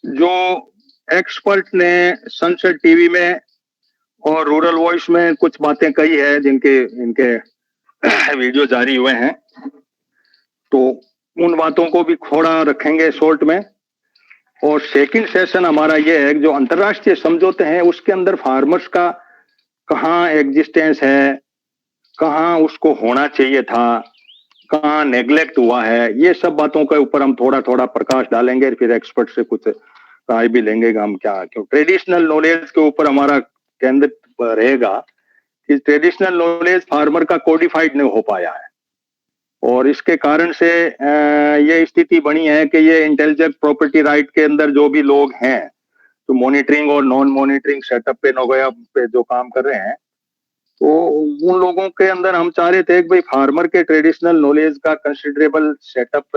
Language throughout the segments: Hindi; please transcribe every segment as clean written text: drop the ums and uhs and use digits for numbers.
जो एक्सपर्ट ने सनसेट टीवी में और रूरल वॉइस में कुछ बातें कही है, जिनके इनके वीडियो जारी हुए हैं, तो उन बातों को भी थोड़ा रखेंगे शॉर्ट में। और सेकंड सेशन हमारा ये है कि जो अंतर्राष्ट्रीय समझौते हैं उसके अंदर फार्मर्स का कहाँ एग्जिस्टेंस है, कहाँ उसको होना चाहिए था, कहाँ नेग्लेक्ट हुआ है, ये सब बातों के ऊपर हम थोड़ा थोड़ा प्रकाश डालेंगे। फिर एक्सपर्ट से कुछ राय भी लेंगे कि हम क्या, क्यों ट्रेडिशनल नॉलेज के ऊपर हमारा केंद्रित रहेगा कि ट्रेडिशनल नॉलेज फार्मर का कोडिफाइड नहीं हो पाया है, और इसके कारण से ये स्थिति बनी है कि ये इंटेलिजेंट प्रॉपर्टी राइट के अंदर जो भी लोग हैं, तो मॉनिटरिंग और नॉन मॉनिटरिंग सेटअप पे नोगया पे जो काम कर रहे हैं, तो उन लोगों के अंदर हम चाह रहे थे कि भाई फार्मर के ट्रेडिशनल नॉलेज का कंसिडरेबल सेटअप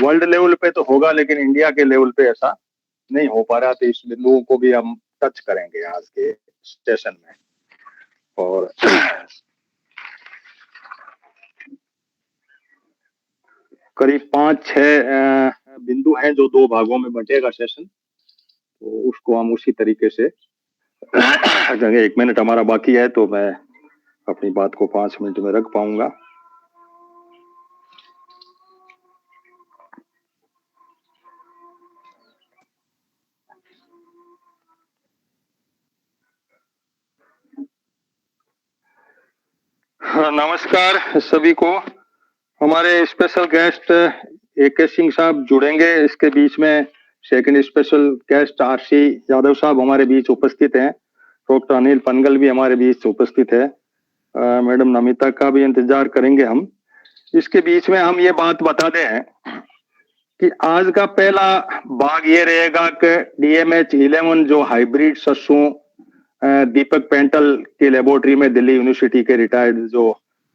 वर्ल्ड लेवल पे तो होगा, लेकिन इंडिया के लेवल पे ऐसा नहीं हो पा रहा। तो इस बिंदुओं को भी हम टच करेंगे आज के सेशन में। और करीब 5-6 बिंदु हैं जो 2 भागों में बंटेगा सेशन, तो उसको हम उसी तरीके से अगर 1 मिनट हमारा बाकी है तो मैं अपनी बात को 5 मिनट में रख पाऊंगा। हाँ, नमस्कार सभी को। हमारे स्पेशल गेस्ट AK सिंह साहब जुड़ेंगे इसके बीच में। Second special guest RC Yadav साहब हमारे बीच उपस्थित हैं। डॉक्टर अनिल पनगल भी हमारे बीच उपस्थित है। मैडम नमिता का भी इंतजार करेंगे हम। इसके बीच में हम ये बात बता दें कि आज का पहला भाग ये रहेगा कि DMH11 जो हाइब्रिड सरसों दीपक पेंटल की लेबोरेटरी में दिल्ली यूनिवर्सिटी के रिटायर्ड जो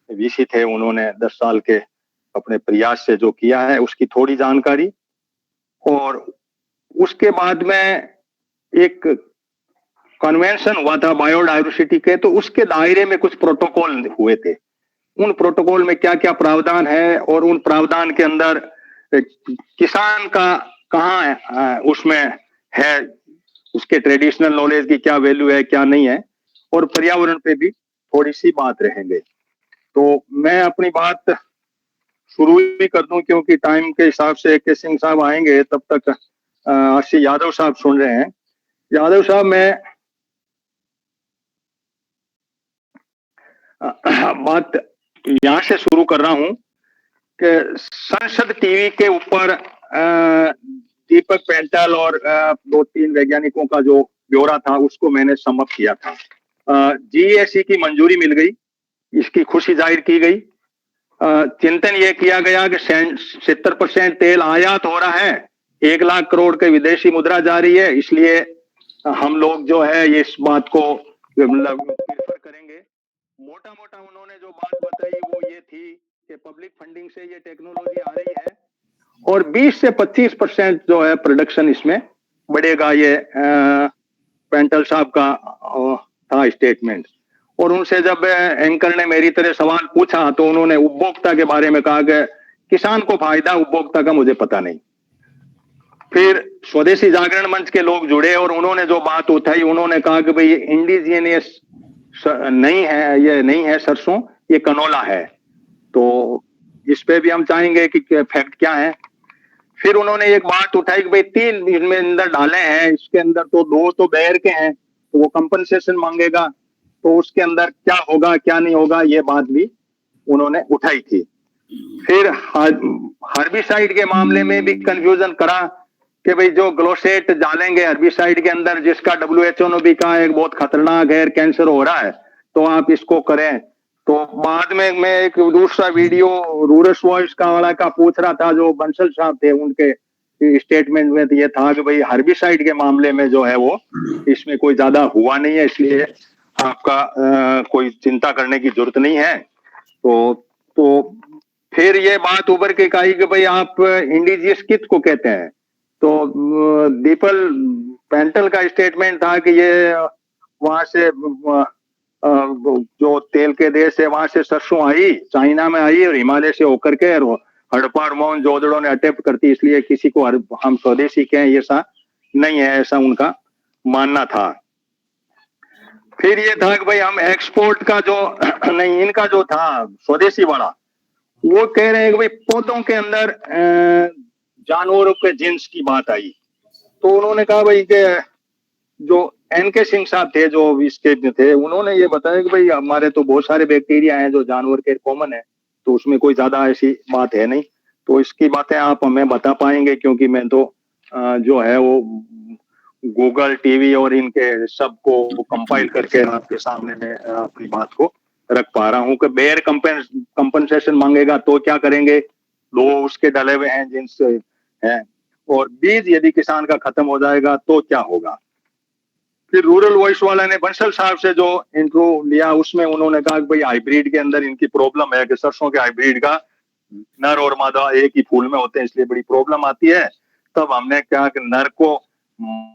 VC थे, उन्होंने 10 साल के अपने प्रयास से जो किया है उसकी थोड़ी जानकारी, और उसके बाद में एक कन्वेंशन हुआ था बायोडायवर्सिटी के, तो उसके दायरे में कुछ प्रोटोकॉल हुए थे। उन प्रोटोकॉल में क्या क्या प्रावधान है और उन प्रावधान के अंदर किसान का कहाँ उसमें है, उसके ट्रेडिशनल नॉलेज की क्या वैल्यू है, क्या नहीं है, और पर्यावरण पे भी थोड़ी सी बात रहेंगे। तो मैं अपनी बात शुरू ही कर दूं, क्योंकि टाइम के हिसाब से AK सिंह साहब आएंगे, तब तक RC यादव साहब सुन रहे हैं। यादव साहब, मैं बात यहां से शुरू कर रहा हूं कि संसद टीवी के ऊपर दीपक पेंटल और 2-3 वैज्ञानिकों का जो ब्यौरा था उसको मैंने समअप किया था। GSE की मंजूरी मिल गई, इसकी खुशी जाहिर की गई। चिंतन ये किया गया कि 70% तेल आयात हो रहा है, 1 लाख करोड़ के विदेशी मुद्रा जारी है, इसलिए हम लोग जो है ये इस बात को मतलब प्रेफर करेंगे। मोटा मोटा उन्होंने जो बात बताई वो ये थी कि पब्लिक फंडिंग से ये टेक्नोलॉजी आ रही है और 20 से 25% जो है प्रोडक्शन इसमें बढ़ेगा। ये पेंटल साहब का था स्टेटमेंट। और उनसे जब एंकर ने मेरी तरह सवाल पूछा तो उन्होंने उपभोक्ता के बारे में कहा कि किसान को फायदा, उपभोक्ता का मुझे पता नहीं। फिर स्वदेशी जागरण मंच के लोग जुड़े और उन्होंने जो बात उठाई, उन्होंने कहा कि भाई इंडिजिनियस नहीं है, ये नहीं है सरसों, ये कनोला है। तो इस पे भी हम चाहेंगे कि फैक्ट क्या है। फिर उन्होंने एक बात उठाई कि भाई 3 इसमें अंदर डाले हैं, इसके अंदर तो 2 तो बैर के हैं, तो वो कंपनसेशन मांगेगा, तो उसके अंदर क्या होगा क्या नहीं होगा, ये बात भी उन्होंने उठाई थी। फिर हर्बिसाइड के मामले में भी कंफ्यूजन करा कि भाई जो ग्लोसेट डालेंगे हर्बिसाइड के अंदर, जिसका WHO ने भी कहा एक बहुत खतरनाक है, कैंसर हो रहा है, तो आप इसको करें। तो बाद में मैं एक दूसरा वीडियो रूरल वॉइस का वाला का पूछ रहा था, जो बंसल साहब थे, उनके स्टेटमेंट में तो ये था कि भाई हर्बिसाइड के मामले में जो है वो इसमें कोई ज्यादा हुआ नहीं है, इसलिए आपका कोई चिंता करने की जरूरत नहीं है। तो फिर ये बात उभर के कही कि भाई आप इंडिजियस किस को कहते हैं। तो दीपल पेंटल का स्टेटमेंट था कि ये वहां से जो तेल के देश है वहां से सरसों आई, चाइना में आई और हिमालय से होकर के हड़प्पा और मोहनजोदड़ो ने अटेम्प्ट करती, इसलिए किसी को हम स्वदेशी कहें ये ऐसा नहीं है, ऐसा उनका मानना था। फिर ये था कि भाई हम एक्सपोर्ट का जो नहीं, इनका जो था स्वदेशी वाला, वो कह रहे हैं कि भाई पौधों के अंदर जानवरों के जिन्स की बात आई, तो उन्होंने कहा भाई कि जो एनके सिंह साहब थे जो इसके थे, उन्होंने ये बताया कि भाई हमारे तो बहुत सारे बैक्टीरिया हैं जो जानवर के कॉमन है, तो उसमें कोई ज्यादा ऐसी बात है नहीं, तो इसकी बातें आप हमें बता पाएंगे, क्योंकि मैं तो जो है वो गूगल टीवी और इनके सबको कंपाइल करके आपके सामने में अपनी बात को रख पा रहा हूँ कि बेयर कंपनसेशन मांगेगा तो क्या करेंगे, दो उसके डले हुए हैं जिनसे हैं, और बीज यदि किसान का खत्म हो जाएगा तो क्या होगा। फिर रूरल वॉइस वाला ने बंसल साहब से जो इंट्रो लिया, उसमें उन्होंने कहा कि भाई हाइब्रिड के अंदर इनकी प्रॉब्लम है कि सरसों के हाइब्रिड का नर और मादा एक ही फूल में होते हैं, इसलिए बड़ी प्रॉब्लम आती है। तब हमने कहा कि नर को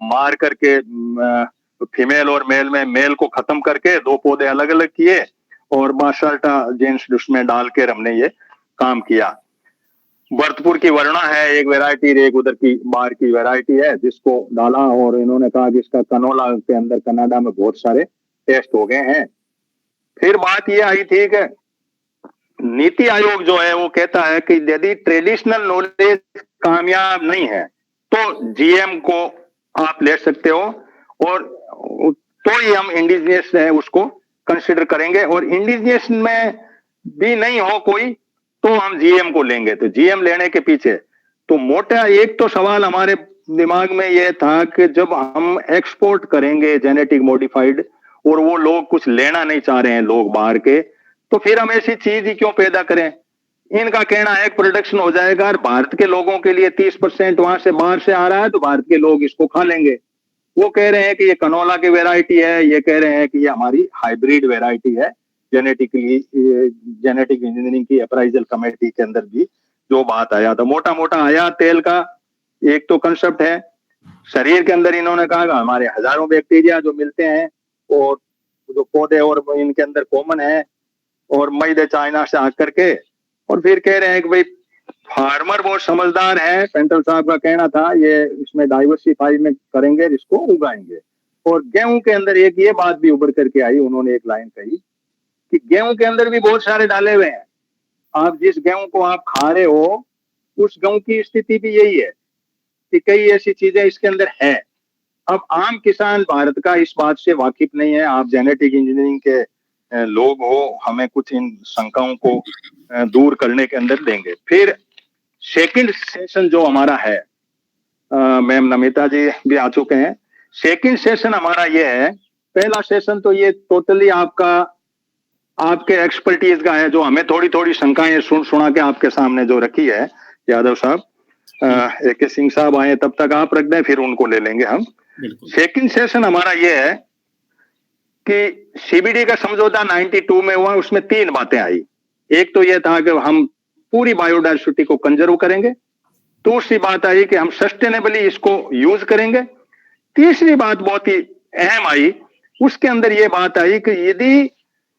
मार करके फीमेल और मेल में मेल को खत्म करके दो पौधे अलग अलग किए और बासल्टा जेंस उसमें डाल कर हमने ये काम किया। भरतपुर की वरुणा है एक वैरायटी, एक उधर की बाहर की वैरायटी है जिसको डाला, और इन्होंने कहा कि इसका कनोला के अंदर कनाडा में बहुत सारे टेस्ट हो गए हैं। फिर बात ये आई थी कि नीति आयोग जो है वो कहता है कि यदि ट्रेडिशनल नॉलेज कामयाब नहीं है तो जीएम को आप ले सकते हो, और तो ही हम इंडिजिनियस है उसको कंसिडर करेंगे, और इंडिजिनियस में भी नहीं हो कोई तो हम जीएम को लेंगे। तो जीएम लेने के पीछे तो मोटा एक तो सवाल हमारे दिमाग में यह था कि जब हम एक्सपोर्ट करेंगे जेनेटिक मॉडिफाइड और वो लोग कुछ लेना नहीं चाह रहे हैं लोग बाहर के, तो फिर हम ऐसी चीज ही क्यों पैदा करें। इनका कहना है प्रोडक्शन हो जाएगा और भारत के लोगों के लिए 30% वहां से बाहर से आ रहा है तो भारत के लोग इसको खा लेंगे। वो कह रहे हैं कि ये कनोला की वैरायटी है, ये कह रहे हैं कि ये हमारी हाइब्रिड वैरायटी है। जेनेटिकली जेनेटिक इंजीनियरिंग की अप्राइजल कमेटी के अंदर भी जो बात आया था, मोटा मोटा आया तेल का एक तो कंसेप्ट है। शरीर के अंदर इन्होंने कहा हमारे हजारों बैक्टीरिया जो मिलते हैं और जो पौधे और इनके अंदर कॉमन है, और मैदे चाइना से आकर के, और फिर कह रहे हैं कि भाई फार्मर बहुत समझदार है, पेंटल साहब का कहना था ये इसमें डाइवर्सिफाई में करेंगे, इसको उगाएंगे। और गेहूं के अंदर एक ये बात भी उभर करके आई, उन्होंने एक लाइन कही कि गेहूं के अंदर भी बहुत सारे डाले हुए हैं, आप जिस गेहूं को आप खा रहे हो उस गेहूं की स्थिति भी यही है कि कई ऐसी चीजें इसके अंदर है। अब आम किसान भारत का इस बात से वाकिफ नहीं है, आप जेनेटिक इंजीनियरिंग के लोग हो, हमें कुछ इन शंकाओं को दूर करने के अंदर देंगे। फिर सेकंड सेशन जो हमारा है, मैम नमिता जी भी आ चुके हैं, सेकंड सेशन हमारा ये है, पहला सेशन तो ये टोटली आपके एक्सपर्टीज का है, जो हमें थोड़ी थोड़ी शंकाएं सुना के आपके सामने जो रखी है यादव साहब, AK सिंह साहब आए तब तक आप रख दें, फिर उनको ले लेंगे हम। सेकंड सेशन हमारा ये है कि CBD का समझौता 92 में हुआ, उसमें 3 बातें आई। एक तो ये था कि हम पूरी बायोडाइवर्सिटी को कंजर्व करेंगे, दूसरी बात आई कि हम सस्टेनेबली इसको यूज करेंगे, तीसरी बात बहुत ही अहम आई, उसके अंदर ये बात आई कि यदि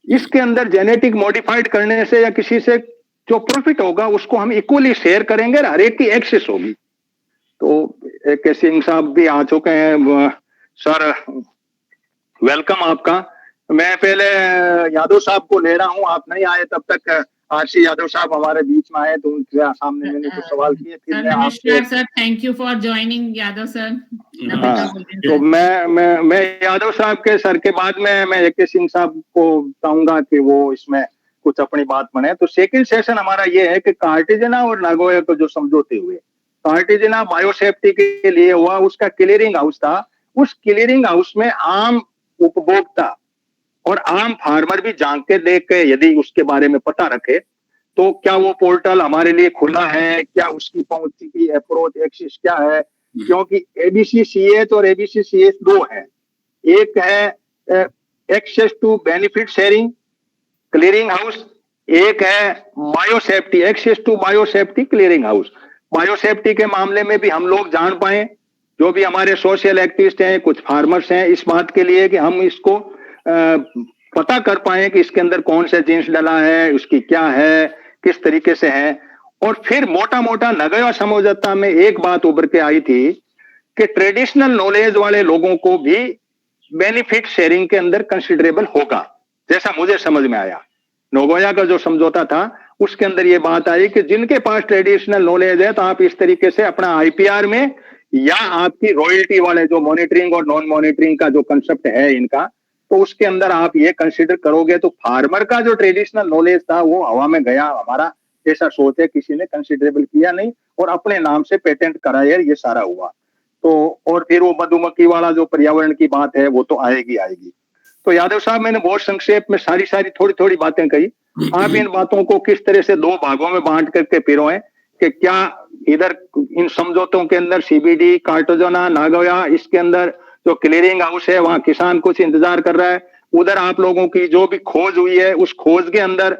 इसके अंदर जेनेटिक मॉडिफाइड करने से या किसी से जो प्रॉफिट होगा उसको हम इक्वली शेयर करेंगे, हर एक की एक्सेस होगी। तो AK सिंह साहब भी आ चुके हैं। सर वेलकम आपका। मैं पहले यादव साहब को ले रहा हूं, आप नहीं आए तब तक RC यादव साहब हमारे बीच में आए तो उनके सामने मैंने कुछ सवाल किए। फिर मैं नमस्कार sir, thank you for joining Yadav sir. तो मैं यादव साहब के सर के बाद में मैं AK सिंह साहब को चाहूंगा कि वो इसमें कुछ अपनी बात बने। तो सेकंड सेशन हमारा ये है कि कार्टिजना और नागोया को जो समझौते हुए, कार्टिजना बायोसेफ्टी के लिए हुआ, उसका क्लियरिंग हाउस था, उस क्लियरिंग हाउस में आम उपभोक्ता और आम फार्मर भी जान के देख के यदि उसके बारे में पता रखे तो क्या वो पोर्टल हमारे लिए खुला है, क्या उसकी पहुंच की अप्रोच एक्सेस क्या है, क्योंकि ABCCH और ABCCH 2 है। एक है access to benefit sharing clearing house, एक है biosafety access to biosafety clearing house. Biosafety के मामले में भी हम लोग जान पाए, जो भी हमारे सोशल एक्टिविस्ट हैं, कुछ फार्मर्स हैं, इस बात के लिए कि हम इसको पता कर पाए कि इसके अंदर कौन सा जीन्स डला है, उसकी क्या है, किस तरीके से है। और फिर मोटा मोटा नगया समझौता में एक बात उभर के आई थी कि ट्रेडिशनल नॉलेज वाले लोगों को भी बेनिफिट शेयरिंग के अंदर कंसिडरेबल होगा, जैसा मुझे समझ में आया। नगोया का जो समझौता था उसके अंदर ये बात आई कि जिनके पास ट्रेडिशनल नॉलेज है तो आप इस तरीके से अपना आईपीआर में या आपकी रॉयल्टी वाले जो मॉनिटरिंग और नॉन मॉनिटरिंग का जो कंसेप्ट है इनका, तो उसके अंदर आप ये कंसिडर करोगे तो फार्मर का जो ट्रेडिशनल नॉलेज था वो हवा में गया। हमारा ऐसा सोच है, किसी ने कंसिडरेबल किया नहीं और अपने नाम से पेटेंट कराया, ये सारा हुआ। तो और फिर वो मधुमक्खी वाला जो पर्यावरण की बात है वो तो आएगी आएगी। तो यादव साहब, मैंने बहुत संक्षेप में सारी थोड़ी थोड़ी बातें कही। आप इन बातों को किस तरह से दो भागों में बांट करके पिरोएं कि क्या इधर इन समझौतों के अंदर सीबीडी, कार्टाजना, नागोया, इसके अंदर जो क्लियरिंग हाउस है वहां किसान कुछ इंतजार कर रहा है, उधर आप लोगों की जो भी खोज हुई है उस खोज के अंदर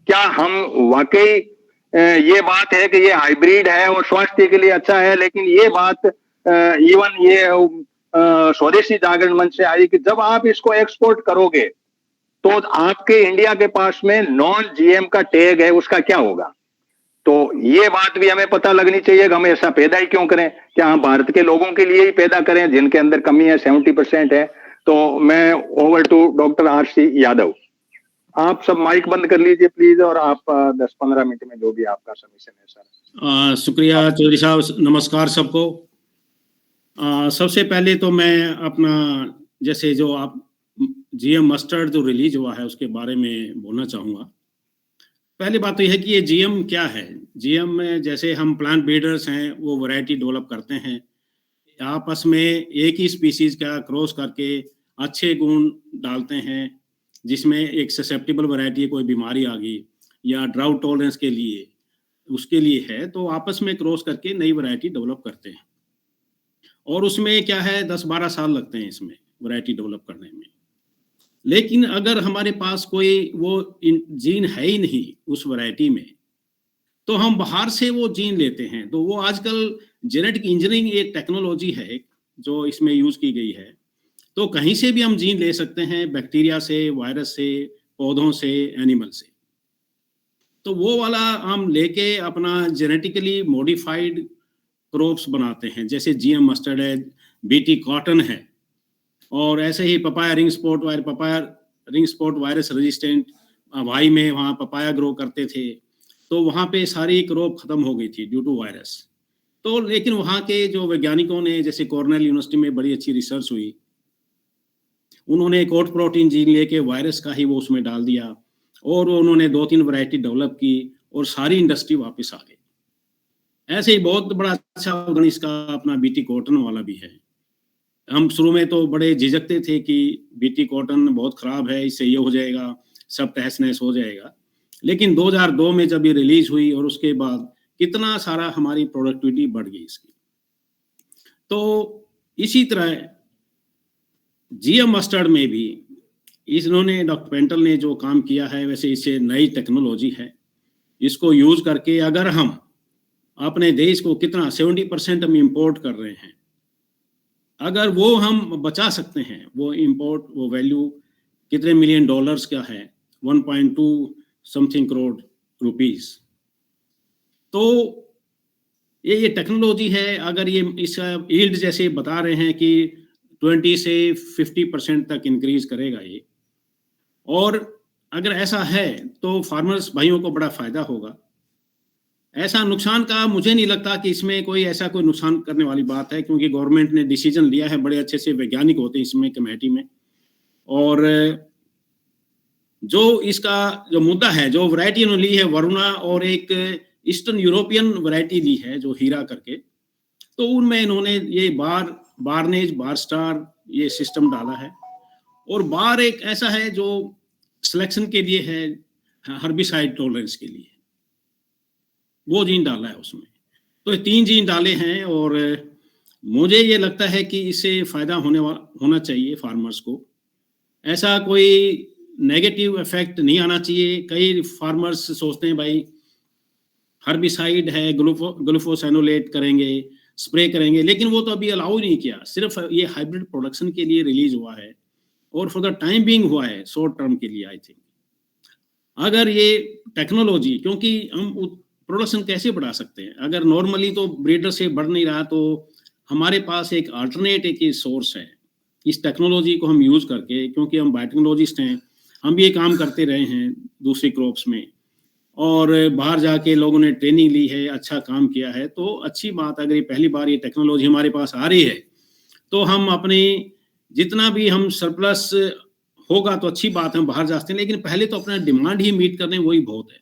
क्या हम वाकई ये बात है कि ये हाइब्रिड है और स्वास्थ्य के लिए अच्छा है, लेकिन ये बात इवन ये स्वदेशी जागरण मंच से आई कि जब आप इसको एक्सपोर्ट करोगे तो आपके इंडिया के पास में नॉन जीएम का टैग है, उसका क्या होगा? तो ये बात भी हमें पता लगनी चाहिए कि हम ऐसा पैदा ही क्यों करें, क्या हम भारत के लोगों के लिए ही पैदा करें जिनके अंदर कमी है, 70% है। तो मैं over to doctor RC Yadav, आप सब माइक बंद कर लीजिए प्लीज, और आप 10-15 मिनट में जो भी आपका सबमिशन है सर। शुक्रिया चौधरी साहब, नमस्कार सबको। सबसे पहले तो मैं अपना जैसे जो आप जीएम मस्टर्ड जो रिलीज हुआ है उसके बारे में बोलना चाहूँगा। पहली बात तो यह है कि ये जीएम क्या है। जीएम में जैसे हम प्लांट ब्रीडर्स हैं वो वैरायटी डेवलप करते हैं, आपस में एक ही स्पीसीज का क्रॉस करके अच्छे गुण डालते हैं, जिसमें एक ससेप्टेबल वैरायटी है, कोई बीमारी आ गई या ड्राउट टॉलरेंस के लिए उसके लिए है, तो आपस में क्रॉस करके नई वैरायटी डेवलप करते हैं। और उसमें क्या है 10-12 साल लगते हैं इसमें वैरायटी डेवलप करने में। लेकिन अगर हमारे पास कोई वो जीन है ही नहीं उस वैरायटी में, तो हम बाहर से वो जीन लेते हैं। तो वो आजकल जेनेटिक इंजीनियरिंग एक टेक्नोलॉजी है जो इसमें यूज की गई है। तो कहीं से भी हम जीन ले सकते हैं, बैक्टीरिया से, वायरस से, पौधों से, एनिमल से। तो वो वाला हम लेके अपना जेनेटिकली मॉडिफाइड क्रॉप्स बनाते हैं, जैसे जीएम मस्टर्ड है, बीटी कॉटन है, और ऐसे ही papaya ring spot virus resistant Hawaii में वहाँ पपाया ग्रो करते थे, तो वहाँ पे सारी क्रॉप खत्म हो गई थी ड्यू टू वायरस। तो लेकिन वहाँ के जो वैज्ञानिकों ने, जैसे कॉर्नेल यूनिवर्सिटी में बड़ी अच्छी रिसर्च हुई, उन्होंने कोट प्रोटीन जीन लेके वायरस का ही वो उसमें डाल दिया और उन्होंने 2-3 वैरायटी डेवलप की और सारी इंडस्ट्री वापस आ गई। ऐसे ही बहुत बड़ा अच्छा उदाहरण इसका अपना बीटी कॉटन वाला भी है। हम शुरू में तो बड़े झिझकते थे कि बीटी कॉटन बहुत खराब है, इससे ये हो जाएगा, सब तहस नहस हो जाएगा। लेकिन 2002 में जब ये रिलीज हुई और उसके बाद कितना सारा हमारी प्रोडक्टिविटी बढ़ गई इसकी। तो इसी तरह जीएम मस्टर्ड में भी इन्होंने, डॉक्टर पेंटल ने जो काम किया है, वैसे इसे नई टेक्नोलॉजी है, इसको यूज करके अगर हम अपने देश को कितना 70% हम इंपोर्ट कर रहे हैं, अगर वो हम बचा सकते हैं, वो इंपोर्ट वो वैल्यू कितने मिलियन डॉलर्स का है, 1.2 समथिंग करोड़ रुपीस। तो ये टेक्नोलॉजी है। अगर ये इसका यील्ड जैसे बता रहे हैं कि 20 से 50% तक इंक्रीज करेगा ये, और अगर ऐसा है तो फार्मर्स भाइयों को बड़ा फायदा होगा। ऐसा नुकसान का मुझे नहीं लगता कि इसमें कोई ऐसा कोई नुकसान करने वाली बात है, क्योंकि गवर्नमेंट ने डिसीजन लिया है, बड़े अच्छे से वैज्ञानिक होते हैं इसमें कमेटी में। और जो इसका जो मुद्दा है, जो वैरायटी उन्होंने ली है वरुणा और एक ईस्टर्न यूरोपियन वैरायटी ली है जो हीरा करके, तो उनमें इन्होंने ये बारनेज, बार स्टार ये सिस्टम डाला है। और बार एक ऐसा है जो सिलेक्शन के लिए है, हर्बिसाइड टॉलरेंस के लिए, वो जीन डाला है उसमें। तो 3 जीन डाले हैं और मुझे ये लगता है कि इससे फायदा होना चाहिए फार्मर्स को। ऐसा कोई नेगेटिव इफेक्ट नहीं आना चाहिए। कई फार्मर्स सोचते हैं भाई हर्बिसाइड है, ग्लूफोसेनोलेट करेंगे, स्प्रे करेंगे, लेकिन वो तो अभी अलाउ नहीं किया, सिर्फ ये हाइब्रिड प्रोडक्शन के लिए रिलीज हुआ है और फॉर द टाइम बीइंग हुआ है, शॉर्ट टर्म के लिए। आई थिंक अगर ये टेक्नोलॉजी, क्योंकि हम प्रोडक्शन कैसे बढ़ा सकते हैं? अगर नॉर्मली तो ब्रीडर से बढ़ नहीं रहा, तो हमारे पास एक अल्टरनेट एक सोर्स है। इस टेक्नोलॉजी को हम यूज़ करके, क्योंकि हम बायोटेक्नोलॉजिस्ट हैं, हम भी ये काम करते रहे हैं दूसरी क्रॉप्स में, और बाहर जाके लोगों ने ट्रेनिंग ली है, अच्छा काम किया है, तो अच्छी बात। अगर ये पहली बार ये टेक्नोलॉजी हमारे पास आ रही है, तो हम अपनी जितना भी हम सरप्लस होगा तो अच्छी बात है, हम बाहर जा सकते हैं, लेकिन पहले तो अपना डिमांड ही मीट करने वही बहुत है।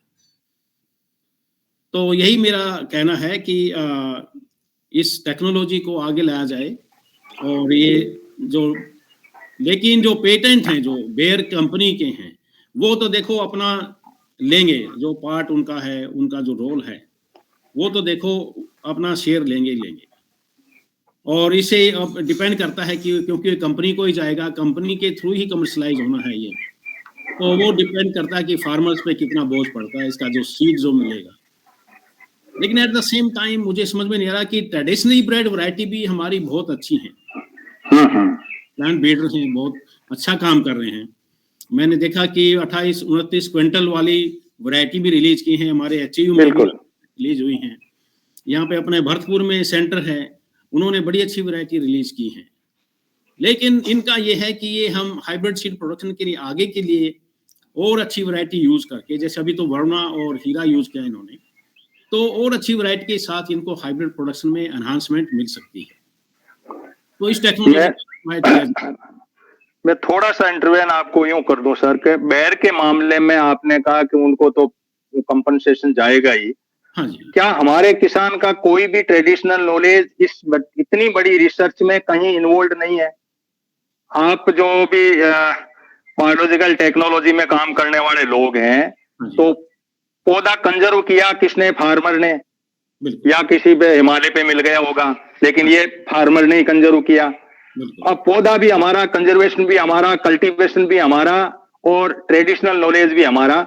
तो यही मेरा कहना है कि इस टेक्नोलॉजी को आगे लाया जाए, और ये जो लेकिन जो पेटेंट हैं जो बेयर कंपनी के हैं, वो तो देखो अपना लेंगे, जो पार्ट उनका है, उनका जो रोल है, वो तो देखो अपना शेयर लेंगे ही लेंगे। और इसे अब डिपेंड करता है कि क्योंकि कंपनी को ही जाएगा, कंपनी के थ्रू ही कमर्शलाइज होना है ये, तो वो डिपेंड करता है कि फार्मर्स पे कितना बोझ पड़ता है, इसका जो सीड जो मिलेगा। लेकिन एट द सेम टाइम मुझे समझ में नहीं आ रहा कि ट्रेडिशनली ब्रेड वैरायटी भी हमारी बहुत अच्छी है, प्लांट ब्रीडर्स हैं, बहुत अच्छा काम कर रहे हैं। मैंने देखा कि 28-29 क्विंटल वाली वैरायटी भी रिलीज की हैं, हमारे एचयू में भी रिलीज हुई हैं। यहाँ पे अपने भरतपुर में सेंटर है, उन्होंने बड़ी अच्छी वैरायटी रिलीज की है। लेकिन इनका ये है कि ये हम हाइब्रिड सीड प्रोडक्शन के लिए आगे के लिए और अच्छी वैरायटी यूज करके, जैसे अभी तो वरुणा और हीरा यूज किया इन्होंने, तो और अच्छी वैरायटी के साथ इनको हाइब्रिड प्रोडक्शन में एनहांसमेंट मिल सकती है। तो इस टेक्नोलॉजी मैं थोड़ा सा इंटरवेन आपको यूं कर दूं सर, के बेर के मामले में आपने कहा कि उनको तो कंपनसेशन जाएगा ही। हाँ जी। क्या हमारे किसान का कोई भी ट्रेडिशनल नॉलेज इस इतनी बड़ी रिसर्च में कहीं इन्वॉल्व नहीं है? आप जो भी बायोलॉजिकल टेक्नोलॉजी में काम करने वाले लोग हैं, तो पौधा कंजर्व किया किसने? फार्मर ने, या किसी पे हिमालय पे मिल गया होगा, लेकिन ये फार्मर ने ही कंजर्व किया। अब पौधा भी हमारा, कंजर्वेशन भी हमारा, कल्टीवेशन भी हमारा, और ट्रेडिशनल नॉलेज भी हमारा।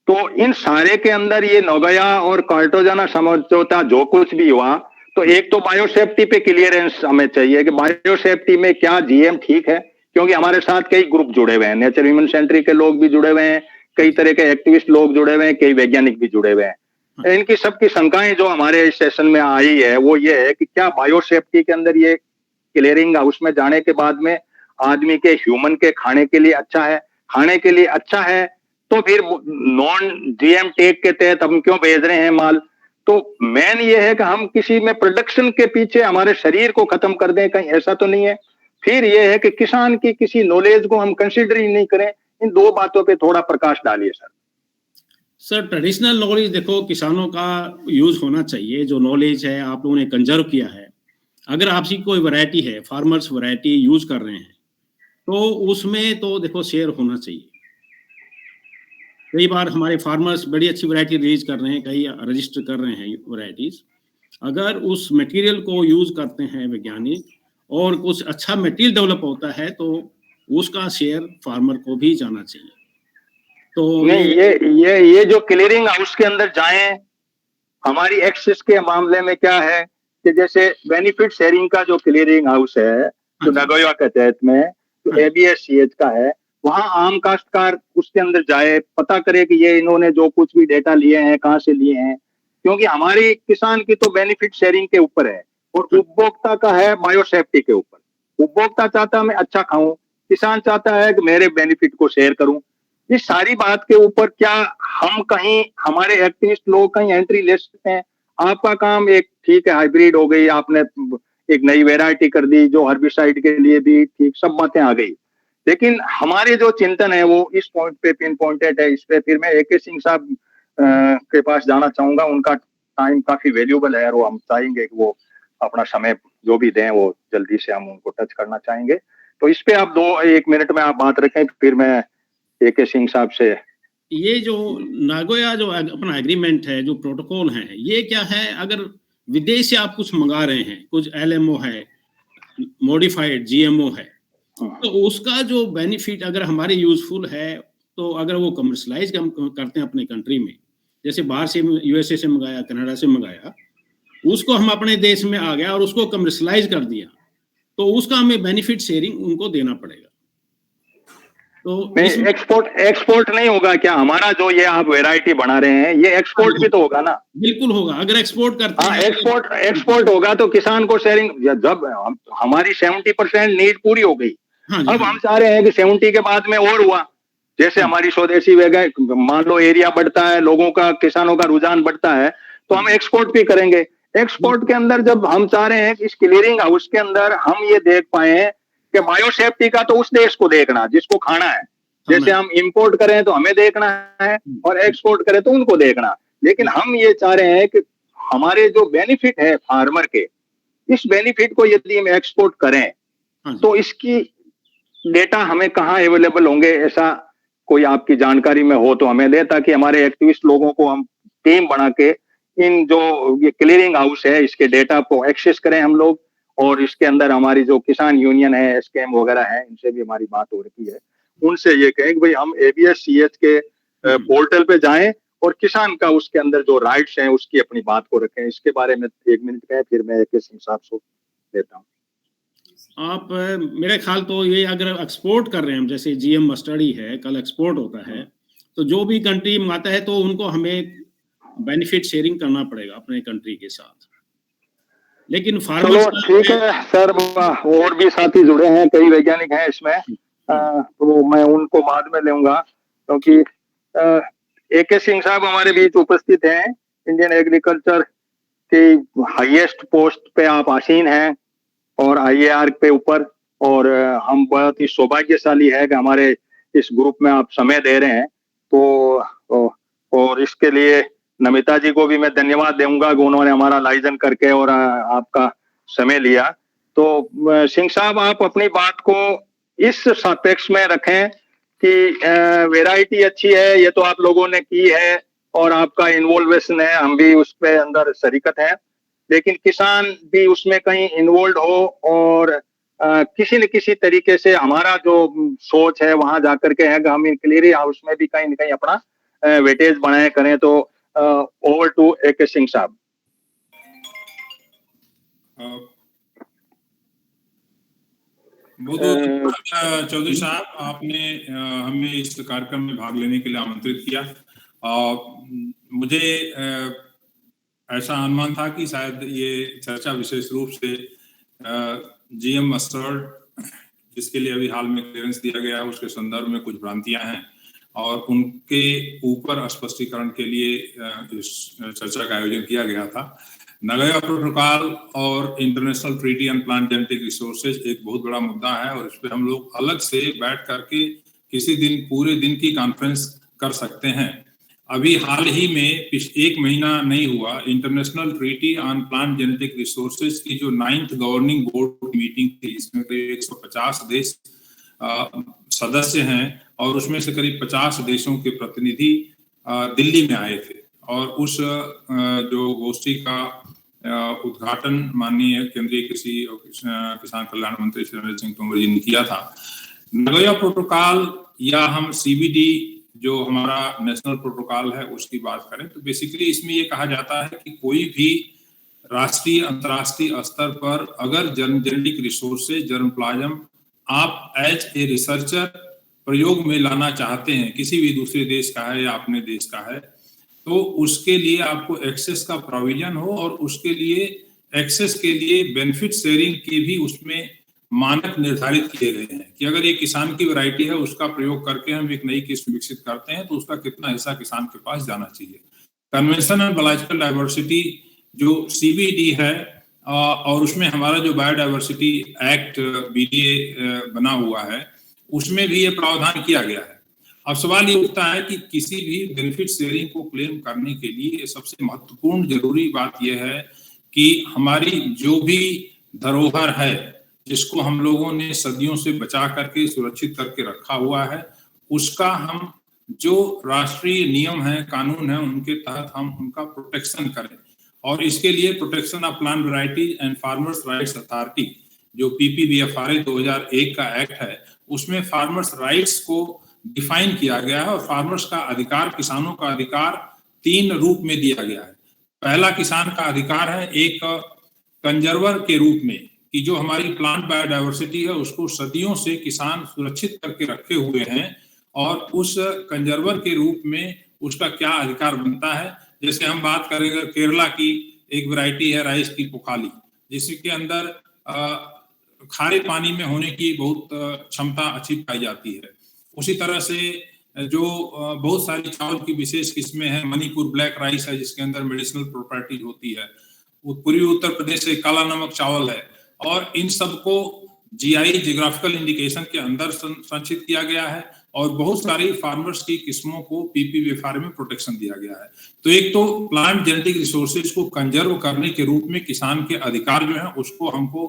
तो इन सारे के अंदर ये नोगोया और कार्टाजाना समझौता जो कुछ भी हुआ, तो एक तो बायोसेफ्टी पे क्लियरेंस हमें चाहिए कि बायोसेफ्टी में क्या जीएम ठीक है, क्योंकि हमारे साथ कई ग्रुप जुड़े हुए हैं, नेचर ह्यूमन सेंट्री के लोग भी जुड़े हुए हैं, कई तरह के एक्टिविस्ट लोग जुड़े हुए हैं, कई वैज्ञानिक भी जुड़े हुए हैं। इनकी सबकी शंकाएं जो हमारे सेशन में आई है वो ये है कि क्या बायोसेफ्टी के अंदर ये क्लियरिंग हाउस में जाने के बाद में आदमी के, ह्यूमन के खाने के लिए अच्छा है? खाने के लिए अच्छा है तो फिर नॉन जीएम टेक के तहत हम क्यों भेज रहे हैं माल? तो मेन ये है कि हम किसी में प्रोडक्शन के पीछे हमारे शरीर को खत्म कर दें, कहीं ऐसा तो नहीं है? फिर ये है कि किसान की किसी नॉलेज को हम कंसिडर ही नहीं करें। इन दो बातों पे थोड़ा प्रकाश डालिए सर। सर, ट्रेडिशनल नॉलेज देखो किसानों का यूज होना चाहिए, जो नॉलेज है आप लोगों ने कंजर्व किया है। अगर आपकी कोई वैरायटी है, फार्मर्स वैरायटी यूज कर रहे हैं, तो उसमें तो देखो शेयर होना चाहिए। कई बार हमारे फार्मर्स बड़ी अच्छी वैरायटी रिलीज कर रहे हैं, कई रजिस्टर कर रहे हैं वैरायटीज। अगर उस मटेरियल को यूज करते हैं वैज्ञानिक और कुछ अच्छा मटेरियल डेवलप होता है, तो उसका शेयर फार्मर को भी जाना चाहिए। तो नहीं, ये जो क्लियरिंग हाउस के अंदर जाएं, हमारी एक्सेस के मामले में क्या है कि जैसे बेनिफिट शेयरिंग का जो क्लियरिंग हाउस है, जो नगोया के तहत में, जो एबीएससीएच का है, वहां आम काश्तकार उसके अंदर जाए, पता करे कि ये इन्होंने जो कुछ भी डेटा लिए हैं कहाँ से लिए हैं, क्योंकि हमारी किसान की तो बेनिफिट शेयरिंग के ऊपर है और उपभोक्ता का है बायोसेफ्टी के ऊपर। उपभोक्ता चाहता है मैं अच्छा खाऊं, किसान चाहता है कि मेरे बेनिफिट को शेयर करूं। इस सारी बात के ऊपर क्या हम कहीं, हमारे एक्टिविस्ट लोग कहीं एंट्री ले सकते हैं? आपका काम एक ठीक है, हाइब्रिड हो गई, आपने एक नई वैरायटी कर दी जो हर्बिसाइड के लिए भी ठीक, सब बातें आ गई, लेकिन हमारे जो चिंतन है वो इस पॉइंट पे पिन पॉइंटेड है। इस पे फिर मैं AK सिंह साहब के पास जाना चाहूंगा। उनका टाइम काफी वैल्यूबल है और वो हम चाहेंगे कि वो अपना समय जो भी दें वो जल्दी से हम उनको टच करना चाहेंगे। तो इस पे आप 1 मिनट में आप बात रखें, फिर मैं AK सिंह साहब से। ये जो नागोया जो अपना एग्रीमेंट है, जो प्रोटोकॉल है, ये क्या है? अगर विदेश से आप कुछ मंगा रहे हैं, कुछ LMO है, मॉडिफाइड GMO है, तो उसका जो बेनिफिट अगर हमारे यूजफुल है, तो अगर वो कमर्शलाइज करते हैं अपने कंट्री में, जैसे बाहर से USA से मंगाया, कनाडा से मंगाया, उसको हम अपने देश में आ गया और उसको कमर्शलाइज कर दिया, तो उसका हमें बेनिफिट शेयरिंग उनको देना पड़ेगा। तो नहीं, एक्सपोर्ट नहीं होगा क्या? हमारा जो ये आप वैरायटी बना रहे हैं ये एक्सपोर्ट भी तो होगा ना? बिल्कुल होगा, अगर एक्सपोर्ट करते हाँ, हैं। एक्सपोर्ट होगा तो किसान को शेयरिंग, जब हमारी 70% नीड पूरी हो गई, हाँ जी, अब हाँ हम चाह रहे हैं कि 70 के बाद में और हुआ, जैसे हमारी स्वदेशी वैज्ञानिक, मान लो एरिया बढ़ता है, लोगों का, किसानों का रुझान बढ़ता है, तो हम एक्सपोर्ट भी करेंगे। एक्सपोर्ट के अंदर जब हम चाह रहे हैं कि इस क्लियरिंग हाउस के अंदर हम ये देख पाए कि बायोसेफ्टी का तो उस देश को देखना जिसको खाना है, जैसे हम इंपोर्ट करें तो हमें देखना है और एक्सपोर्ट करें तो उनको देखना, लेकिन हम ये चाह रहे हैं कि हमारे जो बेनिफिट है फार्मर के, इस बेनिफिट को यदि हम एक्सपोर्ट करें तो इसकी डेटा हमें कहाँ अवेलेबल होंगे, ऐसा कोई आपकी जानकारी में हो तो हमें दे, ताकि हमारे एक्टिविस्ट लोगों को हम टीम बना के इन जो ये क्लियरिंग हाउस है इसके डेटा को एक्सेस करें हम लोग, और इसके अंदर हमारी जो किसान यूनियन है, एसकेएम वगैरह है, इनसे भी हमारी बात हो रही है, उनसे ये कहें कि भाई हम ABS-CH के पोर्टल पे जाएं और किसान का उसके अंदर जो राइट्स हैं उसकी अपनी बात को रखें। इसके बारे में 1 मिनट कहें, फिर मैं AK सिंह साहब को देता हूँ। आप मेरे ख्याल तो ये अगर एक्सपोर्ट कर रहे हैं हम, जैसे GM मस्टर्ड ही है, कल एक्सपोर्ट होता है, तो जो भी कंट्री मंगाता है तो उनको हमें बेनिफिट शेयरिंग करना पड़ेगा अपने कंट्री के साथ। लेकिन फार्मर्स, चलो ठीक है सर, और भी साथी जुड़े हैं, कई वैज्ञानिक हैं इसमें, तो मैं उनको बाद में लूंगा, क्योंकि AK सिंह साहब हमारे बीच उपस्थित हैं, इंडियन एग्रीकल्चर की हाईएस्ट पोस्ट पे आप आसीन हैं और IAR पे ऊपर, और हम बहुत ही सौभाग्यशाली है कि हमारे इस ग्रुप में आप समय दे रहे हैं, तो और इसके लिए नमिता जी को भी मैं धन्यवाद दूंगा कि उन्होंने हमारा लाइजन करके और आपका समय लिया। तो सिंह साहब, आप अपनी बात को इस सापेक्ष में रखें कि वैरायटी अच्छी है, ये तो आप लोगों ने की है और आपका इन्वॉल्वेशन है, हम भी उस पे अंदर शरीकत है, लेकिन किसान भी उसमें कहीं इन्वॉल्व हो और किसी न किसी तरीके से हमारा जो सोच है वहां जाकर के है कि हम इन क्लियरिंग हाउस में भी कहीं न कहीं अपना वेटेज बनाए करें। तो ओवर टू AK सिंह साहब। बहुत चौधरी साहब, आपने हमें इस कार्यक्रम में भाग लेने के लिए आमंत्रित किया। मुझे ऐसा अनुमान था कि शायद ये चर्चा विशेष रूप से GM मस्टर्ड, जिसके लिए अभी हाल में क्लियरेंस दिया गया है, उसके संदर्भ में कुछ भ्रांतियां हैं और उनके ऊपर स्पष्टीकरण के लिए इस चर्चा का आयोजन किया गया था। नगोया प्रोटोकॉल और international treaty on plant genetic resources एक बहुत बड़ा मुद्दा है और इस पर हम लोग अलग से बैठ करके किसी दिन पूरे दिन की कॉन्फ्रेंस कर सकते हैं। अभी हाल ही में 1 महीना नहीं हुआ, international treaty on plant genetic resources की जो 9th गवर्निंग बोर्ड मीटिंग थी, इसमें करीब 150 देश सदस्य हैं और उसमें से करीब 50 देशों के प्रतिनिधि दिल्ली में आए थे और उस जो गोष्ठी का उद्घाटन माननीय केंद्रीय कृषि और किसान कल्याण मंत्री श्री नरेंद्र सिंह तोमर जी ने किया था। नगोया प्रोटोकॉल या हम CBD जो हमारा नेशनल प्रोटोकॉल है उसकी बात करें तो बेसिकली इसमें ये कहा जाता है कि कोई भी राष्ट्रीय अंतर्राष्ट्रीय स्तर पर अगर जेनेटिक रिसोर्सेज जर्मप्लाज्म आप एज ए रिसर्चर प्रयोग में लाना चाहते हैं, किसी भी दूसरे देश का है या अपने देश का है, तो उसके लिए आपको एक्सेस का प्रोविजन हो और उसके लिए एक्सेस के लिए बेनिफिट शेयरिंग के भी उसमें मानक निर्धारित किए गए हैं कि अगर ये किसान की वैरायटी है उसका प्रयोग करके हम एक नई किस्म विकसित करते हैं तो उसका कितना हिस्सा किसान के पास जाना चाहिए। कन्वेंशन ऑन बायोलॉजिकल डाइवर्सिटी जो CBD है और उसमें हमारा जो बायोडाइवर्सिटी एक्ट BDA बना हुआ है उसमें भी ये प्रावधान किया गया है। अब सवाल ये उठता है कि किसी भी बेनिफिट शेयरिंग को क्लेम करने के लिए सबसे महत्वपूर्ण जरूरी बात यह है कि हमारी जो भी धरोहर है जिसको हम लोगों ने सदियों से बचा करके सुरक्षित करके रखा हुआ है, उसका हम जो राष्ट्रीय नियम है, कानून है, उनके तहत हम उनका प्रोटेक्शन करें। और इसके लिए protection of plant varieties and farmers rights authority जो PPBFRA 2001 का एक्ट है उसमें फार्मर्स राइट्स को डिफाइन किया गया है और फार्मर्स का अधिकार, किसानों का अधिकार 3 रूप में दिया गया है। पहला किसान का अधिकार है एक कंजर्वर के रूप में कि जो हमारी प्लांट बायोडाइवर्सिटी है उसको सदियों से किसान सुरक्षित करके रखे हुए हैं, और उस कंजर्वर के रूप में उसका क्या अधिकार बनता है। जैसे हम बात करेंगे केरला की एक वैरायटी है राइस की पुखाली, जिसके अंदर खारे पानी में होने की बहुत क्षमता अच्छी पाई जाती है। उसी तरह से जो बहुत सारी चावल की विशेष किस्में हैं, मणिपुर ब्लैक राइस है जिसके अंदर मेडिसिनल प्रॉपर्टीज होती है, पूर्वी उत्तर प्रदेश से काला नमक चावल है, और इन सबको जीआई जियोग्राफिकल इंडिकेशन के अंदर संचित किया गया है, और बहुत सारी फार्मर्स की किस्मों को पीपीवीएफआर में प्रोटेक्शन दिया गया है। तो एक तो प्लांट जेनेटिक रिसोर्सेज को कंजर्व करने के रूप में किसान के अधिकार जो है उसको हमको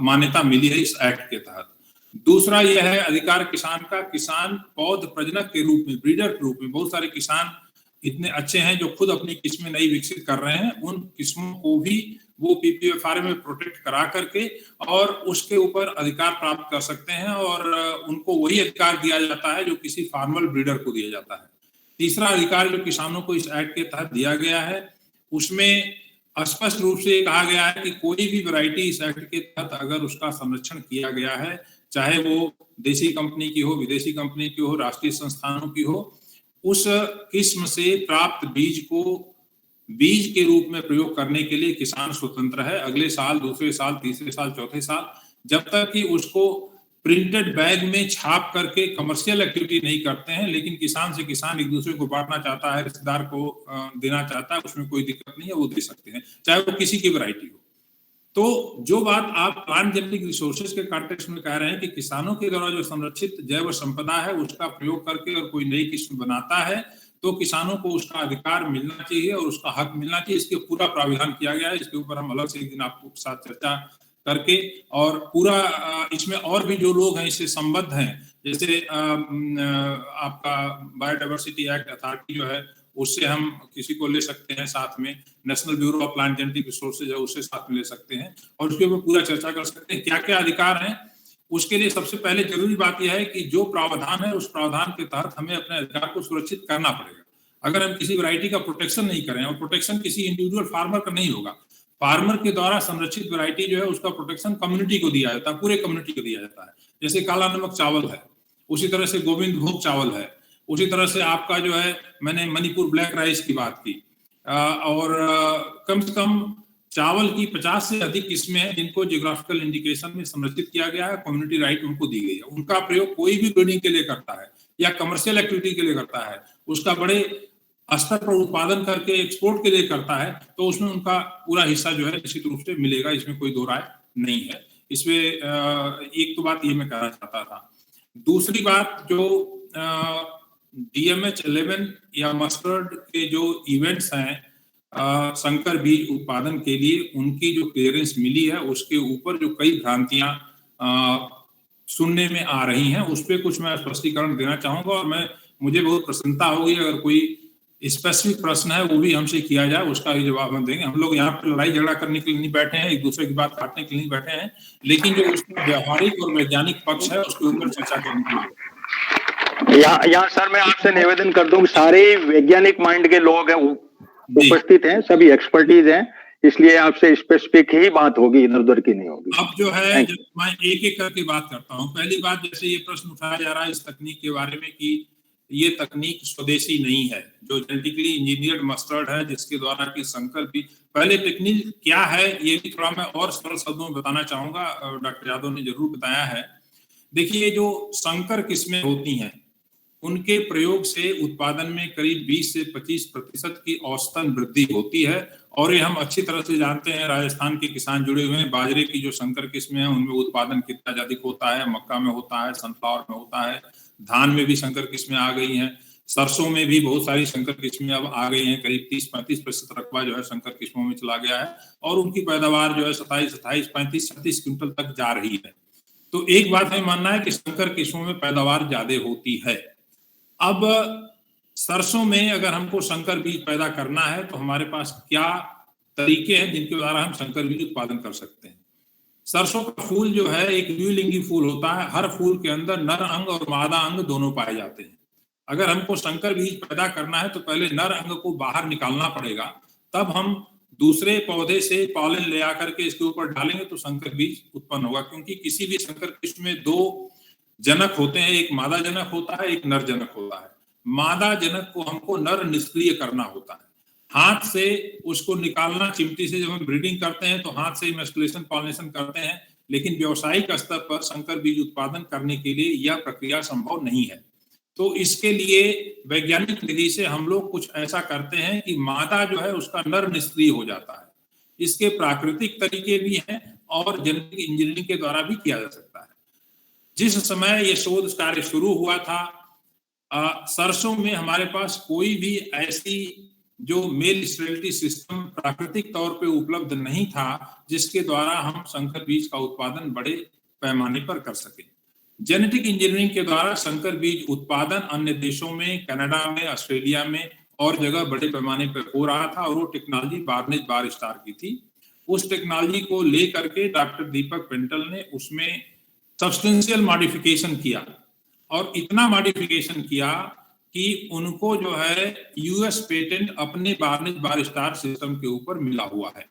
मान्यता मिली है इस एक्ट के तहत। दूसरा यह है अधिकार किसान का, किसान पौध प्रजनक के रूप में, ब्रीडर के रूप में, बहुत सारे किसान इतने अच्छे हैं जो खुद अपनी किस्में नई विकसित कर रहे हैं, उन किस्मों को भी वो पीपीएफआर में प्रोटेक्ट करा करके और उसके ऊपर अधिकार प्राप्त कर सकते हैं, और उनको वही अधिकार दिया जाता है जो किसी फार्मल ब्रीडर को दिया जाता है। तीसरा अधिकार जो किसानों को इस एक्ट के तहत दिया गया है उसमें स्पष्ट रूप से कहा गया है कि कोई भी वैरायटी इस एक्ट के तहत अगर उसका संरक्षण किया गया है, चाहे वो देसी कंपनी की हो, विदेशी कंपनी की हो, राष्ट्रीय संस्थानों की हो, उस किस्म से प्राप्त बीज को बीज के रूप में प्रयोग करने के लिए किसान स्वतंत्र है। अगले साल, दूसरे साल, तीसरे साल, चौथे साल, जब तक कि उसको प्रिंटेड बैग में छाप करके कमर्शियल एक्टिविटी नहीं करते हैं, लेकिन किसान से किसान एक दूसरे को बांटना चाहता है, रिश्तेदार को देना चाहता है, उसमें कोई दिक्कत नहीं है, वो दे सकते हैं, चाहे वो किसी की वैरायटी हो। तो जो बात आप प्लांट जेनेटिक रिसोर्सेज के कॉन्टेक्स्ट में कह रहे हैं कि किसानों के द्वारा जो संरक्षित जैव संपदा है उसका प्रयोग करके और कोई नई किस्म बनाता है तो किसानों को उसका अधिकार मिलना चाहिए और उसका हक मिलना चाहिए, इसके पूरा प्राविधान किया गया है। इसके ऊपर हम अलग से एक दिन आपको साथ चर्चा करके, और पूरा इसमें और भी जो लोग हैं इससे संबद्ध हैं, जैसे आपका बायोडाइवर्सिटी एक्ट अथॉरिटी जो है उससे हम किसी को ले सकते हैं साथ में, national bureau of plant genetic resources है उससे साथ में ले सकते हैं और उसके ऊपर पूरा चर्चा कर सकते हैं क्या क्या अधिकार हैं। उसके लिए सबसे पहले जरूरी बात यह है कि जो प्रावधान है उस प्रावधान के तहत हमें अपने अधिकार को सुरक्षित करना पड़ेगा। अगर हम किसी वैरायटी का प्रोटेक्शन नहीं करें, और प्रोटेक्शन किसी इंडिविजुअल फार्मर का नहीं होगा, फार्मर के द्वारा संरक्षित वैरायटी जो है उसका प्रोटेक्शन कम्युनिटी को दिया जाता है, पूरे कम्युनिटी को दिया जाता है। जैसे काला नमक चावल है, उसी तरह से गोविंद भोग चावल है, उसी तरह से आपका जो है मैंने मणिपुर ब्लैक राइस की बात की, और कम से कम चावल की 50 से अधिक किस्में हैं जिनको जियोग्राफिकल इंडिकेशन में संरक्षित किया गया है, कम्युनिटी राइट उनको दी गई है। उनका प्रयोग कोई भी ब्रीडिंग के लिए करता है या कमर्शियल एक्टिविटी के लिए करता है, उसका बड़े स्तर पर उत्पादन करके एक्सपोर्ट के लिए करता है, तो उसमें उनका पूरा हिस्सा जो है निश्चित रूप से मिलेगा, इसमें कोई दो राय नहीं है। इसमें एक तो बात ये मैं कहना चाहता था। दूसरी बात, जो DMH11 या मस्टर्ड के जो इवेंट्स हैं संकर बीज उत्पादन के लिए, उनकी जो क्लियरेंस मिली है उसके ऊपर जो कई भ्रांतियां सुनने में आ रही हैं, उस पर कुछ मैं स्पष्टीकरण देना चाहूंगा, और मुझे बहुत प्रसन्नता होगी अगर कोई स्पेसिफिक प्रश्न है वो भी हमसे किया जाए, उसका भी जवाब हम देंगे। हम लोग यहाँ पर लड़ाई झगड़ा करने के लिए नहीं बैठे हैं, एक दूसरे की बात काटने के लिए नहीं बैठे हैं, लेकिन जो उसका व्यवहारिक और वैज्ञानिक पक्ष है उसके ऊपर चर्चा करने के लिए। यहाँ सर मैं आपसे निवेदन कर दूं, सारे वैज्ञानिक माइंड के लोग हैं उपस्थित हैं, सभी एक्सपर्टीज हैं, इसलिए आपसे स्पेसिफिक ही बात होगी, इधर उधर की नहीं होगी। अब जो है मैं एक एक करके बात करता हूँ। पहली बात, जैसे ये प्रश्न उठाया जा रहा है इस तकनीक के बारे में कि ये तकनीक स्वदेशी नहीं है, जो जेनेटिकली इंजीनियर्ड मस्टर्ड है जिसके द्वारा कि संकर बीज, पहले टेक्निक क्या है ये भी थोड़ा मैं और सरल शब्दों में बताना चाहूंगा, डॉक्टर यादव ने जरूर बताया है। देखिए, जो संकर किस्में होती हैं उनके प्रयोग से उत्पादन में करीब 20 से 25% की औसतन वृद्धि होती है, और ये हम अच्छी तरह से जानते हैं, राजस्थान के किसान जुड़े हुए हैं। बाजरे की जो संकर किस्में हैं उनमें उत्पादन कितना अधिक होता है, मक्का में होता है, सनफ्लावर में होता है, धान में भी संकर किस्में आ गई हैं, सरसों में भी बहुत सारी संकर किस्में अब आ गई हैं, करीब 30-35% रकबा जो है संकर किस्मों में चला गया है, और उनकी पैदावार जो है 27, 35, 36 क्विंटल तक जा रही है। तो एक बात हमें मानना है कि संकर किस्मों में पैदावार ज्यादा होती है। अब सरसों में अगर हमको संकर बीज पैदा करना है तो हमारे पास क्या तरीके हैं जिनके द्वारा हम संकर बीज उत्पादन कर सकते हैं। सरसों का फूल जो है एक द्विलिंगी फूल होता है, हर फूल के अंदर नर अंग और मादा अंग दोनों पाए जाते हैं। अगर हमको संकर बीज पैदा करना है तो पहले नर अंग को बाहर निकालना पड़ेगा, तब हम दूसरे पौधे से पॉलन ले आकर के इसके ऊपर डालेंगे तो संकर बीज उत्पन्न होगा, क्योंकि किसी भी संकर किस्म में दो जनक होते हैं, एक मादा जनक होता है, एक नर जनक होता है। मादा जनक को हमको नर निष्क्रिय करना होता है, हाथ से उसको निकालना, चिमटी से जब हम ब्रीडिंग करते हैं तो हाथ से इमस्कुलेशन पॉलिनेशन करते हैं, लेकिन व्यावसायिक स्तर पर संकर बीज उत्पादन करने के लिए यह प्रक्रिया संभव नहीं है। तो इसके लिए वैज्ञानिक विधि से हम लोग कुछ ऐसा करते हैं कि मादा जो है उसका नर निष्क्रिय हो जाता है। इसके प्राकृतिक तरीके भी हैं और जेनेटिक इंजीनियरिंग के द्वारा भी किया जा सकता है। जिस समय ये शोध कार्य शुरू हुआ था, सरसों में हमारे पास कोई भी ऐसी जो मेल स्टेरिलिटी सिस्टम प्राकृतिक तौर पे उपलब्ध नहीं था जिसके द्वारा हम संकर बीज का उत्पादन बड़े पैमाने पर कर सके। जेनेटिक इंजीनियरिंग के द्वारा संकर बीज उत्पादन अन्य देशों में, कनाडा में, ऑस्ट्रेलिया में और जगह बड़े पैमाने पर हो रहा था, और वो टेक्नोलॉजी बार्नेज बार स्टार की थी। उस टेक्नोलॉजी को लेकर के डॉक्टर दीपक पेंटल ने उसमें सब्सटेंशियल मॉडिफिकेशन किया, और इतना मॉडिफिकेशन किया कि उनको जो है यूएस पेटेंट अपने बार्नेज बार स्टार सिस्टम के ऊपर मिला हुआ है।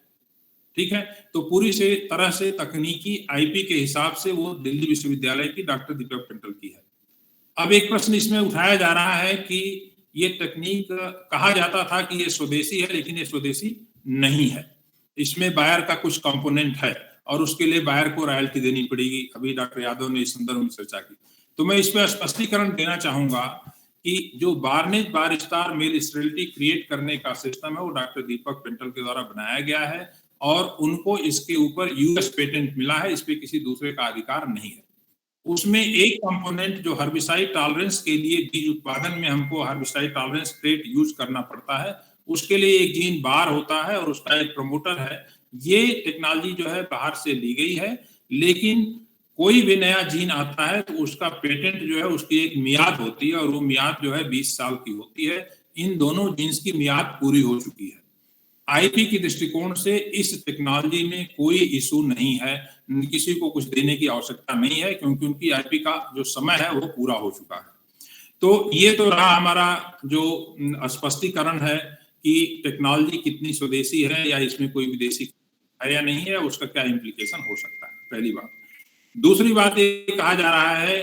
ठीक है, तो पूरी से तरह से तकनीकी आईपी के हिसाब से वो दिल्ली विश्वविद्यालय की डॉक्टर दीपक पेंटल की है। अब एक प्रश्न इसमें उठाया जा रहा है कि ये तकनीक, कहा जाता था कि ये स्वदेशी है, लेकिन ये स्वदेशी नहीं है, इसमें बायर का कुछ कंपोनेंट है और उसके लिए बायर को रॉयल्टी देनी पड़ेगी। अभी डॉक्टर यादव ने इस संदर्भ में चर्चा की, तो मैं इस पर स्पष्टीकरण देना चाहूंगा कि जो बार्नेज बार स्टार मेल स्टेरिलिटी क्रिएट करने का सिस्टम है वो डॉक्टर दीपक पेंटल के द्वारा बनाया गया है, और उनको इसके ऊपर यूएस पेटेंट मिला है, इस पे किसी दूसरे का अधिकार नहीं है। उसमें एक कंपोनेंट जो हर्बिसाइड टॉलरेंस के लिए बीज उत्पादन में हमको हर्बिसाइड टॉलरेंस ट्रेट यूज करना पड़ता है, उसके लिए एक जीन बार होता है और उसका एक प्रमोटर है। ये टेक्नोलॉजी जो है बाहर से ली गई है, लेकिन कोई भी नया जीन आता है तो उसका पेटेंट जो है उसकी एक मियाद होती है, और वो मियाद जो है 20 साल की होती है। इन दोनों जीन्स की मियाद पूरी हो चुकी है। आईपी की दृष्टिकोण से इस टेक्नोलॉजी में कोई इशू नहीं है, किसी को कुछ देने की आवश्यकता नहीं है, क्योंकि उनकी आईपी का जो समय है वो पूरा हो चुका है। तो ये तो रहा हमारा जो स्पष्टीकरण है कि टेक्नोलॉजी कितनी स्वदेशी है या इसमें कोई विदेशी है या नहीं है, उसका क्या इम्प्लीकेशन हो सकता है, पहली बात। दूसरी बात ये कहा जा रहा है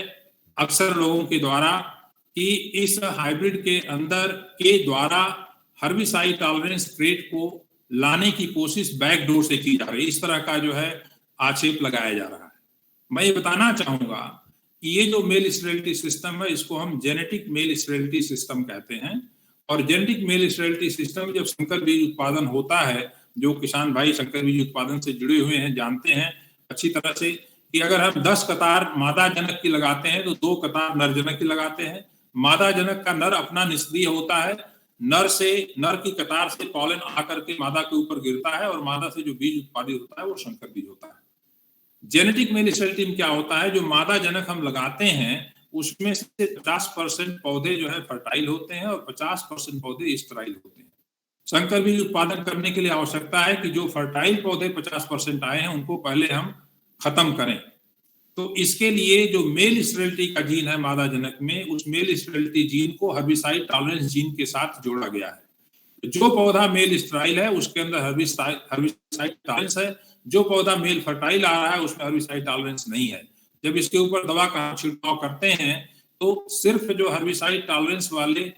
अक्सर लोगों के द्वारा कि इस हाइब्रिड के अंदर के द्वारा हर्बिसाइड टॉलरेंस ट्रेट को लाने की कोशिश बैकडोर से की जा रही है, इस तरह का जो है आक्षेप लगाया जा रहा है। मैं ये बताना चाहूंगा कि ये जो मेल स्टेरिलिटी सिस्टम है इसको हम जेनेटिक मेल स्टेरिलिटी सिस्टम कहते हैं, और जेनेटिक मेल स्टेरिलिटी सिस्टम जब संकर बीज उत्पादन होता है, जो किसान भाई संकर बीज उत्पादन से जुड़े हुए हैं जानते हैं अच्छी तरह से कि अगर हम 10 कतार मादा जनक की लगाते हैं तो 2 कतार नर जनक की लगाते हैं। मादा जनक का नर अपना निष्क्रिय होता है, नर की कतार से पॉलन आकर के मादा के ऊपर गिरता है, और मादा से जो बीज उत्पादित होता है वो संकर बीज होता है। जेनेटिक मेल स्टेरिलिटी में क्या होता है, जो मादा जनक हम लगाते हैं उसमें से 50% पौधे जो है फर्टाइल होते हैं और 50% पौधे स्टेराइल होते हैं। संकर बीज उत्पादन करने के लिए आवश्यकता है कि जो फर्टाइल पौधे 50% आए हैं उनको पहले हम खत्म करें। तो इसके लिए जो मेल स्टेरिलिटी का जीन है मादा जनक में, उस मेल स्टेरिलिटी जीन को हर्बिसाइड टॉलरेंस जीन के साथ जोड़ा गया है। जो पौधा मेल स्टेराइल है उसके अंदर हर्बिसाइड टॉलरेंस है, जो पौधा मेल फर्टाइल आ रहा है उसमें हर्बिसाइड टॉलरेंस नहीं है। जब इसके ऊपर दवा का छिड़काव करते हैं तो सिर्फ जो हर्बिसाइड टॉलरेंस वाले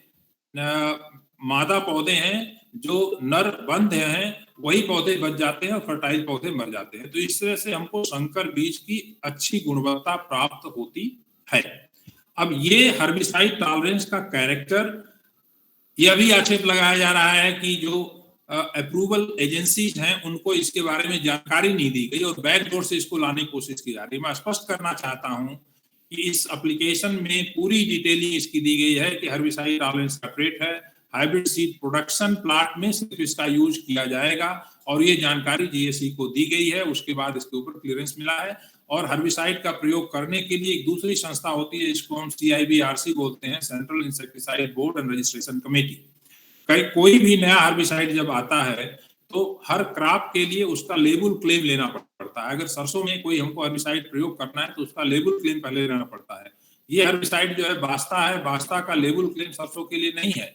मादा पौधे हैं, जो नर बंध हैं, वही पौधे बच जाते हैं और फर्टाइल पौधे मर जाते हैं। तो इस तरह से हमको संकर बीज की अच्छी गुणवत्ता प्राप्त होती है। अब ये हर्बिसाइड टॉलरेंस का कैरेक्टर, यह भी आक्षेप लगाया जा रहा है कि जो अप्रूवल एजेंसीज हैं उनको इसके बारे में जानकारी नहीं दी गई और बैकडोर से इसको लाने की कोशिश की जा रही है। मैं स्पष्ट करना चाहता हूं कि इस एप्लीकेशन में पूरी डिटेलिंग इसकी दी गई है कि हर्बिसाइड टॉलरेंस का ट्रेट है, हाइब्रिड सीड प्रोडक्शन प्लांट में सिर्फ इसका यूज किया जाएगा, और ये जानकारी जीएसई को दी गई है। उसके बाद इसके ऊपर क्लियरेंस मिला है, और हर्बिसाइड का प्रयोग करने के लिए एक दूसरी संस्था होती है, इसको हम CIBRC बोलते हैं, central insecticide board and registration committee. कोई भी नया हर्बिसाइड जब आता है तो हर क्रॉप के लिए उसका लेबल क्लेम लेना पड़ता है। अगर सरसों में कोई हमको हर्बिसाइड प्रयोग करना है तो उसका लेबल क्लेम पहले लेना पड़ता है। ये हर्बिसाइड जो है बास्ता है, बास्ता का लेबल क्लेम सरसों के लिए नहीं है।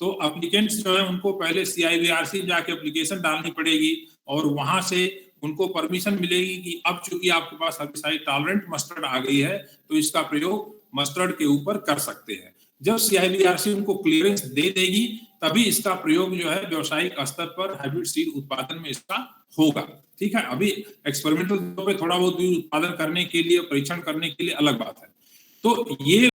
तो एप्लीकेंट्स जो है उनको पहले CIBRC जाके एप्लीकेशन डालनी पड़ेगी और वहां से उनको परमिशन मिलेगी कि अब चूंकि आपके पास हर्बिसाइड टॉलरेंट मस्टर्ड आ गई है तो इसका प्रयोग मस्टर्ड के ऊपर कर सकते हैं। जब CIBRC उनको क्लियरेंस दे देगी तभी इसका प्रयोग जो है व्यावसायिक स्तर पर हाइब्रिड सीड उत्पादन में इसका होगा। ठीक है, अभी एक्सपेरिमेंटल तौर पे थोड़ा बहुत बीज उत्पादन करने के लिए, परीक्षण करने के लिए अलग बात है। तो ये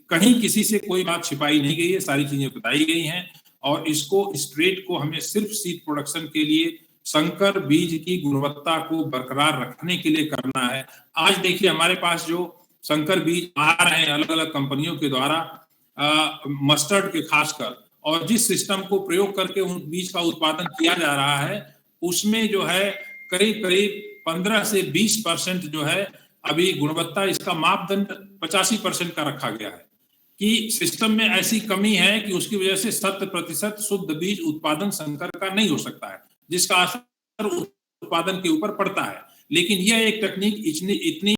कहीं किसी से कोई बात छिपाई नहीं गई है, सारी चीजें बताई गई हैं और इसको स्ट्रेट को हमें सिर्फ सीड प्रोडक्शन के लिए संकर बीज की गुणवत्ता को बरकरार रखने के लिए करना है। आज देखिए हमारे पास जो संकर बीज आ रहे हैं अलग अलग कंपनियों के द्वारा मस्टर्ड के खासकर, और जिस सिस्टम को प्रयोग करके उन बीज का उत्पादन किया जा रहा है उसमें जो है करीब करीब 15 से 20% जो है अभी गुणवत्ता इसका मापदंड 85% का रखा गया है कि सिस्टम में ऐसी कमी है कि उसकी वजह से 100% शुद्ध बीज उत्पादन संकर का नहीं हो सकता है, जिसका असर उत्पादन के ऊपर पड़ता है। लेकिन यह एक तकनीक इतनी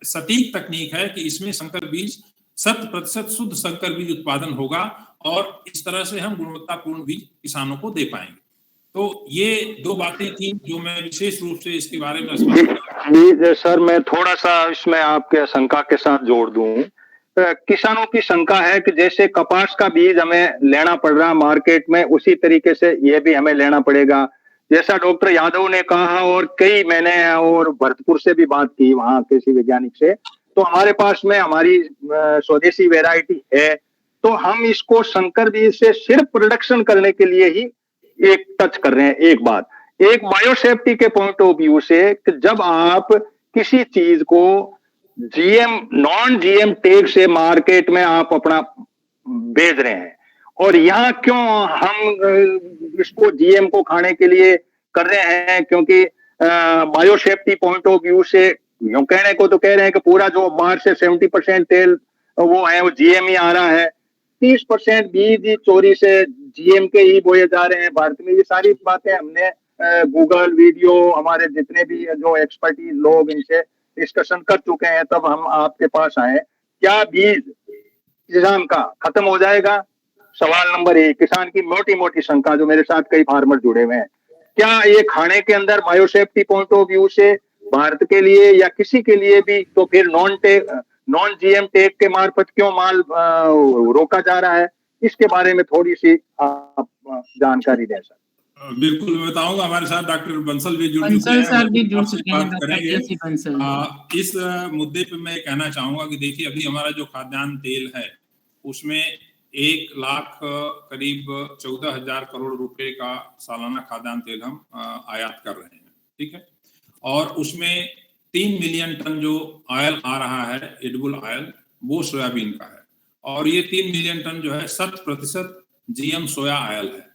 सटीक तकनीक है कि इसमें संकर बीज 100% शुद्ध संकर बीज उत्पादन होगा और इस तरह से हम गुणवत्तापूर्ण बीज किसानों को दे पाएंगे। तो ये दो बातें थी जो मैं विशेष रूप से इसके बारे में जी सर, मैं थोड़ा सा इसमें आपके शंका के साथ जोड़ दूं। किसानों की शंका है कि जैसे कपास का बीज हमें लेना पड़ रहा मार्केट में, उसी तरीके से ये भी हमें लेना पड़ेगा। जैसा डॉक्टर यादव ने कहा और कई मैंने और भरतपुर से भी बात की वहां कृषि वैज्ञानिक से, तो हमारे पास में हमारी स्वदेशी वैरायटी है, तो हम इसको संकर बीज से सिर्फ प्रोडक्शन करने के लिए ही एक टच कर रहे हैं। एक बात, एक बायोसेफ्टी के पॉइंट ऑफ व्यू से कि जब आप किसी चीज को नॉन जीएम टैग से मार्केट में आप अपना बेच रहे हैं और यहाँ क्यों हम इसको जीएम को खाने के लिए कर रहे हैं, क्योंकि बायोसेफ्टी पॉइंट ऑफ व्यू से यूं कहने को तो कह रहे हैं कि पूरा जो बाहर से 70% तेल वो है वो जीएम ही आ रहा है, 30% बीज चोरी से जीएम के ही बोए जा रहे हैं भारत में। ये सारी बातें हमने गूगल वीडियो, हमारे जितने भी जो एक्सपर्टीज लोग इनसे डिस्कशन कर चुके हैं, तब हम आपके पास आए। क्या बीज किसान का खत्म हो जाएगा? सवाल नंबर 1, किसान की मोटी मोटी शंका, जो मेरे साथ कई फार्मर जुड़े हुए हैं। क्या ये खाने के अंदर बायोसेफ्टी पॉइंट ऑफ व्यू से भारत के लिए या किसी के लिए भी, तो फिर नॉन जीएम टैग के मार्फत क्यों माल रोका जा रहा है? इसके बारे में थोड़ी सी आप जानकारी दें सर। बिल्कुल मैं बताऊंगा। हमारे साथ डॉक्टर बंसल भी जुड़ चुके हैं। इस मुद्दे पे मैं कहना चाहूंगा कि देखिए अभी हमारा जो खाद्यान्न तेल है उसमें 1 लाख करीब 14,000 करोड़ रुपए का सालाना खाद्यान्न तेल हम आयात कर रहे हैं। ठीक है, और उसमें 3 मिलियन टन जो ऑयल आ रहा है एडिबल ऑयल, वो सोयाबीन का है, और ये 3 मिलियन टन जो है 100% जीएम सोया ऑयल है।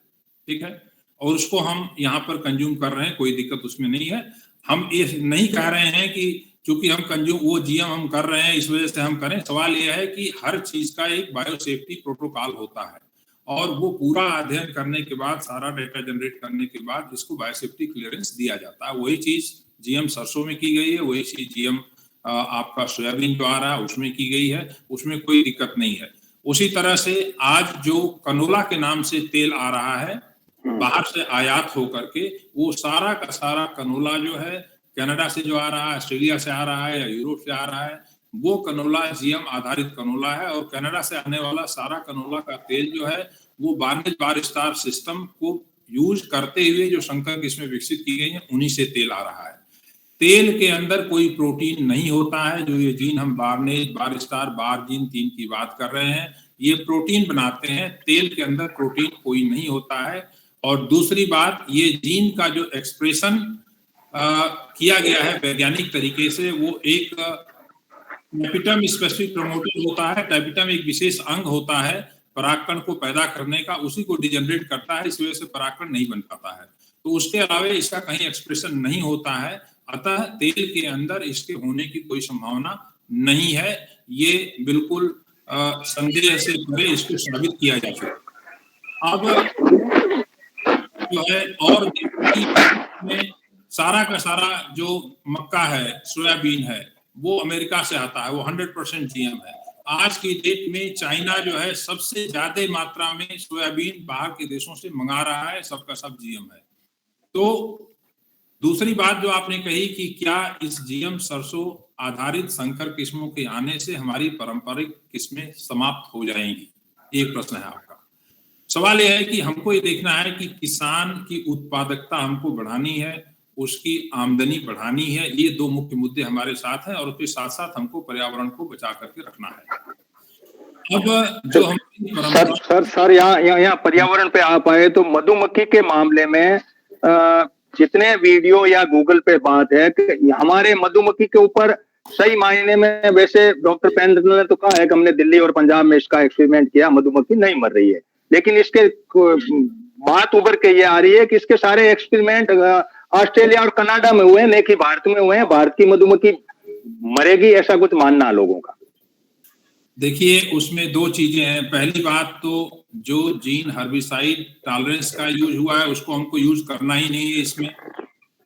ठीक है, और उसको हम यहाँ पर कंज्यूम कर रहे हैं, कोई दिक्कत उसमें नहीं है। हम ये नहीं कह रहे हैं कि चूंकि हम कंज्यूम वो जीएम हम कर रहे हैं इस वजह से हम करें। सवाल यह है कि हर चीज का एक बायोसेफ्टी प्रोटोकॉल होता है और वो पूरा अध्ययन करने के बाद, सारा डेटा जनरेट करने के बाद इसको बायोसेफ्टी क्लियरेंस दिया जाता है। वही चीज जीएम सरसों में की गई है, वही चीज जीएम आपका सोयाबीन जो आ रहा है उसमें की गई है, उसमें कोई दिक्कत नहीं है। उसी तरह से आज जो कनोला के नाम से तेल आ रहा है बाहर से आयात होकर के, वो सारा का सारा कनोला जो है कनाडा से जो आ रहा है, ऑस्ट्रेलिया से आ रहा है या यूरोप से आ रहा है, वो कनोला जीएम आधारित कनोला है। और कनाडा से आने वाला सारा कनोला का तेल जो है वो बार्नेज बार स्टार सिस्टम को यूज करते हुए जो संकर किस्में विकसित की गई हैं उन्हीं से तेल आ रहा है। तेल के अंदर कोई प्रोटीन नहीं होता है। जो ये जीन हम बार्नेज बार स्टार बार जीन 3 की बात कर रहे हैं, ये प्रोटीन बनाते हैं, तेल के अंदर प्रोटीन कोई नहीं होता है। और दूसरी बात, ये जीन का जो एक्सप्रेशन किया गया है वैज्ञानिक तरीके से, वो एक टैपिटम स्पेसिफिक प्रमोटर होता है। टैपिटम एक विशेष अंग होता है परागकण को पैदा करने का, उसी को डिजनरेट करता है, इस वजह से परागकण नहीं बन पाता है। तो उसके अलावा इसका कहीं एक्सप्रेशन नहीं होता है, अतः तेल के अंदर इसके होने की कोई संभावना नहीं है। ये बिल्कुल संदेह से परे इसको साबित किया जा सकता। अब जो है और में सारा का सारा जो मक्का है, सोयाबीन है, वो अमेरिका से आता है, वो 100% जीएम है। आज की डेट में चाइना जो है सबसे ज्यादा मात्रा में सोयाबीन बाहर के देशों से मंगा रहा है, सबका सब जीएम है। तो दूसरी बात जो आपने कही कि क्या इस जीएम सरसों आधारित संकर किस्मों के आने से हमारी पारंपरिक किस्में समाप्त हो जाएंगी, एक प्रश्न है आपका। सवाल यह है कि हमको ये देखना है कि किसान की उत्पादकता हमको बढ़ानी है, उसकी आमदनी बढ़ानी है। ये दो मुख्य मुद्दे हमारे साथ हैं और उसके साथ साथ हमको पर्यावरण को बचा करके रखना है। अब जो हम सर यहाँ पर्यावरण पे आप आए तो मधुमक्खी के मामले में जितने वीडियो या गूगल पे बात है कि हमारे मधुमक्खी के ऊपर सही मायने में, वैसे डॉक्टर पेंडल ने तो कहा है कि हमने दिल्ली और पंजाब में इसका एक्सपेरिमेंट किया, मधुमक्खी नहीं मर रही है, लेकिन इसके बात उभर के ये आ रही है कि इसके सारे एक्सपेरिमेंट ऑस्ट्रेलिया और कनाडा में हुए हैं, न कि भारत में हुए हैं। भारत की मधुमक्खी मरेगी ऐसा कुछ मानना लोगों का। देखिए, उसमें दो चीजें हैं। पहली बात तो जो जीन हर्बिसाइड टॉलरेंस का यूज हुआ है उसको हमको यूज करना ही नहीं है इसमें।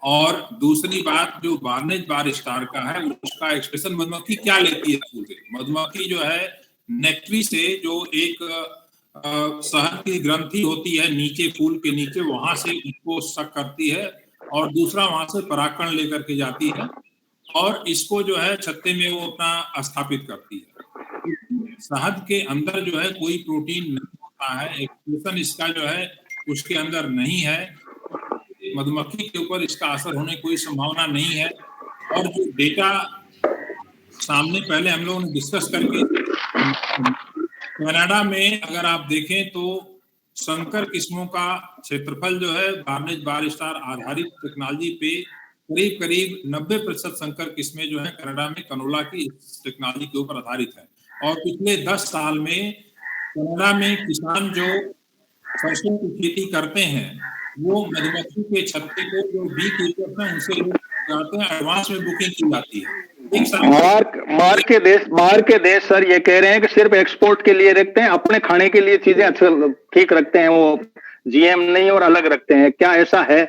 और दूसरी बात जो बार्नेज बार स्टार का है उसका एक्सप्रेशन मधुमक्खी क्या लेती है फूल से। मधुमक्खी जो है नेक्ट्री से जो एक शहद की ग्रंथि होती है नीचे फूल के नीचे, वहां से उसको सक करती है और दूसरा वहां से परागकण लेकर के जाती है और इसको जो है छत्ते में वो अपना स्थापित करती है। शहद के अंदर जो है कोई प्रोटीन नहीं होता है, एक्सप्रेशन इसका जो है उसके अंदर नहीं है, मधुमक्खी के ऊपर इसका असर होने की कोई संभावना नहीं है। और जो डेटा सामने पहले हम लोगों ने डिस्कस करके, कनाडा में अगर आप देखें तो संकर किस्मों का क्षेत्रफल जो है बार्नेज बार स्टार आधारित टेक्नोलॉजी पे करीब 90% संकर किस्में जो है कनाडा में कनोला की टेक्नोलॉजी के ऊपर आधारित है। और पिछले 10 साल में कनाडा में किसान जो सरसों की खेती करते हैं वो मधुमक्खी के छत्ते को जो बी कीपर्स हैं उनसे जाते हैं, एडवांस में बुकिंग की जाती है। बाहर के देश सर ये कह रहे हैं कि सिर्फ एक्सपोर्ट के लिए रखते हैं, अपने खाने के लिए चीजें अच्छा ठीक रखते हैं, वो जीएम नहीं और अलग रखते हैं। क्या ऐसा है?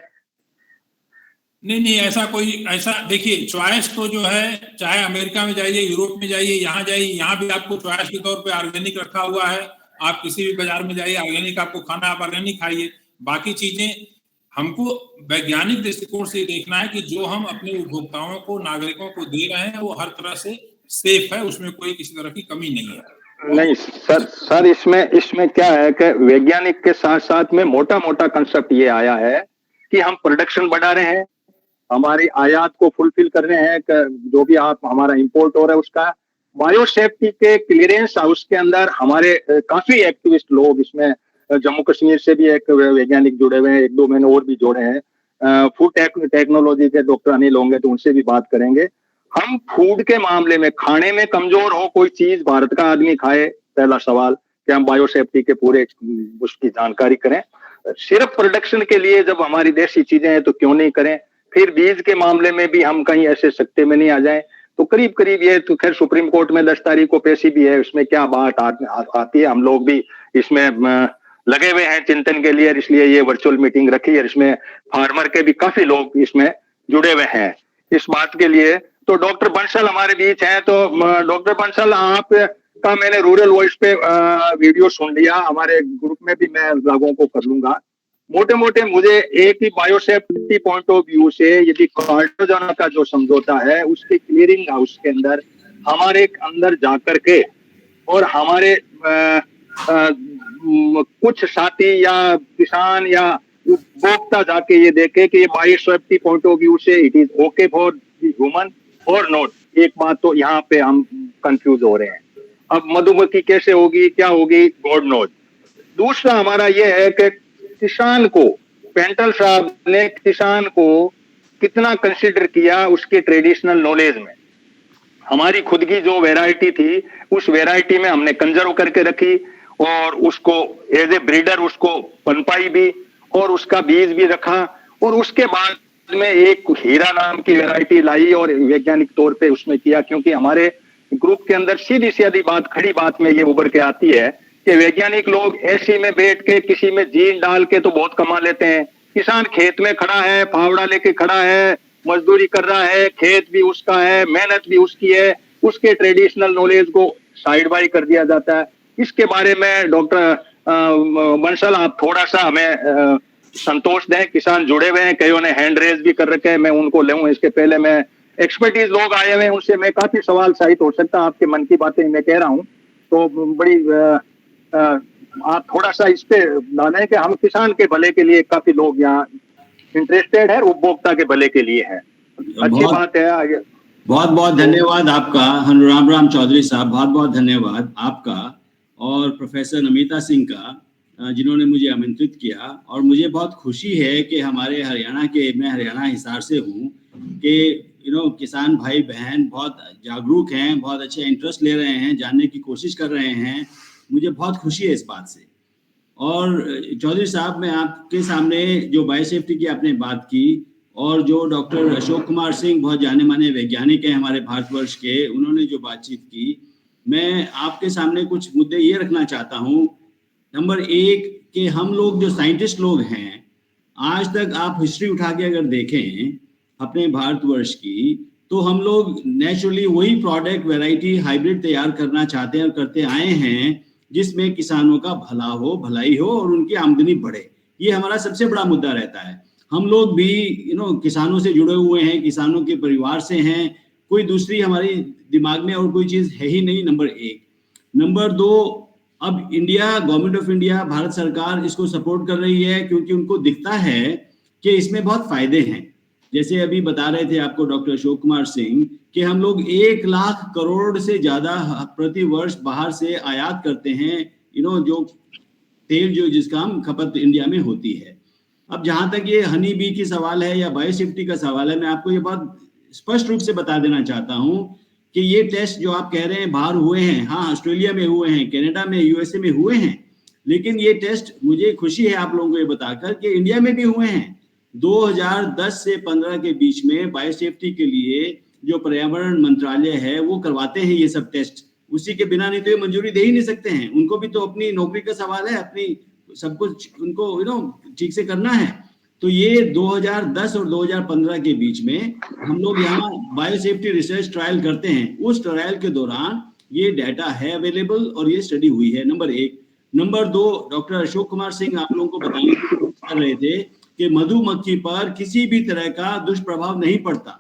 नहीं, ऐसा देखिए, चॉइस तो जो है चाहे अमेरिका में जाइए, यूरोप में जाइए, यहाँ जाइए, यहाँ भी आपको चॉइस के तौर पे ऑर्गेनिक रखा हुआ है। आप किसी भी बाजार में जाइए, ऑर्गेनिक आपको खाना, आप ऑर्गेनिक खाइए। बाकी चीजें हमको वैज्ञानिक दृष्टिकोण से देखना है कि जो हम अपने उपभोक्ताओं को, नागरिकों को दे रहे हैं वो हर तरह से सेफ है, उसमें कोई किसी तरह की कमी नहीं है। नहीं सर इसमें क्या है कि वैज्ञानिक के साथ साथ में मोटा कंसेप्ट ये आया है कि हम प्रोडक्शन बढ़ा रहे हैं, हमारी आयात को फुलफिल कर रहे हैं, जो भी आप हमारा इंपोर्ट हो रहा है उसका बायोसेफ्टी के क्लियरेंस हाउस के अंदर हमारे काफी एक्टिविस्ट लोग, इसमें जम्मू कश्मीर से भी एक वैज्ञानिक जुड़े हुए हैं, 1-2 मैंने और भी जोड़े हैं। फूड टेक्नोलॉजी के डॉक्टर अनिल होंगे तो उनसे भी बात करेंगे। हम फूड के मामले में खाने में कमजोर हो कोई चीज भारत का आदमी खाए, पहला सवाल कि हम बायोसेफ्टी के पूरे उसकी जानकारी करें। सिर्फ प्रोडक्शन के लिए जब हमारी देशी चीजें हैं तो क्यों नहीं करें। फिर बीज के मामले में भी हम कहीं ऐसे सकते में नहीं आ जाएं। तो करीब ये तो खैर सुप्रीम कोर्ट में 10 तारीख को पेशी भी है, उसमें क्या बात आती है। हम लोग भी इसमें लगे हुए हैं चिंतन के लिए, इसलिए ये वर्चुअल मीटिंग रखी है। इसमें फार्मर के भी काफी लोग इसमें जुड़े हुए हैं इस बात के लिए। तो डॉक्टर बंसल हमारे बीच हैं। तो डॉक्टर बंसल, आप का मैंने रूरल वॉइस पे वीडियो सुन लिया, हमारे ग्रुप में भी मैं लोगों को कर लूंगा। मोटे मुझे एक ही बायोसेफ्टी पॉइंट ऑफ व्यू से यदि कार्टोजाना का जो समझौता है उसके क्लियरिंग हाउस के अंदर हमारे अंदर जाकर के और हमारे कुछ साथी या किसान या उपभोक्ता जाके ये देखे कि ये बायोसेफ्टी पॉइंट ऑफ व्यू से it is okay for the human और नॉट। एक बात तो यहाँ पे हम कंफ्यूज हो रहे हैं। अब मधुमक्खी कैसे होगी, क्या होगी, गॉड नोज। दूसरा हमारा ये है कि किसान को, पेंटल साहब ने किसान को कितना कंसिडर किया उसके ट्रेडिशनल नॉलेज में। हमारी खुद की जो वैरायटी थी उस वैरायटी में हमने कंजर्व करके रखी और उसको एज ए ब्रीडर उसको पनपाई भी और उसका बीज भी रखा। और उसके बाद में एक हीरा नाम की वैरायटी लाई और वैज्ञानिक तौर पे उसमें किया, क्योंकि हमारे ग्रुप के अंदर सीधी बात, खड़ी बात में ये उभर के आती है कि वैज्ञानिक लोग ऐसी में बैठ के किसी में जीन डाल के तो बहुत कमा लेते हैं। किसान खेत में खड़ा है, फावड़ा लेके खड़ा है, मजदूरी कर रहा है, खेत भी उसका है, मेहनत भी उसकी है, उसके ट्रेडिशनल नॉलेज को साइड बाय कर दिया जाता है। इसके बारे में डॉक्टर बंसल आप थोड़ा सा हमें संतोष दें। किसान जुड़े हुए हैं, कईयों ने हैंड रेज भी कर रखे हैं, मैं उनको लूं। इसके पहले मैं एक्सपर्टीज लोग आए हुए हैं, उनसे मैं काफी सवाल शायद हो सकता है, आपके मन की बातें मैं कह रहा हूं तो बड़ी आप थोड़ा सा इस पे डालें कि हम किसान के भले के लिए, काफी लोग यहाँ इंटरेस्टेड है, उपभोक्ता के भले के लिए है। अच्छी बात है। आगे बहुत बहुत धन्यवाद आपका हनुराम राम चौधरी साहब, बहुत बहुत धन्यवाद आपका और प्रोफेसर नमिता सिंह का जिन्होंने मुझे आमंत्रित किया। और मुझे बहुत खुशी है कि हमारे हरियाणा के, मैं हरियाणा हिसार से हूँ, कि किसान भाई बहन बहुत जागरूक हैं, बहुत अच्छा इंटरेस्ट ले रहे हैं, जानने की कोशिश कर रहे हैं। मुझे बहुत खुशी है इस बात से। और चौधरी साहब, मैं आपके सामने जो बायोसेफ्टी की आपने बात की और जो डॉक्टर अशोक कुमार सिंह बहुत जाने माने वैज्ञानिक हैं हमारे भारतवर्ष के, उन्होंने जो बातचीत की, मैं आपके सामने कुछ मुद्दे ये रखना चाहता हूँ। नंबर एक कि हम लोग जो साइंटिस्ट लोग हैं, आज तक आप हिस्ट्री उठा के अगर देखें अपने भारतवर्ष की, तो हम लोग नेचुरली वही प्रोडक्ट वैरायटी हाइब्रिड तैयार करना चाहते हैं और करते आए हैं, जिसमें किसानों का भला हो, भलाई हो और उनकी आमदनी बढ़े। ये हमारा सबसे बड़ा मुद्दा रहता है। हम लोग भी किसानों से जुड़े हुए हैं, किसानों के परिवार से हैं, कोई दूसरी हमारी दिमाग में और कोई चीज है ही नहीं। नंबर एक। नंबर दो, अब India, government of India, Bharat सरकार इसको सपोर्ट कर रही है क्योंकि उनको दिखता है कि इसमें बहुत फायदे हैं। जैसे अभी बता रहे थे आपको डॉक्टर अशोक कुमार सिंह कि हम लोग 1 लाख करोड़ से ज्यादा प्रति वर्ष बाहर से आयात करते हैं, जो तेल जो जिसका हम खपत इंडिया में होती है। अब जहां तक ये हनी बी की सवाल है या बायोसेफ्टी का सवाल है, मैं आपको ये बात स्पष्ट रूप से बता देना चाहता हूं कि ये टेस्ट जो आप कह रहे हैं बाहर हुए हैं, हाँ ऑस्ट्रेलिया में हुए हैं, कनाडा में, यूएसए में हुए हैं, लेकिन ये टेस्ट मुझे खुशी है आप लोगों को ये बताकर कि इंडिया में भी हुए हैं। 2010 से 15 के बीच में बायोसेफ्टी के लिए जो पर्यावरण मंत्रालय है वो करवाते हैं ये सब टेस्ट। उसी के बिना नहीं तो ये मंजूरी दे ही नहीं सकते हैं। उनको भी तो अपनी नौकरी का सवाल है, अपनी सब कुछ उनको ठीक से करना है। तो ये 2010 और 2015 के बीच में हम लोग यहाँ बायोसेफ्टी रिसर्च ट्रायल करते हैं। उस ट्रायल के दौरान ये डाटा है अवेलेबल और ये स्टडी हुई है। नंबर एक। नंबर दो, डॉक्टर अशोक कुमार सिंह आप लोगों को बताने की कोशिश कर रहे थे कि मधुमक्खी पर किसी भी तरह का दुष्प्रभाव नहीं पड़ता,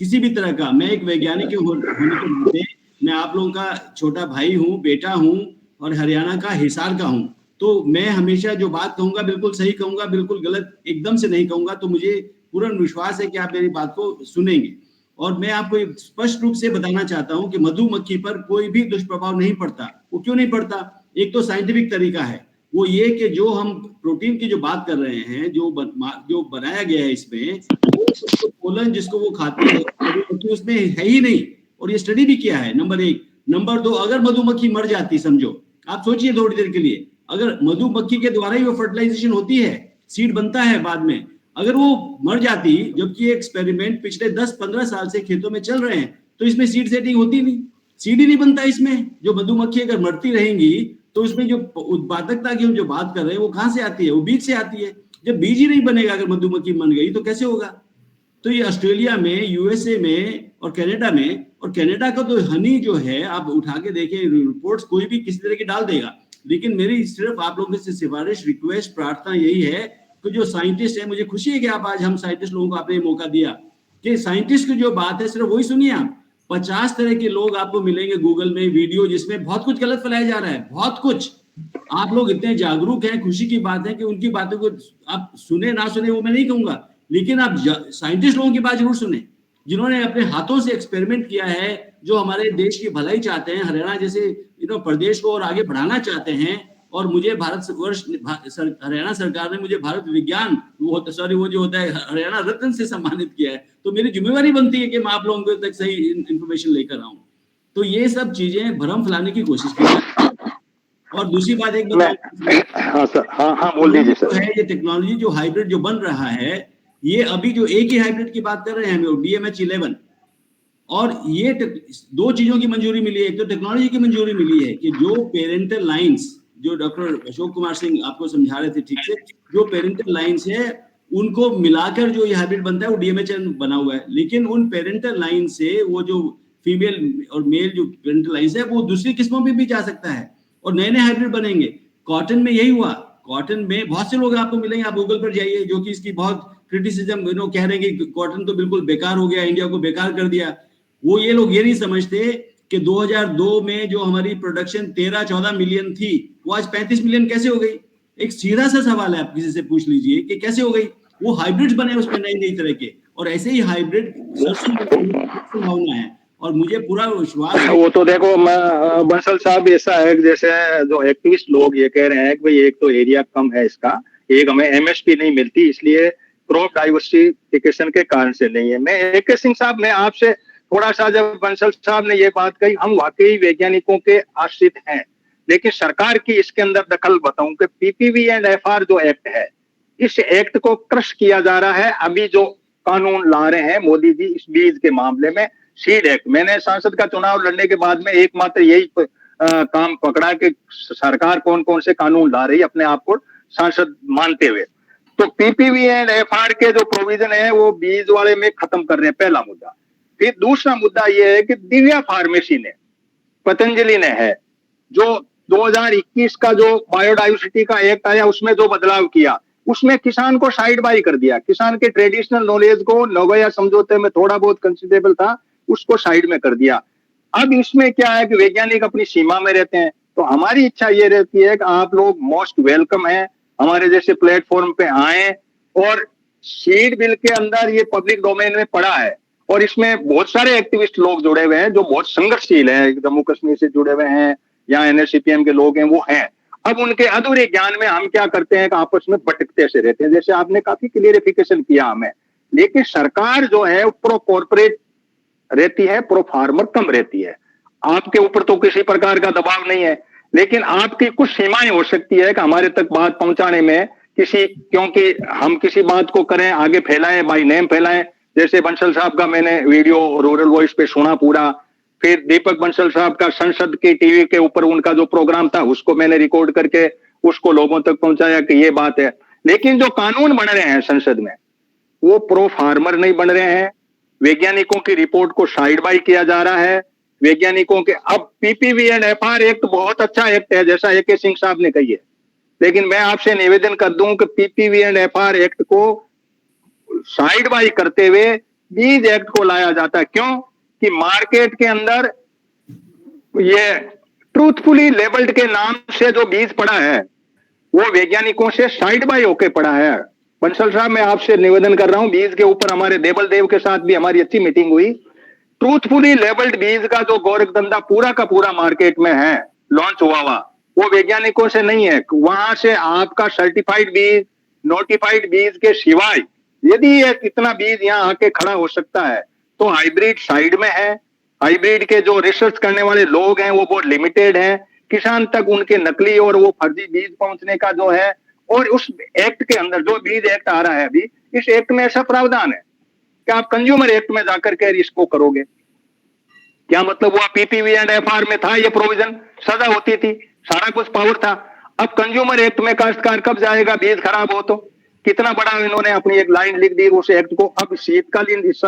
किसी भी तरह का। मैं एक वैज्ञानिक होने के नाते मैं आप लोगों का छोटा भाई हूँ, बेटा हूँ और हरियाणा का, हिसार का हूँ। तो मैं हमेशा जो बात कहूंगा बिल्कुल सही कहूंगा, बिल्कुल गलत एकदम से नहीं कहूंगा। तो मुझे पूर्ण विश्वास है कि आप मेरी बात को सुनेंगे। और मैं आपको स्पष्ट रूप से बताना चाहता हूं कि मधुमक्खी पर कोई भी दुष्प्रभाव नहीं पड़ता। वो क्यों नहीं पड़ता? एक तो साइंटिफिक तरीका है, वो ये कि जो हम प्रोटीन की जो बात कर रहे हैं, जो बनाया गया है इसमें, पोलन जिसको वो खाती है उसमें है ही नहीं, और ये स्टडी भी किया है। नंबर एक। नंबर दो, अगर मधुमक्खी मर जाती, समझो, आप सोचिए थोड़ी देर के लिए, अगर मधुमक्खी के द्वारा ही वो फर्टिलाइजेशन होती है, सीड बनता है बाद में, अगर वो मर जाती, जबकि एक्सपेरिमेंट पिछले 10-15 साल से खेतों में चल रहे हैं, तो इसमें सीड सेटिंग होती नहीं, सीड ही नहीं बनता इसमें। जो मधुमक्खी अगर मरती रहेंगी तो इसमें जो उत्पादकता की हम जो बात कर रहे हैं वो कहां से आती है? वो बीज से आती है। जब बीज ही नहीं बनेगा, अगर मधुमक्खी मन गई तो कैसे होगा? तो ये ऑस्ट्रेलिया में, यूएसए में और कनाडा में, और कनाडा का तो हनी जो है आप उठा के देखें रिपोर्ट्स, कोई भी किसी तरह की डाल देगा। लेकिन मेरी सिर्फ आप लोगों से सिफारिश, रिक्वेस्ट, प्रार्थना यही है कि जो साइंटिस्ट है, मुझे खुशी है कि आप आज हम साइंटिस्ट लोगों को आपने मौका दिया कि साइंटिस्ट की जो बात है सिर्फ वही सुनिए आप। 50 तरह के लोग आपको मिलेंगे गूगल में वीडियो, जिसमें बहुत कुछ गलत फैलाया जा रहा है, बहुत कुछ। आप लोग इतने जागरूक हैं, खुशी की बात है कि उनकी बातों को आप सुने ना सुने वो मैं नहीं कहूंगा, लेकिन आप साइंटिस्ट लोगों की बात जरूर सुने, जिन्होंने अपने हाथों से एक्सपेरिमेंट किया है, जो हमारे देश की भलाई चाहते हैं, हरियाणा जैसे प्रदेश को और आगे बढ़ाना चाहते हैं। और मुझे हरियाणा सरकार ने मुझे भारत विज्ञान वो जो होता है हरियाणा रत्न से सम्मानित किया है। तो मेरी जिम्मेवारी बनती है कि मैं आप लोगों तक सही इंफॉर्मेशन लेकर आऊं। तो ये सब चीजें भ्रम फैलाने की कोशिश की है। और दूसरी बात एक बोल दीजिए सर, है ये टेक्नोलॉजी जो हाइब्रिड जो बन रहा है, ये अभी जो एक ही हाइब्रिड की बात कर रहे हैं हम, DMH11, और ये 2 चीजों की मंजूरी मिली है। एक तो टेक्नोलॉजी की मंजूरी मिली है कि जो पेरेंटल लाइंस, जो डॉक्टर अशोक कुमार सिंह आपको समझा रहे थे ठीक से, जो पेरेंटल लाइंस है उनको मिलाकर जो ये हाइब्रिड बनता है वो DMH बना हुआ है। लेकिन उन पेरेंटल लाइन से वो जो फीमेल और मेल जो पेरेंटल लाइन्स है वो दूसरी किस्मों में भी जा सकता है और नए नए हाइब्रिड बनेंगे। कॉटन में यही हुआ, कॉटन में बहुत से लोग आपको मिलेंगे, आप गूगल पर जाइए, जो कि इसकी बहुत क्रिटिसिज्म कह रहे हैं कि कॉटन तो बिल्कुल बेकार हो गया, इंडिया को बेकार कर दिया। वो ये लोग ये नहीं समझते कि 2002 में जो हमारी प्रोडक्शन 13-14 मिलियन थी वो आज 35 मिलियन कैसे हो गई। एक सीधा सा सवाल है, आप किसी से पूछ लीजिए कि कैसे हो गई। वो हाइब्रिड्स बने उसमें नई नई तरह के, और ऐसे ही हाइब्रिड संभावना है और मुझे पूरा विश्वास है। वो तो देखो बंसल साहब, ऐसा है कि जैसे जो एक्टिविस्ट लोग ये कह रहे हैं कि भाई एक तो एरिया कम है इसका, एक हमें एमएसपी नहीं मिलती, इसलिए क्रॉप डाइवर्सिफिकेशन के कारण से नहीं है। मैं AK सिंह साहब, मैं आपसे थोड़ा सा, जब बंसल साहब ने ये बात कही, हम वाकई वैज्ञानिकों के आश्रित हैं, लेकिन सरकार की इसके अंदर दखल बताऊं कि PPV एंड FR जो एक्ट है, इस एक्ट को क्रश किया जा रहा है। अभी जो कानून ला रहे हैं मोदी जी इस बीज के मामले में, सीड एक्ट, मैंने सांसद का चुनाव लड़ने के बाद में एकमात्र यही काम पकड़ा कि सरकार कौन कौन से कानून ला रही है अपने आप को सांसद मानते हुए। तो PPV एंड FR के जो प्रोविजन है वो बीज वाले में खत्म कर रहे हैं, पहला मुद्दा। फिर दूसरा मुद्दा यह है कि दिव्या फार्मेसी ने, पतंजलि ने है, जो 2021 का जो बायोडाइवर्सिटी का एक्ट आया उसमें जो बदलाव किया, उसमें किसान को साइड बाई कर दिया। किसान के ट्रेडिशनल नॉलेज को नोगोया समझौते में थोड़ा बहुत कंसिडरेबल था, उसको साइड में कर दिया। अब इसमें क्या है कि वैज्ञानिक अपनी सीमा में रहते हैं, तो हमारी इच्छा ये रहती है कि आप लोग मोस्ट वेलकम है, हमारे जैसे प्लेटफॉर्म पे आए। और सीड बिल के अंदर ये पब्लिक डोमेन में पड़ा है और इसमें बहुत सारे एक्टिविस्ट लोग जुड़े हुए हैं जो बहुत संघर्षशील है, जम्मू कश्मीर से जुड़े हुए हैं या NSCPM के लोग हैं, वो हैं। अब उनके अधूरे ज्ञान में हम क्या करते हैं कि आपस में भटकते से रहते हैं, जैसे आपने काफी क्लियरिफिकेशन किया हमें। लेकिन सरकार जो है प्रो कॉर्पोरेट रहती है, प्रो फार्मर कम रहती है। आपके ऊपर तो किसी प्रकार का दबाव नहीं है, लेकिन आपकी कुछ सीमाएं हो सकती है कि हमारे तक बात पहुंचाने में किसी, क्योंकि हम किसी बात को करें आगे फैलाएं, बाई नेम फैलाएं। जैसे बंसल साहब का मैंने वीडियो रूरल वॉइस पे सुना पूरा, फिर दीपक बंसल साहब का संसद के टीवी के ऊपर उनका जो प्रोग्राम था उसको मैंने रिकॉर्ड करके उसको लोगों तक पहुंचाया कि ये बात है। लेकिन जो कानून बन रहे हैं संसद में वो प्रो फार्मर नहीं बन रहे हैं। वैज्ञानिकों की रिपोर्ट को साइड बाई किया जा रहा है। वैज्ञानिकों के, अब PPV एंड FR एक्ट बहुत अच्छा एक्ट है जैसा AK सिंह साहब ने कही है, लेकिन मैं आपसे निवेदन कर दूं कि PPV एंड FR एक्ट को साइड बाई करते हुए बीज एक्ट को लाया जाता है। क्यों कि मार्केट के अंदर ये ट्रूथफुली लेबल्ड के नाम से जो बीज पड़ा है वो वैज्ञानिकों से साइड बाई होके पड़ा है। बंसल साहब, मैं आपसे निवेदन कर रहा हूं, बीज के ऊपर हमारे देवल देव के साथ भी हमारी अच्छी मीटिंग हुई। ट्रूथफुली लेबल्ड बीज का जो गोरख धंधा पूरा का पूरा मार्केट में है लॉन्च हुआ वो वैज्ञानिकों से नहीं है। वहां से आपका सर्टिफाइड बीज, नोटिफाइड बीज के सिवाय यदि इतना बीज यहाँ आके खड़ा हो सकता है तो हाइब्रिड साइड में है। हाइब्रिड के जो रिसर्च करने वाले लोग हैं वो बहुत लिमिटेड हैं, किसान तक उनके नकली और वो फर्जी बीज पहुंचने का जो है। और उस एक्ट के अंदर जो बीज एक्ट आ रहा है अभी, इस एक्ट में ऐसा प्रावधान है कि आप कंज्यूमर एक्ट में जाकर के इसको करोगे। क्या मतलब हुआ? PPV एंड FR में था ये प्रोविजन, सजा होती थी, सारा कुछ पावर था। अब कंज्यूमर एक्ट में काश्तकार कब जाएगा बीज खराब हो तो? कितना बड़ा इन्होंने अपनी एक लाइन लिख दी उस एक्ट को। अब शीतकालीन इस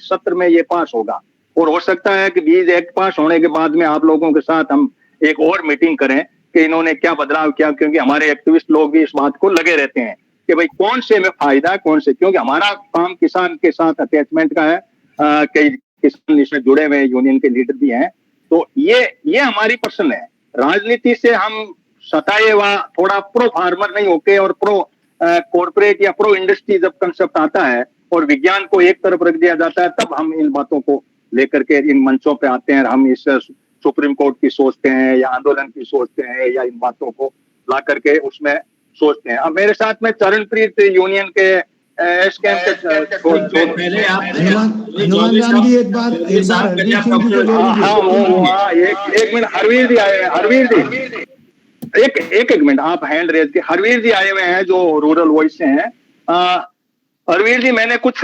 सत्र में ये पास होगा और हो सकता है कि बीज एक्ट पास होने के बाद में आप लोगों के साथ हम एक और मीटिंग करें कि इन्होंने क्या बदलाव किया, क्योंकि हमारे एक्टिविस्ट लोग भी इस बात को लगे रहते हैं कि भाई कौन से में फायदा कौन से, क्योंकि हमारा काम किसान के साथ अटैचमेंट का है। कई किसान इसमें जुड़े हुए यूनियन के लीडर भी हैं, तो ये हमारी पसंद है। राजनीति से हम सताए व थोड़ा प्रो फार्मर नहीं होके और प्रो कॉर्पोरेट या प्रो इंडस्ट्री जब कंसेप्ट आता है और विज्ञान को एक तरफ रख दिया जाता है, तब हम इन बातों को लेकर के इन मंचों पे आते हैं। हम इस सुप्रीम कोर्ट की सोचते हैं या आंदोलन की सोचते हैं या इन बातों को ला करके उसमें सोचते हैं। अब मेरे साथ में चरणप्रीत यूनियन के पहले आप हनुमान राम जी एक बार एक मिनट, हरवीर जी आए हैं। हरवीर जी एक मिनट, आप हैंड रेज के। हरवीर जी आए हुए हैं जो रूरल वॉइस से हैं। हरवीर जी, मैंने कुछ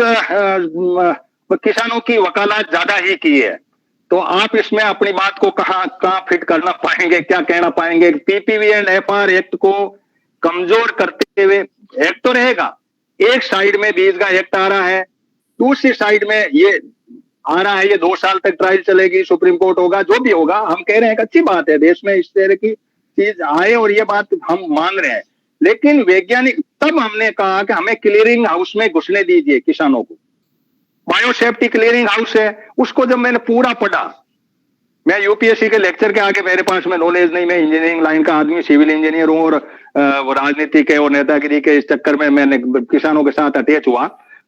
किसानों की वकालत ज्यादा ही की है, तो आप इसमें अपनी बात को कहाँ फिट करना पाएंगे, क्या कहना पाएंगे? PPV एंड FR एक्ट को कमजोर करते हुए एक्ट तो रहेगा, एक साइड में बीज का एक्ट आ रहा है, दूसरी साइड में ये आ रहा है, ये 2 साल तक ट्रायल चलेगी, सुप्रीम कोर्ट होगा, जो भी होगा, हम कह रहे हैं कि अच्छी बात है देश में इस तरह की चीज आए और ये बात हम मान रहे हैं। लेकिन वैज्ञानिक, तब हमने कहा कि हमें क्लियरिंग हाउस में घुसने दीजिए किसानों को। बायोसेफ्टी क्लियरिंग हाउस है, उसको जब मैंने पूरा पढ़ा, मैं यूपीएससी के लेक्चर के आगे मेरे पास में नॉलेज नहीं, मैं इंजीनियरिंग लाइन का आदमी, सिविल इंजीनियर हूं और राजनीति के और नेतागिरी के इस चक्कर में मैंने किसानों के साथ अटैच हुआ।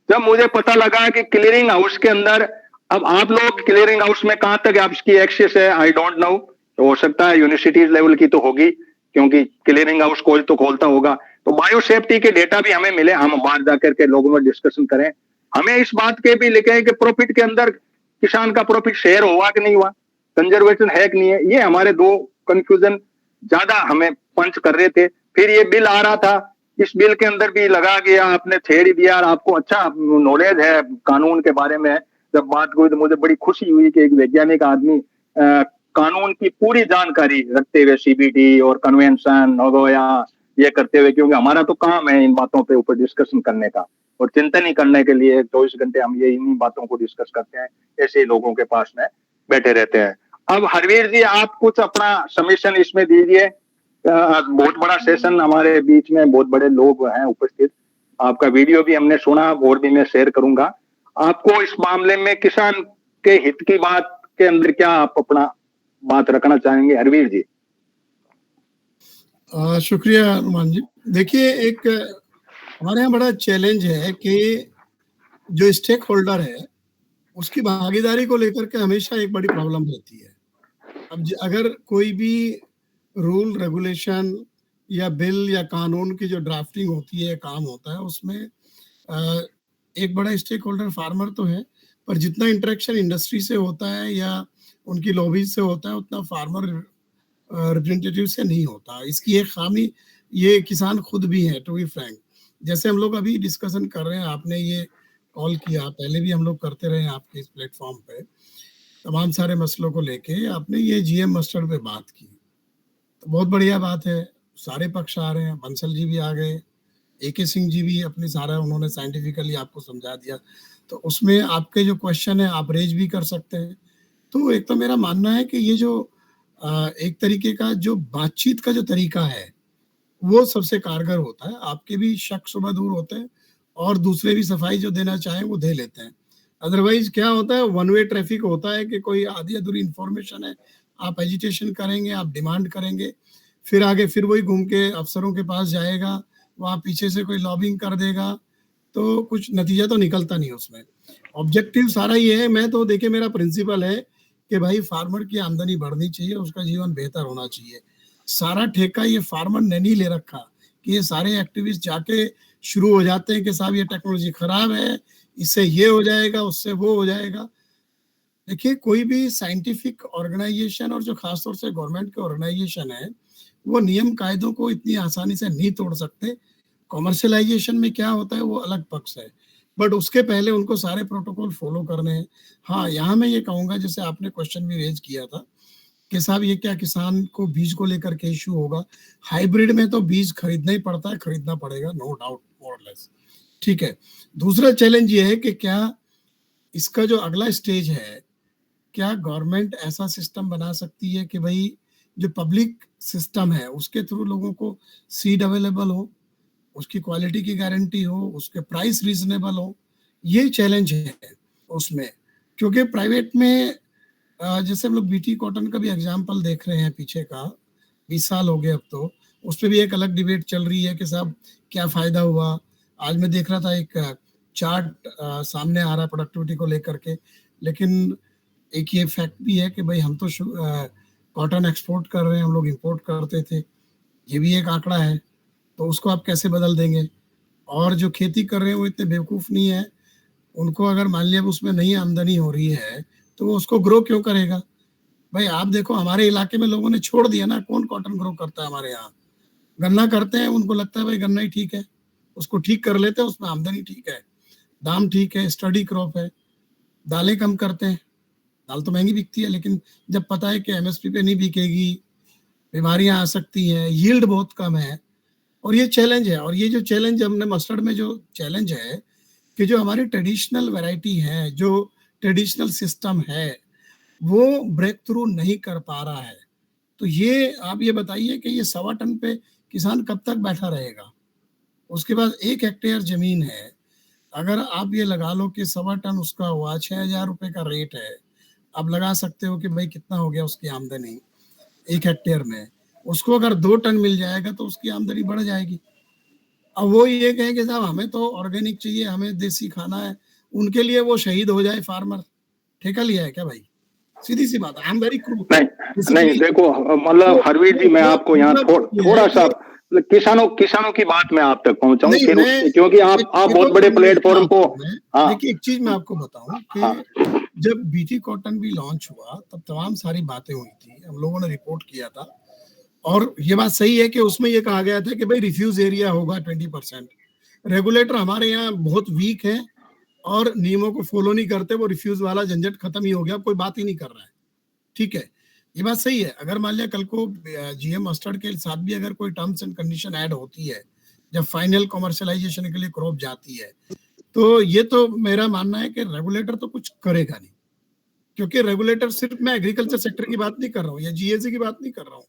जब मुझे पता लगा कि क्लियरिंग हाउस के अंदर, अब आप लोग क्लियरिंग हाउस में कहां तक आपकी एक्सेस है आई डोंट नो, हो सकता है यूनिवर्सिटीज लेवल की तो होगी क्योंकि क्लियरिंग हाउस कोई तो खोलता होगा। तो बायोसेफ्टी के डेटा भी हमें मिले, हम बाहर जाकर के लोगों में डिस्कशन करें। हमें इस बात के भी लिखे कि प्रॉफिट के अंदर किसान का प्रॉफिट शेयर हुआ कि नहीं हुआ, कंजर्वेशन है कि नहीं है। ये हमारे 2 कंफ्यूजन ज्यादा हमें पंच कर रहे थे। फिर ये बिल आ रहा था, इस बिल के अंदर भी लगा गया, आपने छेड़ ही दिया, आपको अच्छा नॉलेज है कानून के बारे में। जब बात हुई तो मुझे बड़ी खुशी हुई कि एक वैज्ञानिक आदमी कानून की पूरी जानकारी रखते हुए, सीबीडी और कन्वेंशन वगैरह ये करते हुए, क्योंकि हमारा तो काम है इन बातों पे ऊपर डिस्कशन करने का और चिंतन ही करने के लिए 24 घंटे हम ये इन्हीं बातों को डिस्कस करते हैं, ऐसे ही लोगों के पास में बैठे रहते हैं। अब हरवीर जी, आप कुछ अपना सबमिशन इसमें दीजिए। बहुत बड़ा सेशन हमारे बीच में, बहुत बड़े लोग हैं उपस्थित, आपका वीडियो भी हमने सुना और भी मैं शेयर करूंगा। आपको इस मामले में किसान के हित की बात के अंदर क्या आप अपना बात रखना चाहेंगे हरवीर जी? शुक्रिया हनुमान जी। देखिए, एक हमारे यहाँ बड़ा चैलेंज है कि जो स्टेक होल्डर है उसकी भागीदारी को लेकर के हमेशा एक बड़ी प्रॉब्लम रहती है। अब अगर कोई भी रूल रेगुलेशन या बिल या कानून की जो ड्राफ्टिंग होती है, काम होता है, उसमें एक बड़ा स्टेक होल्डर फार्मर तो है, पर जितना इंटरेक्शन इंडस्ट्री से होता है या उनकी लॉबी से होता है उतना फार्मर रिप्रेजेंटेटिव से नहीं होता। इसकी एक खामी ये किसान खुद भी है, टू बी फ्रैंक। जैसे हम लोग अभी डिस्कशन कर रहे हैं, आपने ये कॉल किया, पहले भी हम लोग करते रहे आपके इस प्लेटफॉर्म पे, तमाम सारे मसलों को लेके आपने ये जीएम मस्टर्ड पे बात की, तो बहुत बढ़िया बात है। सारे पक्ष आ रहे हैं, बंसल जी भी आ गए, एके सिंह जी भी अपने सारा उन्होंने साइंटिफिकली आपको समझा दिया, तो उसमें आपके जो क्वेश्चन है आप रेज भी कर सकते हैं। तो एक तो मेरा मानना है कि ये जो एक तरीके का जो बातचीत का जो तरीका है वो सबसे कारगर होता है। आपके भी शक शुबह दूर होते हैं और दूसरे भी सफाई जो देना चाहें वो दे लेते हैं। अदरवाइज क्या होता है, वन वे ट्रैफिक होता है कि कोई आधी अधूरी इंफॉर्मेशन है, आप एजिटेशन करेंगे, आप डिमांड करेंगे, फिर आगे फिर वही घूम के अफसरों के पास जाएगा, वहाँ पीछे से कोई लॉबिंग कर देगा, तो कुछ नतीजा तो निकलता नहीं उसमें। ऑब्जेक्टिव सारा ये है, मैं तो देखिए मेरा प्रिंसिपल है कि भाई फार्मर की आमदनी बढ़नी चाहिए, उसका जीवन बेहतर होना चाहिए। सारा ठेका ये फार्मर ने नहीं ले रखा कि ये सारे एक्टिविस्ट जाके शुरू हो जाते हैं कि साहब ये टेक्नोलॉजी खराब है, इससे ये हो जाएगा, उससे वो हो जाएगा। देखिए, कोई भी साइंटिफिक ऑर्गेनाइजेशन और जो खासतौर से गवर्नमेंट के ऑर्गेनाइजेशन है वो नियम कायदों को इतनी आसानी से नहीं तोड़ सकते। कॉमर्शलाइजेशन में क्या होता है वो अलग पक्ष है, बट उसके पहले उनको सारे प्रोटोकॉल फॉलो करने हैं। हाँ, यहाँ मैं ये कहूँगा, जैसे आपने क्वेश्चन भी रेज किया था कि साहब ये क्या किसान को बीज को लेकर के इश्यू होगा। हाइब्रिड में तो बीज खरीदना ही पड़ता है, खरीदना पड़ेगा, नो डाउट, मोर लेस, ठीक है। दूसरा चैलेंज ये है कि क्या इसका जो अगला स्टेज है, क्या गवर्नमेंट ऐसा सिस्टम बना सकती है कि भाई जो पब्लिक सिस्टम है उसके थ्रू लोगों को सीड अवेलेबल हो, उसकी क्वालिटी की गारंटी हो, उसके प्राइस रीजनेबल हो। ये चैलेंज है उसमें, क्योंकि प्राइवेट में जैसे हम लोग बीटी कॉटन का भी एग्जाम्पल देख रहे हैं, पीछे का 20 साल हो गए अब तो, उस पर भी एक अलग डिबेट चल रही है कि साहब क्या फायदा हुआ। आज मैं देख रहा था एक चार्ट सामने आ रहा प्रोडक्टिविटी को लेकर के, लेकिन एक ये फैक्ट भी है कि भाई हम तो कॉटन एक्सपोर्ट कर रहे हैं, हम लोग इंपोर्ट करते थे, ये भी एक आंकड़ा है। तो उसको आप कैसे बदल देंगे? और जो खेती कर रहे हैं वो इतने बेवकूफ़ नहीं है, उनको अगर मान लिया उसमें नहीं आमदनी हो रही है तो वो उसको ग्रो क्यों करेगा? भाई आप देखो, हमारे इलाके में लोगों ने छोड़ दिया ना, कौन कॉटन ग्रो करता है हमारे यहाँ? गन्ना करते हैं, उनको लगता है भाई गन्ना ही ठीक है, उसको ठीक कर लेते हैं, उसमें आमदनी ठीक है, दाम ठीक है, स्टडी क्रॉप है। दालें कम करते हैं, दाल तो महंगी बिकती है, लेकिन जब पता है कि एमएसपी पे नहीं बिकेगी, बीमारियां आ सकती हैं, यील्ड बहुत कम है, और ये चैलेंज है। और ये जो चैलेंज हमने मस्टर्ड में जो चैलेंज है कि जो हमारी ट्रेडिशनल वैरायटी है, जो ट्रेडिशनल सिस्टम है वो ब्रेक थ्रू नहीं कर पा रहा है। तो ये आप ये बताइए कि ये 1.25 टन पे किसान कब तक बैठा रहेगा? उसके बाद 1 हेक्टेयर जमीन है, अगर आप ये लगा लो कि 1.25 टन उसका हुआ, 6,000 रुपए का रेट है, आप लगा सकते हो कि भाई कितना हो गया उसकी आमदनी 1 हेक्टेयर में। उसको अगर 2 टन मिल जाएगा तो उसकी आमदनी बढ़ जाएगी। अब वो ये कहें कि साहब हमें तो ऑर्गेनिक चाहिए, हमें देसी खाना है, उनके लिए वो शहीद हो जाए फार्मर। ठेका लिया है क्या भाई? सीधी सी बात है। I am very crude. नहीं देखो, मतलब हरवीर जी, मैं आपको यहाँ थोड़ा सा किसानों की बात मैं आप तक पहुंचाऊं, क्योंकि आप बहुत बड़े प्लेटफॉर्म को। देखिए एक चीज मैं आपको बताऊं कि जब बीटी कॉटन भी लॉन्च हुआ तब तमाम सारी बातें हुई थी, हम लोगों ने रिपोर्ट किया था, और ये बात सही है कि उसमें ये कहा गया था कि भाई रिफ्यूज एरिया होगा 20%। रेगुलेटर हमारे यहाँ बहुत वीक है और नियमों को फॉलो नहीं करते, वो रिफ्यूज वाला झंझट खत्म ही हो गया, कोई बात ही नहीं कर रहा है। ठीक है, ये बात सही है। अगर मान लिया कल को जीएम मस्टर्ड के साथ भी अगर कोई टर्म्स एंड कंडीशन ऐड होती है जब फाइनल कमर्शियलाइजेशन के लिए क्रॉप जाती है, तो ये तो मेरा मानना है कि रेगुलेटर तो कुछ करेगा नहीं, क्योंकि रेगुलेटर सिर्फ मैं एग्रीकल्चर सेक्टर की बात नहीं कर रहा हूँ या जीएसी की बात नहीं कर रहा हूँ।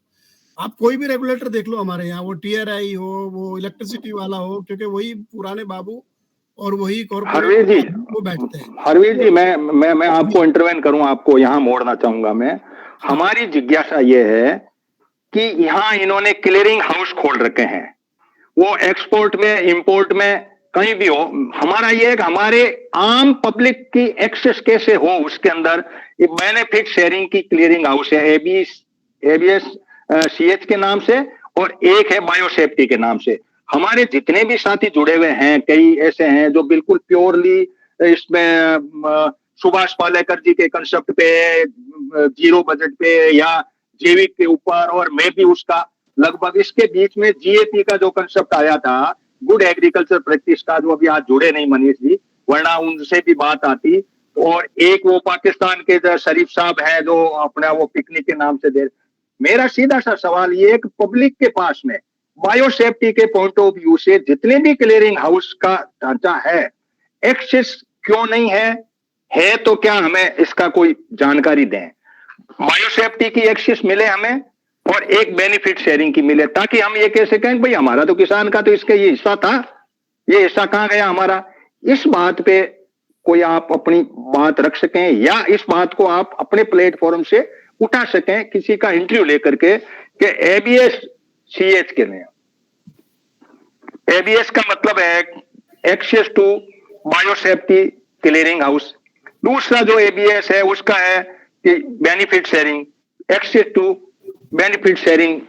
आप कोई भी रेगुलेटर देख लो हमारे यहाँ, वो टीआरआई हो, वो इलेक्ट्रिसिटी वाला हो, क्योंकि वही पुराने बाबू और वही कॉर्पोरेट वो बैठते हैं। हरवीर जी, मैं आपको इंटरवेन करूं, आपको यहाँ मोड़ना चाहूंगा मैं। हमारी जिज्ञासा ये है कि यहाँ इन्होंने क्लियरिंग हाउस खोल रखे हैं, वो एक्सपोर्ट में इंपोर्ट में कहीं भी हो। हमारा ये है कि हमारे आम पब्लिक की एक्सेस कैसे हो उसके अंदर। ये बेनिफिट शेयरिंग की क्लियरिंग हाउस है, एबीएस सीएच के नाम से, और एक है बायोसेफ्टी के नाम से। हमारे जितने भी साथी जुड़े हुए हैं, कई ऐसे हैं जो बिल्कुल प्योरली इसमें सुभाष पालेकर जी के कंसेप्ट पे, जीरो बजट पे या जैविक के ऊपर, और मैं भी उसका लगभग इसके बीच में जीएपी का जो कंसेप्ट आया था, गुड एग्रीकल्चर प्रैक्टिस का, जो अभी आज जुड़े नहीं मनीष जी, वरना उनसे भी बात आती। और एक वो पाकिस्तान के जो शरीफ साहब है जो अपना वो पिकनिक के नाम से दे। मेरा सीधा सा सवाल ये है कि पब्लिक के पास में बायोसेफ्टी के पॉइंट ऑफ व्यू से जितने भी क्लियरिंग हाउस का ढांचा है, एक्सेस क्यों नहीं है तो क्या हमें इसका कोई जानकारी दें। बायोसेफ्टी की एक्सेस मिले हमें और एक बेनिफिट शेयरिंग की मिले, ताकि हम ये कह सकें भाई हमारा तो किसान का तो इसका ये हिस्सा था, ये हिस्सा कहां गया हमारा। इस बात पे कोई आप अपनी बात रख सकें, या इस बात को आप अपने प्लेटफॉर्म से उठा सकें किसी का इंटरव्यू लेकर के, कि एबीएस सीएच के लिए। एबीएस का मतलब है access to biosafety clearing house. दूसरा जो एबीएस है उसका है कि benefit sharing, access to benefit sharing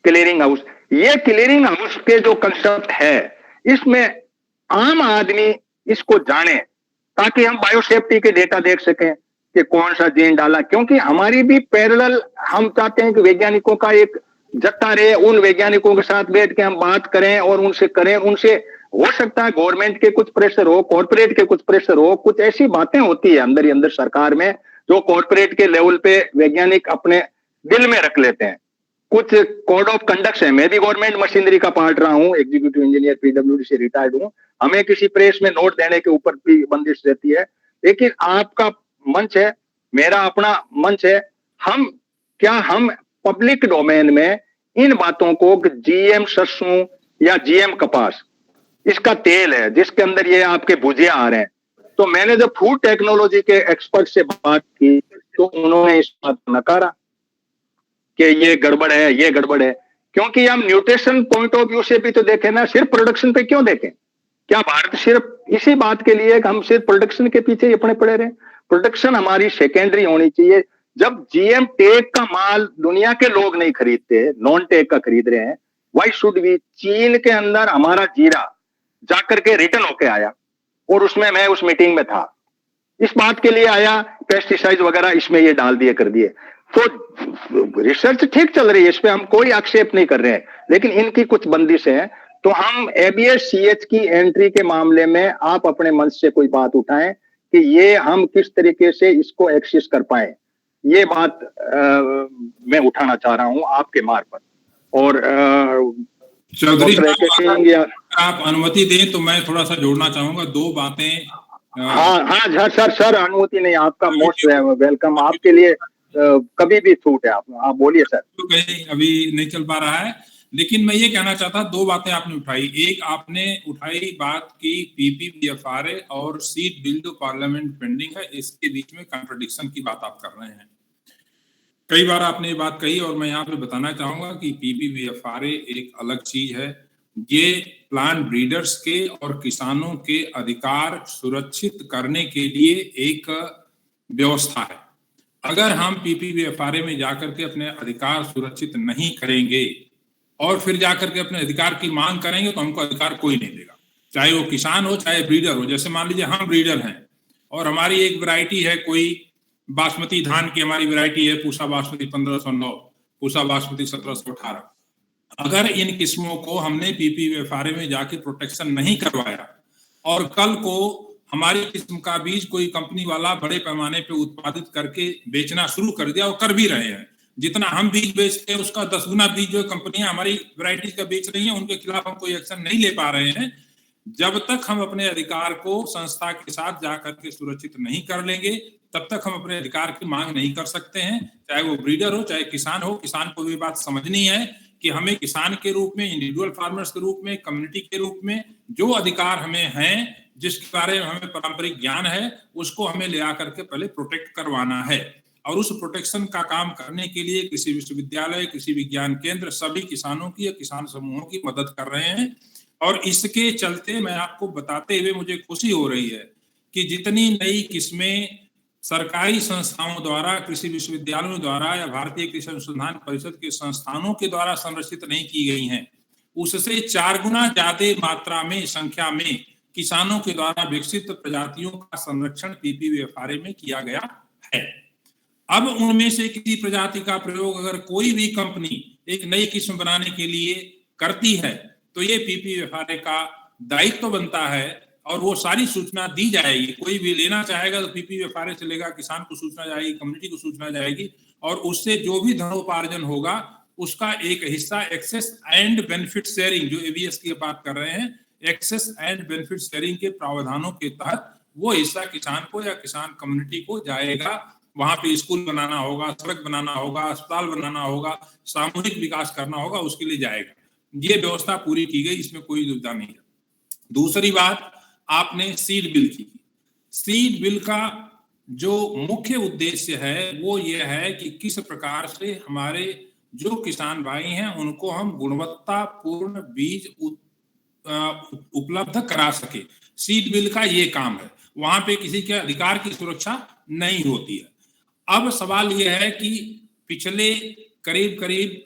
clearing house. ये क्लियरिंग हाउस के जो कंसेप्ट है, इसमें आम आदमी इसको जाने, ताकि हम बायोसेफ्टी के डेटा देख सकें कि कौन सा जीन डाला। क्योंकि हमारी भी पैरेलल, हम चाहते हैं कि वैज्ञानिकों का एक जत्था रहे, उन वैज्ञानिकों के साथ बैठ के हम बात करें और उनसे करें। उनसे हो सकता है गवर्नमेंट के कुछ प्रेशर हो, कॉर्पोरेट के कुछ प्रेशर हो, कुछ ऐसी बातें होती है अंदर ही अंदर सरकार में जो कॉर्पोरेट के लेवल पे वैज्ञानिक अपने दिल में रख लेते हैं। कुछ कोड ऑफ कंडक्ट है। मैं भी गवर्नमेंट मशीनरी का पार्ट रहा हूं, एग्जीक्यूटिव इंजीनियर पीडब्ल्यूडी से रिटायर्ड हूं। हमें किसी प्रेस में नोट देने के ऊपर भी बंदिश रहती है, लेकिन आपका मंच है, मेरा अपना मंच है। हम पब्लिक डोमेन में इन बातों को, जीएम सरसों या जीएम कपास, इसका तेल है जिसके अंदर ये आपके भुजिया आ रहे हैं, तो मैंने जब फूड टेक्नोलॉजी के एक्सपर्ट से बात की तो उन्होंने इस बात को नकारा कि ये गड़बड़ है, ये गड़बड़ है। क्योंकि हम न्यूट्रिशन पॉइंट ऑफ व्यू से भी तो देखें ना, सिर्फ प्रोडक्शन पे क्यों देखें। क्या भारत सिर्फ इसी बात के लिए कि हम सिर्फ प्रोडक्शन के पीछे अपने पड़े रहे? प्रोडक्शन हमारी सेकेंडरी होनी चाहिए। जब जीएम टेक का माल दुनिया के लोग नहीं खरीदते, नॉन टेक का खरीद रहे हैं, व्हाई शुड वी। चीन के अंदर हमारा जीरा जाकर के रिटर्न होके आया, और उसमें मैं उस मीटिंग में था, इस बात के लिए आया पेस्टिसाइड वगैरह इसमें ये डाल दिए कर दिए। तो रिसर्च ठीक चल रही है, इस पे हम कोई आक्षेप नहीं कर रहे हैं, लेकिन इनकी कुछ बंदिश है। तो हम एबीएस सीएच की एंट्री के मामले में आप अपने मंच से कोई बात उठाएं कि ये हम किस तरीके से इसको एक्सेस कर पाए। ये बात मैं उठाना चाह रहा हूं आपके मार्फत। और चौधरी साहब, आप अनुमति दें तो मैं थोड़ा सा जोड़ना चाहूंगा। दो बातें हाँ सर अनुमति नहीं, आपका मोस्ट वेलकम, आपके लिए कभी भी छूट है, आप बोलिए सर। तो कहीं अभी नहीं चल पा रहा है, लेकिन मैं ये कहना चाहता, दो बातें आपने उठाई। एक आपने उठाई बात की PPVFRA और सीड बिल जो पार्लियामेंट पेंडिंग है, इसके बीच में कॉन्ट्रडिक्शन की बात आप कर रहे हैं। कई बार आपने ये बात कही और मैं यहाँ पे बताना चाहूंगा कि PPVFRA एक अलग चीज है। ये प्लांट ब्रीडर्स के और किसानों के अधिकार सुरक्षित करने के लिए एक व्यवस्था है। अगर हम PPVFRA में जाकर के अपने अधिकार सुरक्षित नहीं करेंगे और फिर जाकर के अपने अधिकार की मांग करेंगे तो हमको अधिकार कोई नहीं देगा, चाहे वो किसान हो चाहे ब्रीडर हो। जैसे मान लीजिए हम ब्रीडर हैं और हमारी एक वैरायटी है, कोई बासमती धान की हमारी वैरायटी है, पूसा बासमती 1509, पूसा बासमती 1718। अगर इन किस्मों को हमने PPVFRA में जाके प्रोटेक्शन नहीं करवाया और कल को हमारी किस्म का बीज कोई कंपनी वाला बड़े पैमाने पे उत्पादित करके बेचना शुरू कर दिया, और कर भी रहे हैं, जितना हम बीज बेचते हैं उसका 10 गुना बीज जो कंपनियां हमारी वैरायटी का बेच रही हैं, उनके खिलाफ हम कोई एक्शन नहीं ले पा रहे हैं। जब तक हम अपने अधिकार को संस्था के साथ जाकर के सुरक्षित नहीं कर लेंगे, तब तक हम अपने अधिकार की मांग नहीं कर सकते हैं, चाहे वो ब्रीडर हो चाहे किसान हो। किसान को भी बात समझनी है कि हमें किसान के रूप में, इंडिविजुअल फार्मर्स के रूप में, कम्युनिटी के रूप में जो अधिकार हमें हैं, जिसके बारे में हमें पारंपरिक ज्ञान है, उसको हमें ले आकर के पहले प्रोटेक्ट करवाना है। और उस प्रोटेक्शन का काम करने के लिए कृषि विश्वविद्यालय, कृषि विज्ञान केंद्र सभी किसानों की या किसान समूहों की मदद कर रहे हैं। और इसके चलते मैं आपको बताते हुए मुझे खुशी हो रही है कि जितनी नई किस्में सरकारी संस्थाओं द्वारा, कृषि विश्वविद्यालयों द्वारा या भारतीय कृषि अनुसंधान परिषद के संस्थानों के द्वारा संरक्षित नहीं की गई हैं, उससे 4 गुना ज्यादा मात्रा में, संख्या में किसानों के द्वारा विकसित प्रजातियों का संरक्षण PPVFRA में किया गया है। अब उनमें से किसी प्रजाति का प्रयोग अगर कोई भी कंपनी एक नई किस्म बनाने के लिए करती है तो ये PPVFRA का दायित्व तो बनता है और वो सारी सूचना दी जाएगी। कोई भी लेना चाहेगा तो PPVFRA से लेगा, किसान को सूचना जाएगी, कम्युनिटी को सूचना जाएगी, और उससे जो भी धनोपार्जन होगा उसका एक हिस्सा एक्सेस एंड बेनिफिट शेयरिंग, जो ABS की बात कर रहे हैं, एक्सेस एंड बेनिफिट शेयरिंग के प्रावधानों के तहत वो हिस्सा किसान को या किसान कम्युनिटी को जाएगा। वहां पे स्कूल बनाना होगा, सड़क बनाना होगा, अस्पताल बनाना होगा, सामूहिक विकास करना होगा, उसके लिए जाएगा। ये व्यवस्था पूरी की गई, इसमें कोई दुविधा नहीं है। दूसरी बात आपने सीड बिल की। सीड बिल का जो मुख्य उद्देश्य है वो ये है कि किस प्रकार से हमारे जो किसान भाई हैं उनको हम गुणवत्तापूर्ण बीज उपलब्ध करा सके। सीड बिल का ये काम है, वहां पे किसी के अधिकार की सुरक्षा नहीं होती है। अब सवाल यह है कि पिछले करीब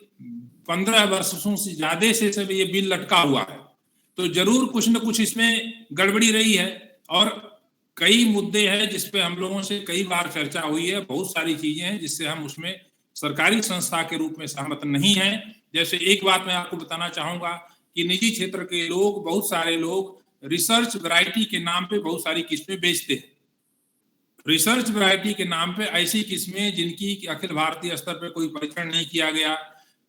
15 वर्षों से ज्यादा से सब ये बिल लटका हुआ है, तो जरूर कुछ न कुछ इसमें गड़बड़ी रही है और कई मुद्दे हैं जिस पे हम लोगों से कई बार चर्चा हुई है। बहुत सारी चीजें हैं जिससे हम उसमें सरकारी संस्था के रूप में सहमत नहीं है। जैसे एक बात मैं आपको बताना चाहूंगा कि निजी क्षेत्र के लोग, बहुत सारे लोग रिसर्च वैरायटी के नाम पे बहुत सारी किस्में बेचते हैं। रिसर्च वैरायटी के नाम पे ऐसी किस्में जिनकी अखिल भारतीय स्तर पे कोई परीक्षण नहीं किया गया,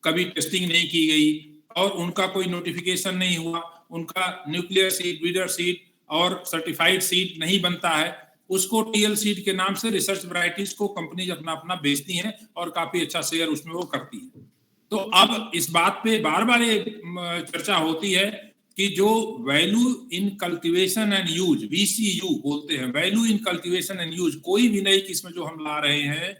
कभी टेस्टिंग नहीं की गई और उनका कोई नोटिफिकेशन नहीं हुआ, उनका न्यूक्लियर सीड, ब्रीडर सीड और सर्टिफाइड सीड नहीं बनता है, उसको TL सीड के नाम से रिसर्च वैरायटीज को कंपनी अपना अपना बेचती हैं और काफी अच्छा शेयर उसमें वो करती है। तो अब इस बात पे बार बार ये चर्चा होती है कि जो value in cultivation and use, VCU बोलते हैं, value in cultivation and use, कोई भी नई किस्म जो हम ला रहे हैं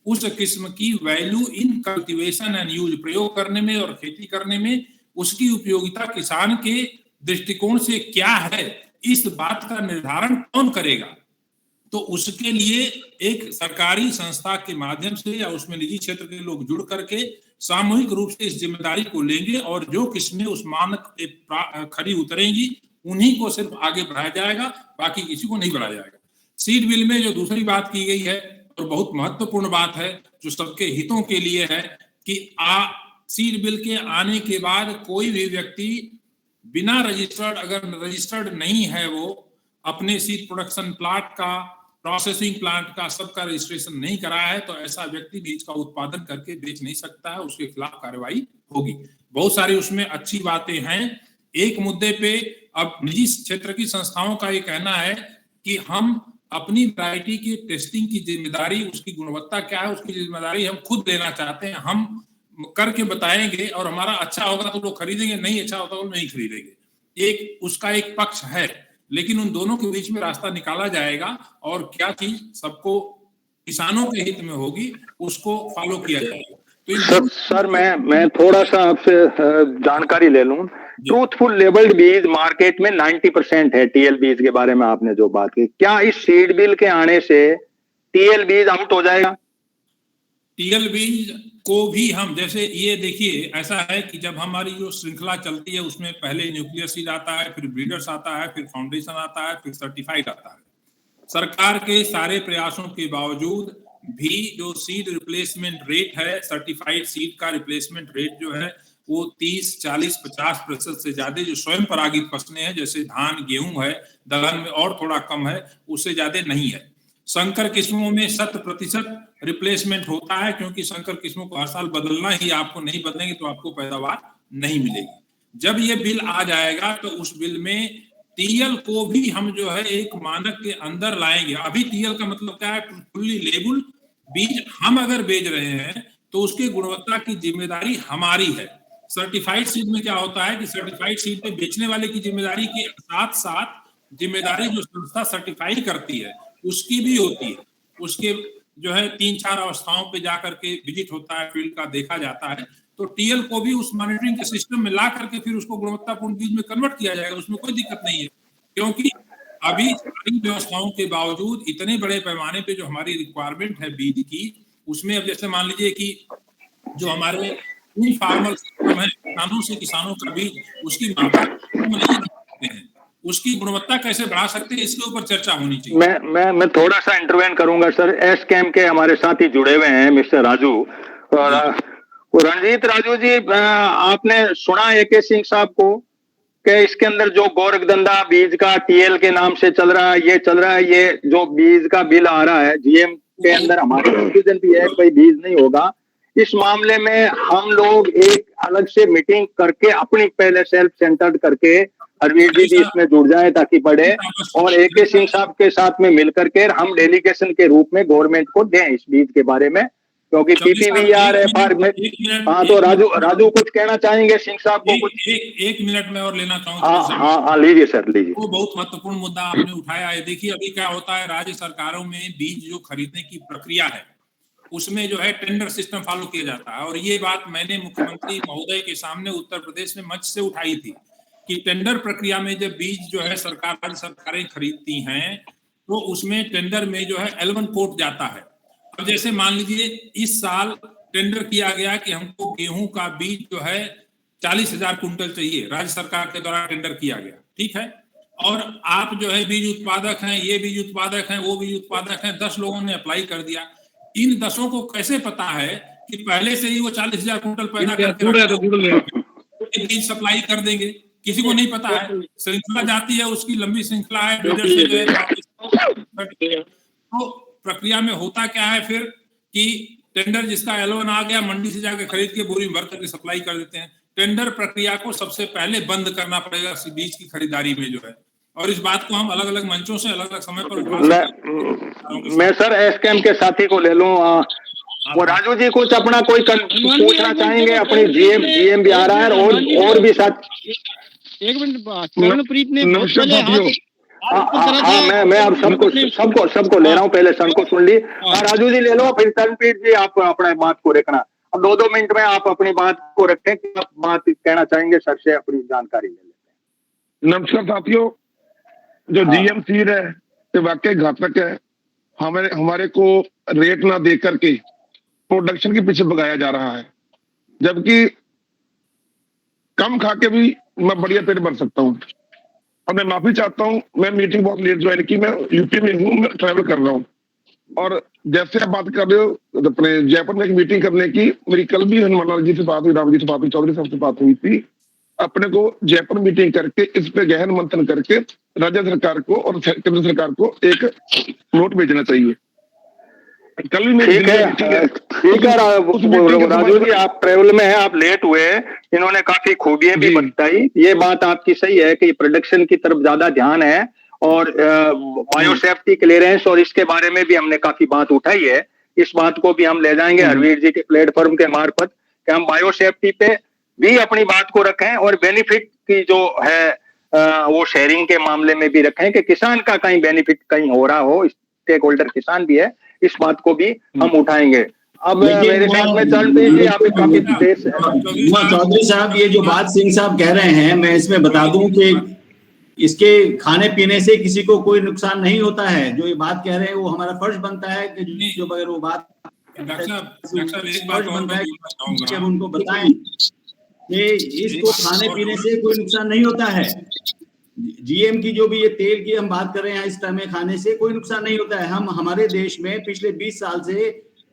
उस किस्म की value in cultivation and use, प्रयोग करने में और खेती करने में उसकी उपयोगिता किसान के दृष्टिकोण से क्या है, इस बात का निर्धारण कौन करेगा। तो उसके लिए एक सरकारी संस्था के माध्यम से या उसमें निजी क्षेत्र के लोग जुड़ करके सामूहिक रूप से इस जिम्मेदारी को लेंगे और जो किस्में उस मानक पे खरी उतरेंगी उन्हीं को सिर्फ आगे बढ़ाया जाएगा, बाकी किसी को नहीं बढ़ाया जाएगा। सीड बिल में जो दूसरी बात की गई है और बहुत महत्वपूर्ण बात है जो सबके हितों के लिए है कि सीड बिल के आने के बाद कोई भी व्यक्ति बिना रजिस्टर्ड, अगर रजिस्टर्ड नहीं है, वो अपने सीड प्रोडक्शन प्लांट का, प्रोसेसिंग प्लांट का, सबका रजिस्ट्रेशन नहीं कराया है, तो ऐसा व्यक्ति बीज का उत्पादन करके बेच नहीं सकता है, उसके खिलाफ कार्रवाई होगी। बहुत सारी उसमें अच्छी बातें हैं। एक मुद्दे पे अब निजी क्षेत्र की संस्थाओं का ये कहना है कि हम अपनी वैरायटी की टेस्टिंग की जिम्मेदारी, उसकी गुणवत्ता क्या है, उसकी जिम्मेदारी हम खुद लेना चाहते हैं। हम करके बताएंगे और हमारा अच्छा होगा तो लोग खरीदेंगे, नहीं अच्छा होगा तो नहीं खरीदेंगे। एक उसका एक पक्ष है, लेकिन उन दोनों के बीच में रास्ता निकाला जाएगा और क्या चीज सबको किसानों के हित में होगी उसको फॉलो किया जाएगा। तो सर मैं थोड़ा सा आपसे जानकारी ले लूं। ट्रूथफुल लेबल्ड बीज मार्केट में 90% है। टीएल बीज के बारे में आपने जो बात की, क्या इस सीड बिल के आने से टीएल बीज आउट हो जाएगा? टीएल बीज को भी हम, जैसे ये देखिए ऐसा है कि जब हमारी जो श्रृंखला चलती है उसमें पहले न्यूक्लियर सीड आता है, फिर ब्रीडर्स आता है, फिर फाउंडेशन आता है, फिर सर्टिफाइड आता है। सरकार के सारे प्रयासों के बावजूद भी जो सीड रिप्लेसमेंट रेट है, सर्टिफाइड सीड का रिप्लेसमेंट रेट जो है वो 30, 40, 50% से ज्यादा जो स्वयं परागित फसलें हैं जैसे धान, गेहूं है, दलहन में और थोड़ा कम है, उससे ज्यादा नहीं है। संकर किस्मों में 100% रिप्लेसमेंट होता है, क्योंकि संकर किस्मों को हर साल बदलना ही, आपको नहीं बदलेंगे तो आपको पैदावार नहीं मिलेगी। जब ये बिल आ जाएगा तो उस बिल में टीएल को भी हम जो है एक मानक के अंदर लाएंगे। अभी टीएल का मतलब क्या है? फुल्ली लेबल बीज हम अगर बेच रहे हैं तो उसकी गुणवत्ता की जिम्मेदारी हमारी है। सर्टिफाइड सीड में क्या होता है कि सर्टिफाइड सीड में बेचने वाले की जिम्मेदारी के साथ साथ जिम्मेदारी जो संस्था सर्टिफाई करती है उसकी भी होती है। उसके जो है 3-4 अवस्थाओं पे जाकर के विजिट होता है, फील्ड का देखा जाता है। तो टीएल को भी उस मॉनिटरिंग के सिस्टम में ला करके फिर उसको गुणवत्तापूर्ण बीज में कन्वर्ट किया जाएगा, उसमें कोई दिक्कत नहीं है। क्योंकि अभी सारी व्यवस्थाओं के बावजूद इतने बड़े पैमाने पे जो हमारी रिक्वायरमेंट है बीज की, उसमें अब जैसे मान लीजिए कि जो हमारे फार्मर सिस्टम है, किसानों से किसानों का बीज, उसकी मात्रा नहीं रखते हैं, उसकी गुणवत्ता कैसे बढ़ा सकते हैं, इसके ऊपर चर्चा होनी चाहिए। मैं थोड़ा सा इंटरवेन करूंगा सर। एस कैम के हमारे साथी जुड़े हुए हैं, मिस्टर राजू और रणजीत। राजू जी, आपने सुना AK सिंह साहब को कि इसके अंदर जो गोरखधंधा बीज का टीएल के नाम से चल रहा है, ये चल रहा है, ये जो बीज का बिल आ रहा है जीएम के अंदर, हमारे कंफ्यूजन भी है कोई बीज नहीं होगा। इस मामले में हम लोग एक अलग से मीटिंग करके अपनी पहले सेल्फ सेंटर्ड करके, हरवीर जी भी इसमें जुड़ जाए ताकि बढ़े, और AK सिंह साहब के साथ में मिलकर के हम डेलीगेशन के रूप में गवर्नमेंट को दें इस बीज के बारे में, क्योंकि PPVR FR में। हाँ, तो राजू कुछ कहना चाहेंगे सिंह साहब को? कुछ एक मिनट में और लेना चाहूंगा। हाँ, लीजिए सर, लीजिए। वो बहुत महत्वपूर्ण मुद्दा आपने उठाया है। देखिए अभी क्या होता है, राज्य सरकारों में बीज जो खरीदने की प्रक्रिया है उसमें जो है टेंडर सिस्टम फॉलो किया जाता है। और ये बात मैंने मुख्यमंत्री महोदय के सामने उत्तर प्रदेश में मंच से उठाई थी कि टेंडर प्रक्रिया में जब बीज जो है राज्य सरकारें खरीदती हैं तो उसमें टेंडर में जो है L1 कोड जाता है। अब जैसे मान लीजिए इस साल टेंडर किया गया कि हमको गेहूं का बीज जो है 40,000 कुंटल चाहिए, राज्य सरकार के द्वारा टेंडर किया गया, ठीक है। और आप जो है बीज उत्पादक हैं, ये बीज उत्पादक हैं, वो बीज उत्पादक हैं, 10 लोगों ने अप्लाई कर दिया। इन 10 को कैसे पता है कि पहले से ही वो 40,000 कुंटल पैदा करके बीज सप्लाई कर देंगे? किसी को नहीं पता है। श्रृंखला जाती है, उसकी लंबी श्रृंखला है। तो प्रक्रिया में होता क्या है फिर कि टेंडर जिसका L1 आ गया, मंडी से जाकर खरीद के बोरी में भर करके सप्लाई कर देते हैं। टेंडर प्रक्रिया को सबसे पहले बंद करना पड़ेगा बीज की खरीदारी में जो है। और इस बात को हम अलग अलग मंचों से अलग अलग समय पर मैं सर एसकेएम के साथी को ले लूं। वो राजू जी कुछ अपना कोई पूछना चाहेंगे? अपनी जीएम भी आ रहा है और भी साथ। एक मिनट, मैं अब सबको ले रहा हूँ। पहले सन को सुन ली। राजू जी ले लो, फिर तनप्रीत जी आप अपना बात को रखना। अब 2-2 मिनट में आप अपनी बात को रखें कि आप बात कहना चाहेंगे, सर से अपनी जानकारी ले लेते हैं। नमस्कार साथियों, जो जीएम सीड है ये वाकई घातक है। हमारे को रेट ना दे करके प्रोडक्शन के पीछे भगाया जा रहा है, जबकि कम खा के भी मैं बढ़िया पेट भर सकता हूँ। और मैं माफी चाहता हूँ, मैं मीटिंग बहुत लेट ज्वाइन की, मैं यूपी में हूँ, मैं ट्रैवल कर रहा हूँ। और जैसे आप बात कर रहे हो अपने जयपुर में एक मीटिंग करने की, मेरी कल भी हनुमान जी से बात हुई, राम जी से बात हुई, चौधरी साहब से बात हुई थी। अपने को जयपुर मीटिंग करके इस पे गहन मंथन करके राज्य सरकार को और केंद्र सरकार को एक नोट भेजना चाहिए। कल भी ठीक है राजू जी, आप ट्रेवल में हैं, आप लेट हुए। इन्होंने काफी खूबियां भी बताई। ये बात आपकी सही है कि प्रोडक्शन की तरफ ज्यादा ध्यान है और बायोसेफ्टी क्लियरेंस, और इसके बारे में भी हमने काफी बात उठाई है। इस बात को भी हम ले जाएंगे हरवीर जी के प्लेटफॉर्म के मार्फत कि हम बायोसेफ्टी पे भी अपनी बात को रखें और बेनिफिट की जो है वो शेयरिंग के मामले में भी रखें कि किसान का कहीं बेनिफिट कहीं हो रहा हो, स्टेक होल्डर किसान भी है, इस बात को भी हम उठाएंगे। अब मेरे साथ में चरणप्रीत जी, आप काफी देर से चौधरी साहब, ये जो बात सिंह साहब कह रहे हैं, मैं इसमें बता दूं कि इसके खाने पीने से किसी को कोई नुकसान नहीं होता है। जो ये बात कह रहे हैं वो हमारा फर्ज बनता है कि जो अगर वो बात डॉक्टर साहब एक बात और मैं बोलना चाहूंगा कि हम उनको बताएं कि इसको खाने पीने से कोई नुकसान नहीं होता है। जीएम की जो भी ये तेल की हम बात कर रहे हैं, इस तरह में खाने से कोई नुकसान नहीं होता है। हम हमारे देश में पिछले 20 साल से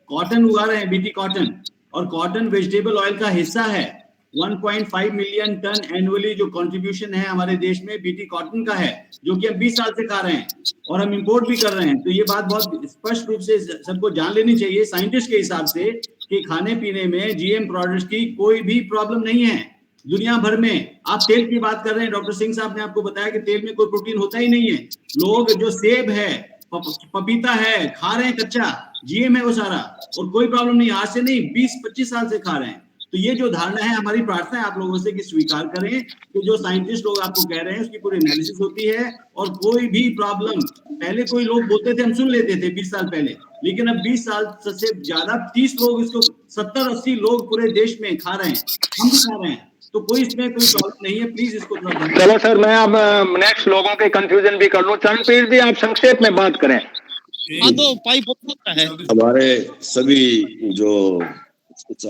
कॉटन उगा रहे हैं, बीटी कॉटन, और कॉटन वेजिटेबल ऑयल का हिस्सा है। 1.5 मिलियन टन एनुअली जो कंट्रीब्यूशन है हमारे देश में बीटी कॉटन का है, जो कि हम 20 साल से खा रहे हैं और हम इंपोर्ट भी कर रहे हैं। तो ये बात बहुत स्पष्ट रूप से सबको जान लेनी चाहिए साइंटिस्ट के हिसाब से कि खाने पीने में जीएम प्रोडक्ट्स की कोई भी प्रॉब्लम नहीं है दुनिया भर में। आप तेल की बात कर रहे हैं, डॉक्टर सिंह साहब ने आपको बताया कि तेल में कोई प्रोटीन होता ही नहीं है। लोग जो सेब है, पपीता है, खा रहे हैं कच्चा, जीएम है वो सारा, और कोई प्रॉब्लम नहीं। आज से नहीं, 20-25 साल से खा रहे हैं। तो ये जो धारणा है, हमारी प्रार्थना है आप लोगों से कि स्वीकार करें कि जो साइंटिस्ट लोग आपको कह रहे हैं उसकी पूरी एनालिसिस होती है और कोई भी प्रॉब्लम, पहले कोई लोग बोलते थे हम सुन लेते थे 20 साल पहले, लेकिन अब 20 साल से ज्यादा 30 लोग इसको 70-80 लोग पूरे देश में खा रहे हैं, हम भी खा रहे हैं। तो कोई इसमें कोई प्रॉब्लम नहीं है। प्लीज इसको चलो सर, मैं अब नेक्स्ट लोगों के कंफ्यूजन भी कर लूं। चरणप्रीत जी, आप संक्षेप में बात करें। तो पाइप होता है। हमारे सभी जो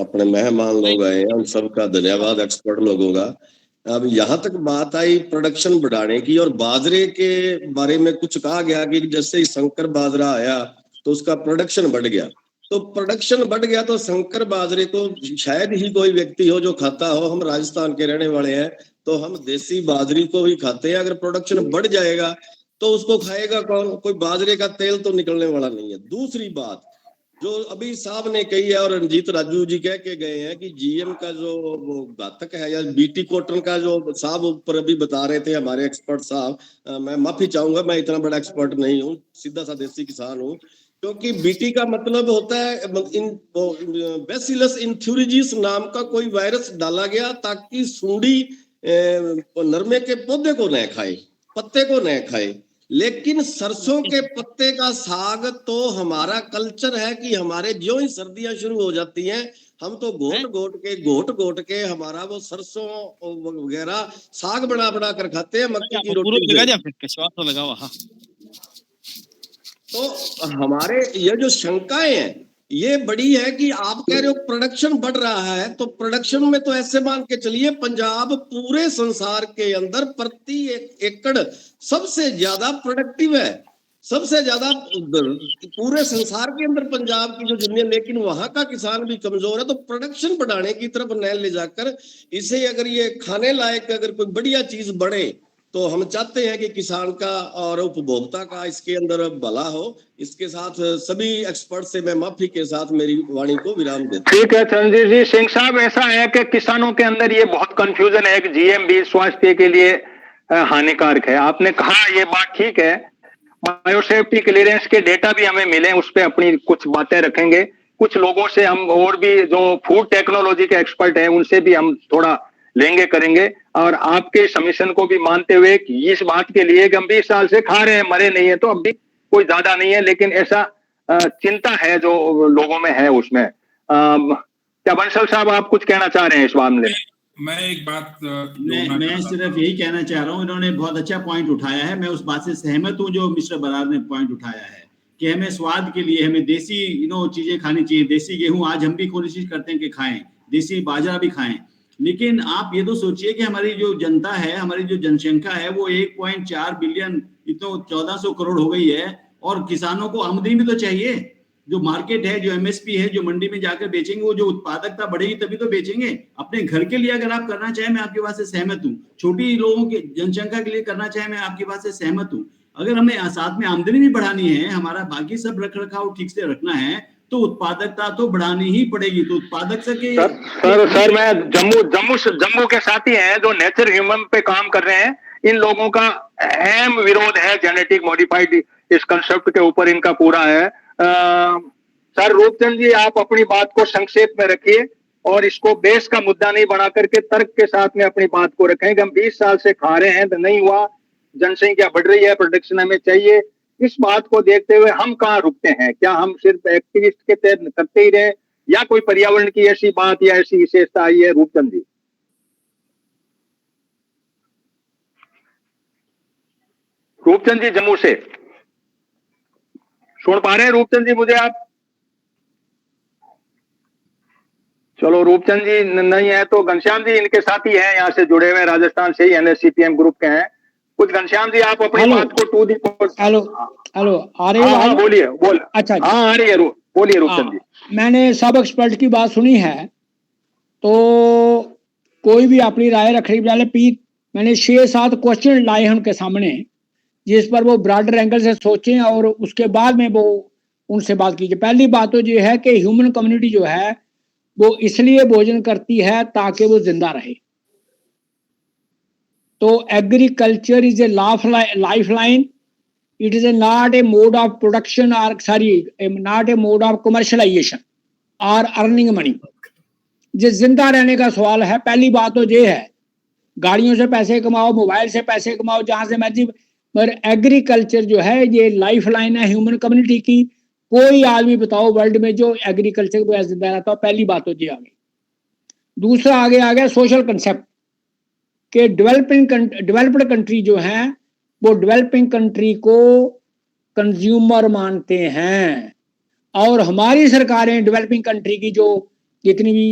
अपने मेहमान लोग आए हैं उन सबका धन्यवाद, एक्सपर्ट लोगों का। अब यहाँ तक बात आई प्रोडक्शन बढ़ाने की, और बाजरे के बारे में कुछ कहा गया कि जैसे ही शंकर बाजरा आया तो उसका प्रोडक्शन बढ़ गया। तो प्रोडक्शन बढ़ गया तो शंकर बाजरे को शायद ही कोई व्यक्ति हो जो खाता हो। हम राजस्थान के रहने वाले हैं तो हम देसी बाजरी को ही खाते हैं। अगर प्रोडक्शन बढ़ जाएगा तो उसको खाएगा कौन? कोई बाजरे का तेल तो निकलने वाला नहीं है। दूसरी बात जो अभी साहब ने कही है और रंजीत राजू जी कह के गए हैं कि जीएम का जो वो घातक है, या बीटी कॉटन का जो साहब ऊपर अभी बता रहे थे हमारे एक्सपर्ट साहब, मैं माफी चाहूंगा, मैं इतना बड़ा एक्सपर्ट नहीं हूँ, सीधा सा देसी किसान हूँ। क्योंकि बीटी का मतलब होता है बैसिलस इंथ्यूरिजिस नाम का कोई वायरस डाला गया ताकि सूंडी नरमे के पौधे को न खाए, पत्ते को न खाए। लेकिन सरसों के पत्ते का साग तो हमारा कल्चर है कि हमारे जो ही सर्दियां शुरू हो जाती हैं हम तो घोट घोट के हमारा वो सरसों वगैरह साग बना कर खाते हैं, मक्की की रोटी। तो हमारे ये जो शंकाएं हैं ये बड़ी है कि आप कह रहे हो प्रोडक्शन बढ़ रहा है, तो प्रोडक्शन में तो ऐसे मान के चलिए पंजाब पूरे संसार के अंदर प्रति एकड़ सबसे ज्यादा प्रोडक्टिव है, सबसे ज्यादा पूरे संसार के अंदर पंजाब की जो जमीन, लेकिन वहां का किसान भी कमजोर है। तो प्रोडक्शन बढ़ाने की तरफ न ले जाकर इसे अगर ये खाने लायक अगर कोई बढ़िया चीज बढ़े तो हम चाहते हैं कि किसान का और उपभोक्ता का इसके अंदर भला हो। इसके साथ सभी एक्सपर्ट से मैं माफी के साथ मेरी वाणी को विराम देता हूं। ठीक है चंद्रजीत जी। सिंह साहब, ऐसा है कि किसानों के अंदर ये बहुत कंफ्यूजन है कि जीएम भी स्वास्थ्य के लिए हानिकारक है। आपने कहा ये बात ठीक है, बायोसेफ्टी क्लियरेंस के डेटा भी हमें मिले, उस पर अपनी कुछ बातें रखेंगे। कुछ लोगों से हम और भी जो फूड टेक्नोलॉजी के एक्सपर्ट हैं उनसे भी हम थोड़ा लेंगे करेंगे, और आपके सबमिशन को भी मानते हुए कि इस बात के लिए कि हम 20 साल से खा रहे हैं, मरे नहीं है, तो अब भी कोई ज्यादा नहीं है, लेकिन ऐसा चिंता है जो लोगों में है उसमें। क्या बंसल साहब आप कुछ कहना चाह रहे हैं इस मामले में? मैं एक बात मैं सिर्फ यही कहना चाह रहा हूँ, इन्होंने बहुत अच्छा पॉइंट उठाया है, मैं उस बात से सहमत हूँ जो मिस्टर बरार ने पॉइंट उठाया है कि हमें स्वाद के लिए हमें देसी चीजें खानी चाहिए। देसी गेहूं आज हम भी कोशिश करते हैं कि खाएं, देसी बाजरा भी खाएं, लेकिन आप ये तो सोचिए कि हमारी जो जनता है, हमारी जो जनसंख्या है वो 1.4 बिलियन, इतना 1400 करोड़ हो गई है, और किसानों को आमदनी भी तो चाहिए। जो मार्केट है, जो एमएसपी है, जो मंडी में जाकर बेचेंगे, वो जो उत्पादकता बढ़ेगी तभी तो बेचेंगे। अपने घर के लिए अगर आप करना चाहें, मैं आपकी बात से सहमत हूँ। छोटी लोगों की जनसंख्या के लिए करना चाहें, मैं आपकी बात से सहमत हूँ। अगर हमें साथ में आमदनी भी बढ़ानी है, हमारा बाकी सब रख रखाव ठीक से रखना है, तो उत्पादकता तो बढ़ानी ही पड़ेगी। तो उत्पादक से सर मैं जम्मू के साथी हैं जो नेचर ह्यूमन पे काम कर रहे हैं, इन लोगों का अहम विरोध है जेनेटिक मॉडिफाइड इस कंसेप्ट के ऊपर, इनका पूरा है। सर रूपचंद जी, आप अपनी बात को संक्षेप में रखिए और इसको बेस का मुद्दा नहीं बना करके तर्क के साथ में अपनी बात को रखें कि हम 20 साल से खा रहे हैं तो नहीं हुआ, जनसंख्या बढ़ रही है, प्रोडक्शन हमें चाहिए। इस बात को देखते हुए हम कहाँ रुकते हैं? क्या हम सिर्फ एक्टिविस्ट के तहत करते ही रहे या कोई पर्यावरण की ऐसी बात या ऐसी विशेषता आई है? रूपचंद जी। रूपचंद जी जम्मू से सुन पा रहे हैं? रूपचंद जी मुझे आप? चलो रूपचंद जी नहीं है तो घनश्याम जी इनके साथी हैं, यहाँ से जुड़े हुए, राजस्थान से ही NSCPM ग्रुप के हैं कुछ। घनश्याम जी आप अपनी बात को टू दी हेलो हेलो आ रही है? बोलिए बोल। अच्छा हाँ आ रही है, बोलिए रूपचंद जी। मैंने सब एक्सपर्ट की बात सुनी है, तो कोई भी अपनी राय रखने वाले पी मैंने 6-7 क्वेश्चन लाए हैं उनके सामने, जिस पर वो ब्रॉडर एंगल से सोचें और उसके बाद में वो उनसे बात कीजिए। पहली बात तो ये है कि ह्यूमन कम्युनिटी जो है वो इसलिए भोजन करती है ताकि वो जिंदा रहे। तो agriculture is a life line, it is not a mode of production और not a mode of commercialization और अर्निंग मनी। जो जिंदा रहने का सवाल है, पहली बात तो ये है, गाड़ियों से पैसे कमाओ, मोबाइल से पैसे कमाओ, जहां से मर्जी, पर एग्रीकल्चर जो है ये लाइफ लाइन है ह्यूमन कम्युनिटी की। कोई आदमी बताओ वर्ल्ड में जो एग्रीकल्चर को जिंदा रहता हो? पहली बात तो ये आ गई। दूसरा आगे आ गया सोशल कंसेप्ट के डेवलप्ड कंट्री जो है वो डेवलपिंग कंट्री को कंज्यूमर मानते हैं, और हमारी सरकारें डेवलपिंग कंट्री की जो जितनी भी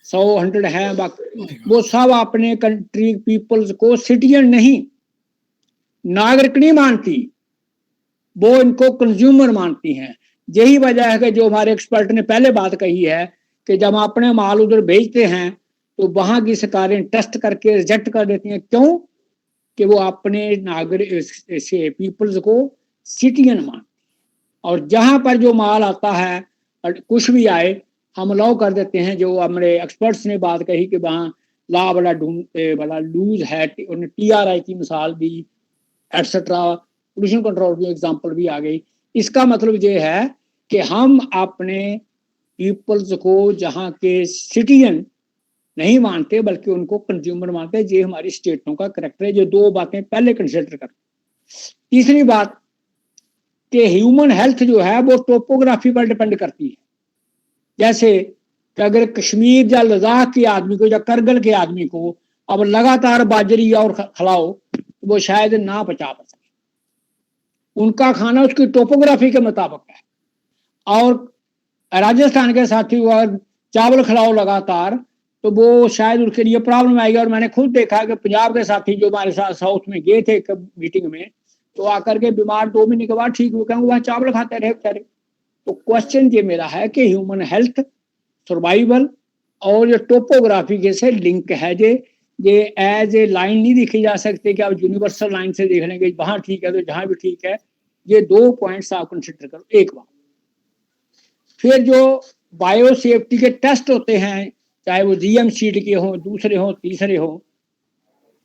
100 है वो सब अपने कंट्री पीपल्स को सिटीजन नहीं, नागरिक नहीं मानती, वो इनको कंज्यूमर मानती हैं। यही वजह है कि जो हमारे एक्सपर्ट ने पहले बात कही है कि जब हम अपने माल उधर भेजते हैं तो वहां की सरकारें टेस्ट करके रिजेक्ट कर देती हैं। क्यों? कि वो अपने नागरिक से पीपल्स को सिटीजन मानती है, और जहां पर जो माल आता है कुछ भी आए हम अलाउ कर देते हैं। जो हमारे एक्सपर्ट्स ने बात कही कि वहाँ ला बड़ा लूज है, उन्हें TRI की मिसाल दी, एटसेट्रा, पोल्यूशन कंट्रोल की एग्जांपल भी आ गई। इसका मतलब ये है कि हम अपने पीपल्स को जहाँ के सिटीजन नहीं मानते बल्कि उनको कंज्यूमर मानते हैं। ये हमारी स्टेटों का करैक्टर है। जो दो बातें पहले कंसिडर कर। तीसरी बात कि ह्यूमन हेल्थ जो है वो टोपोग्राफी पर डिपेंड करती है। जैसे कि अगर कश्मीर या लद्दाख के आदमी को या करगिल के आदमी को अब लगातार बाजरी और खिलाओ तो वो शायद ना पचा सके। उनका खाना उसकी टोपोग्राफी के मुताबिक है। और राजस्थान के साथी को अगर चावल खिलाओ लगातार तो वो शायद उसके लिए प्रॉब्लम आएगी। और मैंने खुद देखा कि पंजाब के साथी जो हमारे साथ साउथ में गए थे मीटिंग में, तो आकर के बीमार 2 महीने के बाद ठीक हुए, क्योंकि वह चावल खाते रहे बेचारे। तो क्वेश्चन ये मेरा है कि ह्यूमन हेल्थ, सर्वाइवल और ये टोपोग्राफी के से लिंक है। ये एज ए लाइन नहीं देखी जा सकती कि आप यूनिवर्सल लाइन से देख लेंगे वहां ठीक है तो जहां भी ठीक है। ये 2 पॉइंट्स आप कंसिडर करो। एक बात, फिर जो बायो सेफ्टी के टेस्ट होते हैं, चाहे वो GM सीड के हों, दूसरे हों, तीसरे हों,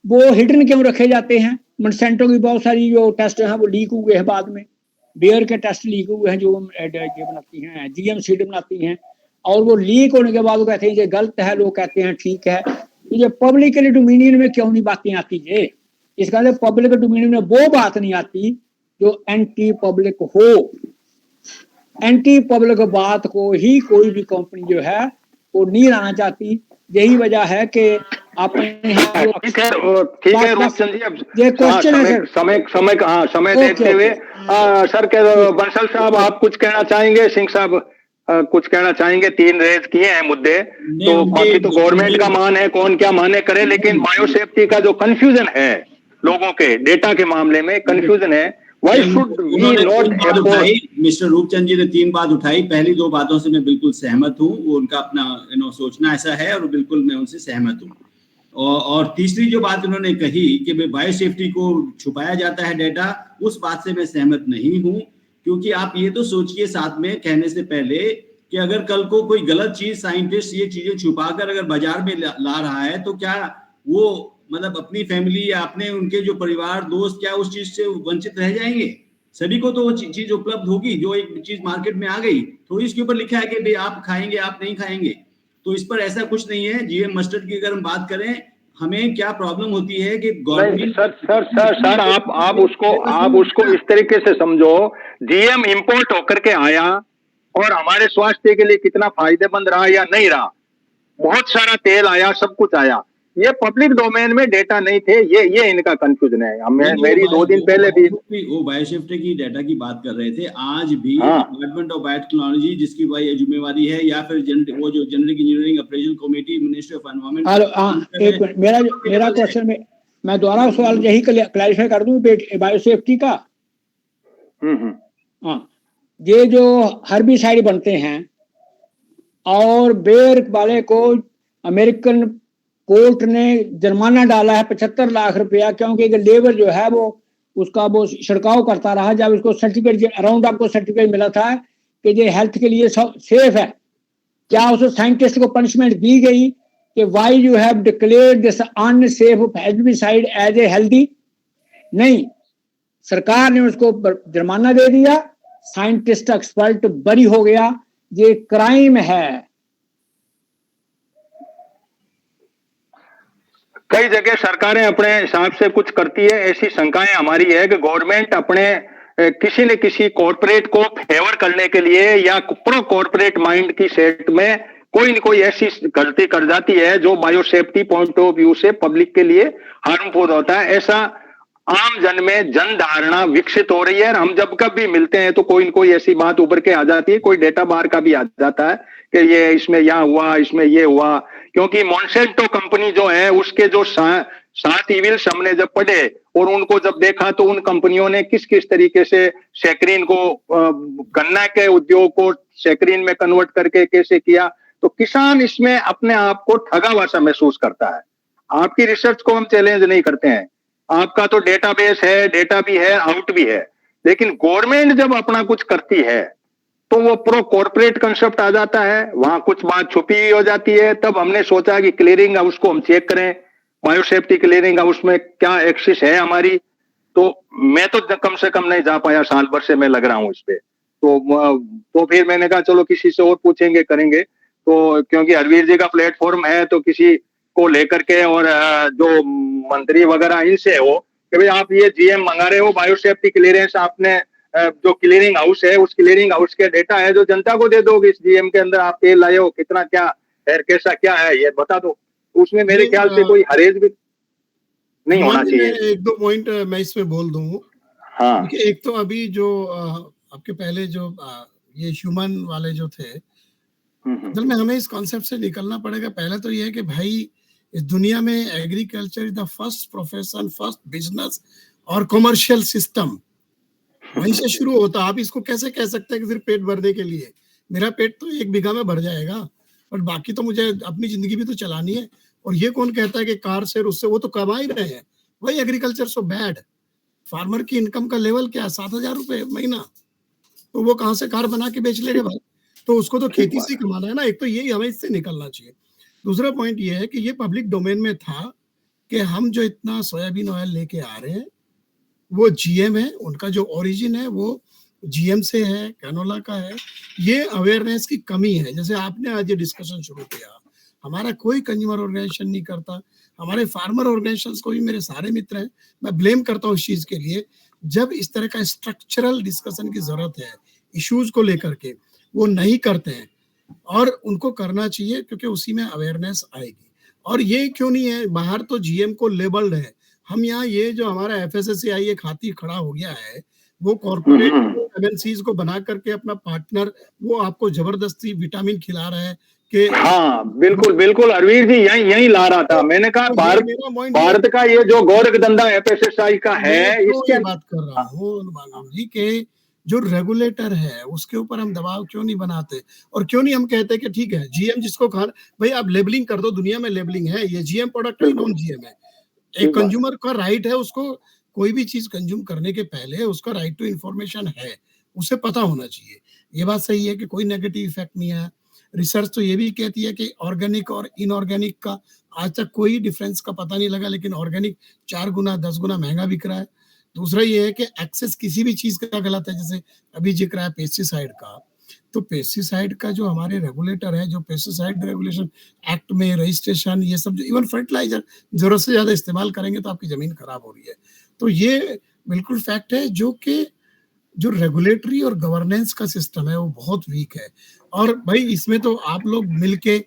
वो हिडन क्यों रखे जाते हैं? मोंसेंटो की बहुत सारी जो टेस्ट हैं वो लीक हुए हैं बाद में। बेयर के टेस्ट लीक हुए हैं जो बनाती हैं, GM सीड बनाती हैं, और वो लीक होने के बाद वो कहते हैं ये गलत है, लोग कहते हैं ठीक है। तो ये पब्लिकली डोमिनियन में क्यों नहीं बातें आती है? इसका मतलब पब्लिक डोमिनियन में वो बात नहीं आती जो एंटी पब्लिक हो। एंटी पब्लिक बात को ही कोई भी कंपनी जो है वो नहीं लाना चाहती। यही वजह है कि अपने ठीक है रूपचंद जी, अब ये क्वेश्चन है समय देखते हुए सर के बंसल साहब आप कुछ कहना चाहेंगे? सिंह साहब कुछ कहना चाहेंगे? 3 रेज किए हैं मुद्दे, तो बाकी तो गवर्नमेंट का मान है, कौन क्या माने करे, लेकिन बायो सेफ्टी का जो कंफ्यूजन है लोगों के डेटा के मामले में कंफ्यूजन है। Why should we not mister Roopchand ji ने 3 बात उठाई। पहली 2 बातों से मैं बिल्कुल सहमत हूँ। वो उनका अपना सोचना ऐसा है और बिल्कुल मैं उनसे सहमत हूँ। और तीसरी जो बात उन्होंने कही कि बायो सेफ्टी को छुपाया जाता है डेटा, उस बात से मैं सहमत नहीं हूँ। क्योंकि आप ये तो सोचिए साथ में कहने से पहले कि अगर कल को कोई गलत चीज साइंटिस्ट ये चीजें छुपाकर अगर बाजार में ला रहा है तो क्या वो मतलब अपनी फैमिली या अपने उनके जो परिवार दोस्त क्या उस चीज से वंचित रह जाएंगे? सभी को तो वो चीज उपलब्ध होगी। जो एक चीज मार्केट में आ गई थोड़ी इसके ऊपर लिखा है कि भाई आप खाएंगे आप नहीं खाएंगे, तो इस पर ऐसा कुछ नहीं है। जीएम मस्टर्ड की अगर हम बात करें, हमें क्या प्रॉब्लम होती है कि गवर्नमेंट सर आप उसको इस तरीके से समझो, जीएम इंपोर्ट होकर के आया और हमारे स्वास्थ्य के लिए कितना फायदेमंद रहा या नहीं रहा। बहुत सारा तेल आया, सब कुछ आया, ये पब्लिक डोमेन में डेटा नहीं थे, ये इनका कंफ्यूजन है। मेरी 2 दिन पहले भी वो बायोसेफ्टी की डाटा की बात कर रहे थे। आज भी डिपार्टमेंट ऑफ बायोटेक्नोलॉजी जिसकी भाई जिम्मेवारी है, या फिर वो जो generic engineering appraisal committee ministry of environment. मेरा क्वेश्चन में मैं दोबारा सवाल यही क्लैरिफाई कर दूं बायोसेफ्टी का। हाँ, ये जो हर्बिसाइड बनते हैं और बेर वाले को अमेरिकन कोर्ट ने जुर्माना डाला है 75 लाख रुपया, क्योंकि लेबर जो है वो उसका वो छिड़काव करता रहा। जब उसको सर्टिफिकेट अराउंड आपको सर्टिफिकेट मिला था कि ये हेल्थ के लिए सेफ है, क्या उस साइंटिस्ट को पनिशमेंट दी गई कि why you have declared this unsafe herbicide as a healthy? नहीं, सरकार ने उसको जुर्माना दे दिया, साइंटिस्ट एक्सपर्ट बरी हो गया। ये क्राइम है। कई जगह सरकारें अपने हिसाब से कुछ करती है, ऐसी शंकाएं हमारी है कि गवर्नमेंट अपने किसी न किसी कॉर्पोरेट को फेवर करने के लिए या प्रो कॉर्पोरेट माइंड की सेट में कोई न कोई ऐसी गलती कर जाती है जो बायोसेफ्टी पॉइंट ऑफ व्यू से पब्लिक के लिए हार्मफुल होता है। ऐसा आम जन में जन धारणा विकसित हो रही है। हम जब कभी मिलते हैं तो कोई न कोई ऐसी बात उभर के आ जाती है, कोई डेटा बाहर का भी आ जाता है कि ये इसमें यहाँ हुआ, इसमें ये हुआ। क्योंकि मॉन्सेंटो कंपनी जो है उसके जो 7 इविल्स हमने जब पढ़े और उनको जब देखा तो उन कंपनियों ने किस किस तरीके से सैकरीन को, गन्ना के उद्योग को सैकरीन में कन्वर्ट करके कैसे किया, तो किसान इसमें अपने आप को ठगा हुआ सा महसूस करता है। आपकी रिसर्च को हम चैलेंज नहीं करते हैं, आपका तो डेटाबेस है, डेटा भी है, आउट भी है, लेकिन गवर्नमेंट जब अपना कुछ करती है तो वो प्रो कॉर्पोरेट कंसेप्ट आ जाता है, वहां कुछ बात छुपी हुई हो जाती है। तब हमने सोचा कि क्लियरिंग हाउस को हम चेक करें, बायोसेफ्टी क्लियरिंग हाउस में क्या एक्सेस है हमारी। तो मैं तो कम से कम नहीं जा पाया, साल भर से मैं लग रहा हूं इस पे। तो फिर मैंने कहा चलो किसी से और पूछेंगे, करेंगे। तो क्योंकि हरवीर जी का प्लेटफॉर्म है तो किसी को लेकर के, और जो मंत्री वगैरह इनसे हो कि भाई आप ये जीएम मंगा रहे हो, बायोसेफ्टी क्लियरेंस आपने जो क्लियरिंग हाउस है उस क्लियरिंग हाउस के डेटा है जो जनता को दे दोगे, इस जीएम के अंदर आप तेल लाए हो, कितना क्या है, कैसा क्या है, ये बता दो। उसमें मेरे ख्याल से कोई हरेज भी नहीं होना चाहिए। 1-2 पॉइंट मैं इसमें बोल दूं। हाँ, एक तो अभी जो आपके पहले जो ये ह्यूमन वाले जो थे, असल में हमें इस कॉन्सेप्ट से निकलना पड़ेगा। पहले तो ये है कि भाई इस दुनिया में agriculture is the first profession, first business और कमर्शियल सिस्टम, वहीं से शुरू होता। आप इसको कैसे कह सकते हैं कि सिर्फ पेट भरने के लिए? मेरा पेट तो 1 बीघा में भर जाएगा, पर बाकी तो मुझे अपनी जिंदगी भी तो चलानी है। और ये कौन कहता है कि कार से उससे वो तो कमा ही रहे हैं। वही एग्रीकल्चर सो बैड। फार्मर की इनकम का लेवल क्या है? 7,000 रुपए महीना, तो वो कहाँ से कार बना के बेच लेगा भाई? तो उसको तो खेती से कमाना है ना। एक तो यही हमें इससे निकलना चाहिए। दूसरा पॉइंट ये है कि ये पब्लिक डोमेन में था कि हम जो इतना सोयाबीन ऑयल लेके आ रहे हैं वो जीएम है, उनका जो ओरिजिन है वो जीएम से है, कैनोला का है। ये अवेयरनेस की कमी है। जैसे आपने आज ये डिस्कशन शुरू किया, हमारा कोई कंज्यूमर ऑर्गेनाइजेशन नहीं करता। हमारे फार्मर ऑर्गेनाइजेशंस को भी मेरे सारे मित्र हैं, मैं ब्लेम करता हूँ इस चीज के लिए। जब इस तरह का स्ट्रक्चरल डिस्कशन की जरूरत है इश्यूज को लेकर के, वो नहीं करते हैं और उनको करना चाहिए, क्योंकि उसी में अवेयरनेस आएगी। और ये क्यों नहीं है, बाहर तो जीएम को लेबल्ड है, हम यहाँ ये जो हमारा एफएसएसएआई एक हाथी खड़ा हो गया है, वो कॉर्पोरेट एमएनसीज को बना करके अपना पार्टनर, वो आपको जबरदस्ती विटामिन खिला रहा है कि हाँ बिल्कुल बिल्कुल। अरवीर जी यही ला रहा था। मैंने कहा भारत का ये जो गोरखधंधा एफएसएसएआई का है, इसके बात कर रहा हूँ जी के जो रेगुलेटर है उसके ऊपर हम दबाव क्यों नहीं बनाते, और क्यों नहीं हम कहते कि ठीक है जीएम जिसको खाना, भाई आप लेबलिंग कर दो, दुनिया में लेबलिंग है, ये जीएम प्रोडक्ट है, नॉन जीएम है। एक कंज्यूमर का राइट है, उसको कोई भी चीज कंज्यूम करने के पहले उसका राइट टू इंफॉर्मेशन है, उसे पता होना चाहिए। ये बात सही है कि कोई नेगेटिव इफेक्ट नहीं है। रिसर्च तो ये भी कहती है कि ऑर्गेनिक और इनऑर्गेनिक का आज तक कोई डिफरेंस का पता नहीं लगा, लेकिन ऑर्गेनिक 4 गुना 10 गुना महंगा बिक रहा है। दूसरा ये है कि एक्सेस किसी भी चीज का गलत है, जैसे अभी जिक्र है पेस्टिसाइड का, तो पेस्टिसाइड का जो हमारे रेगुलेटर है, जो पेस्टिसाइड रेगुलेशन एक्ट में रजिस्ट्रेशन, ये सब, इवन फर्टिलाइजर जरूरत से ज्यादा इस्तेमाल करेंगे तो आपकी जमीन खराब हो रही है। तो ये बिल्कुल फैक्ट है, जो कि जो रेगुलेटरी और गवर्नेंस का सिस्टम है वो बहुत वीक है। और भाई इसमें तो आप लोग मिलके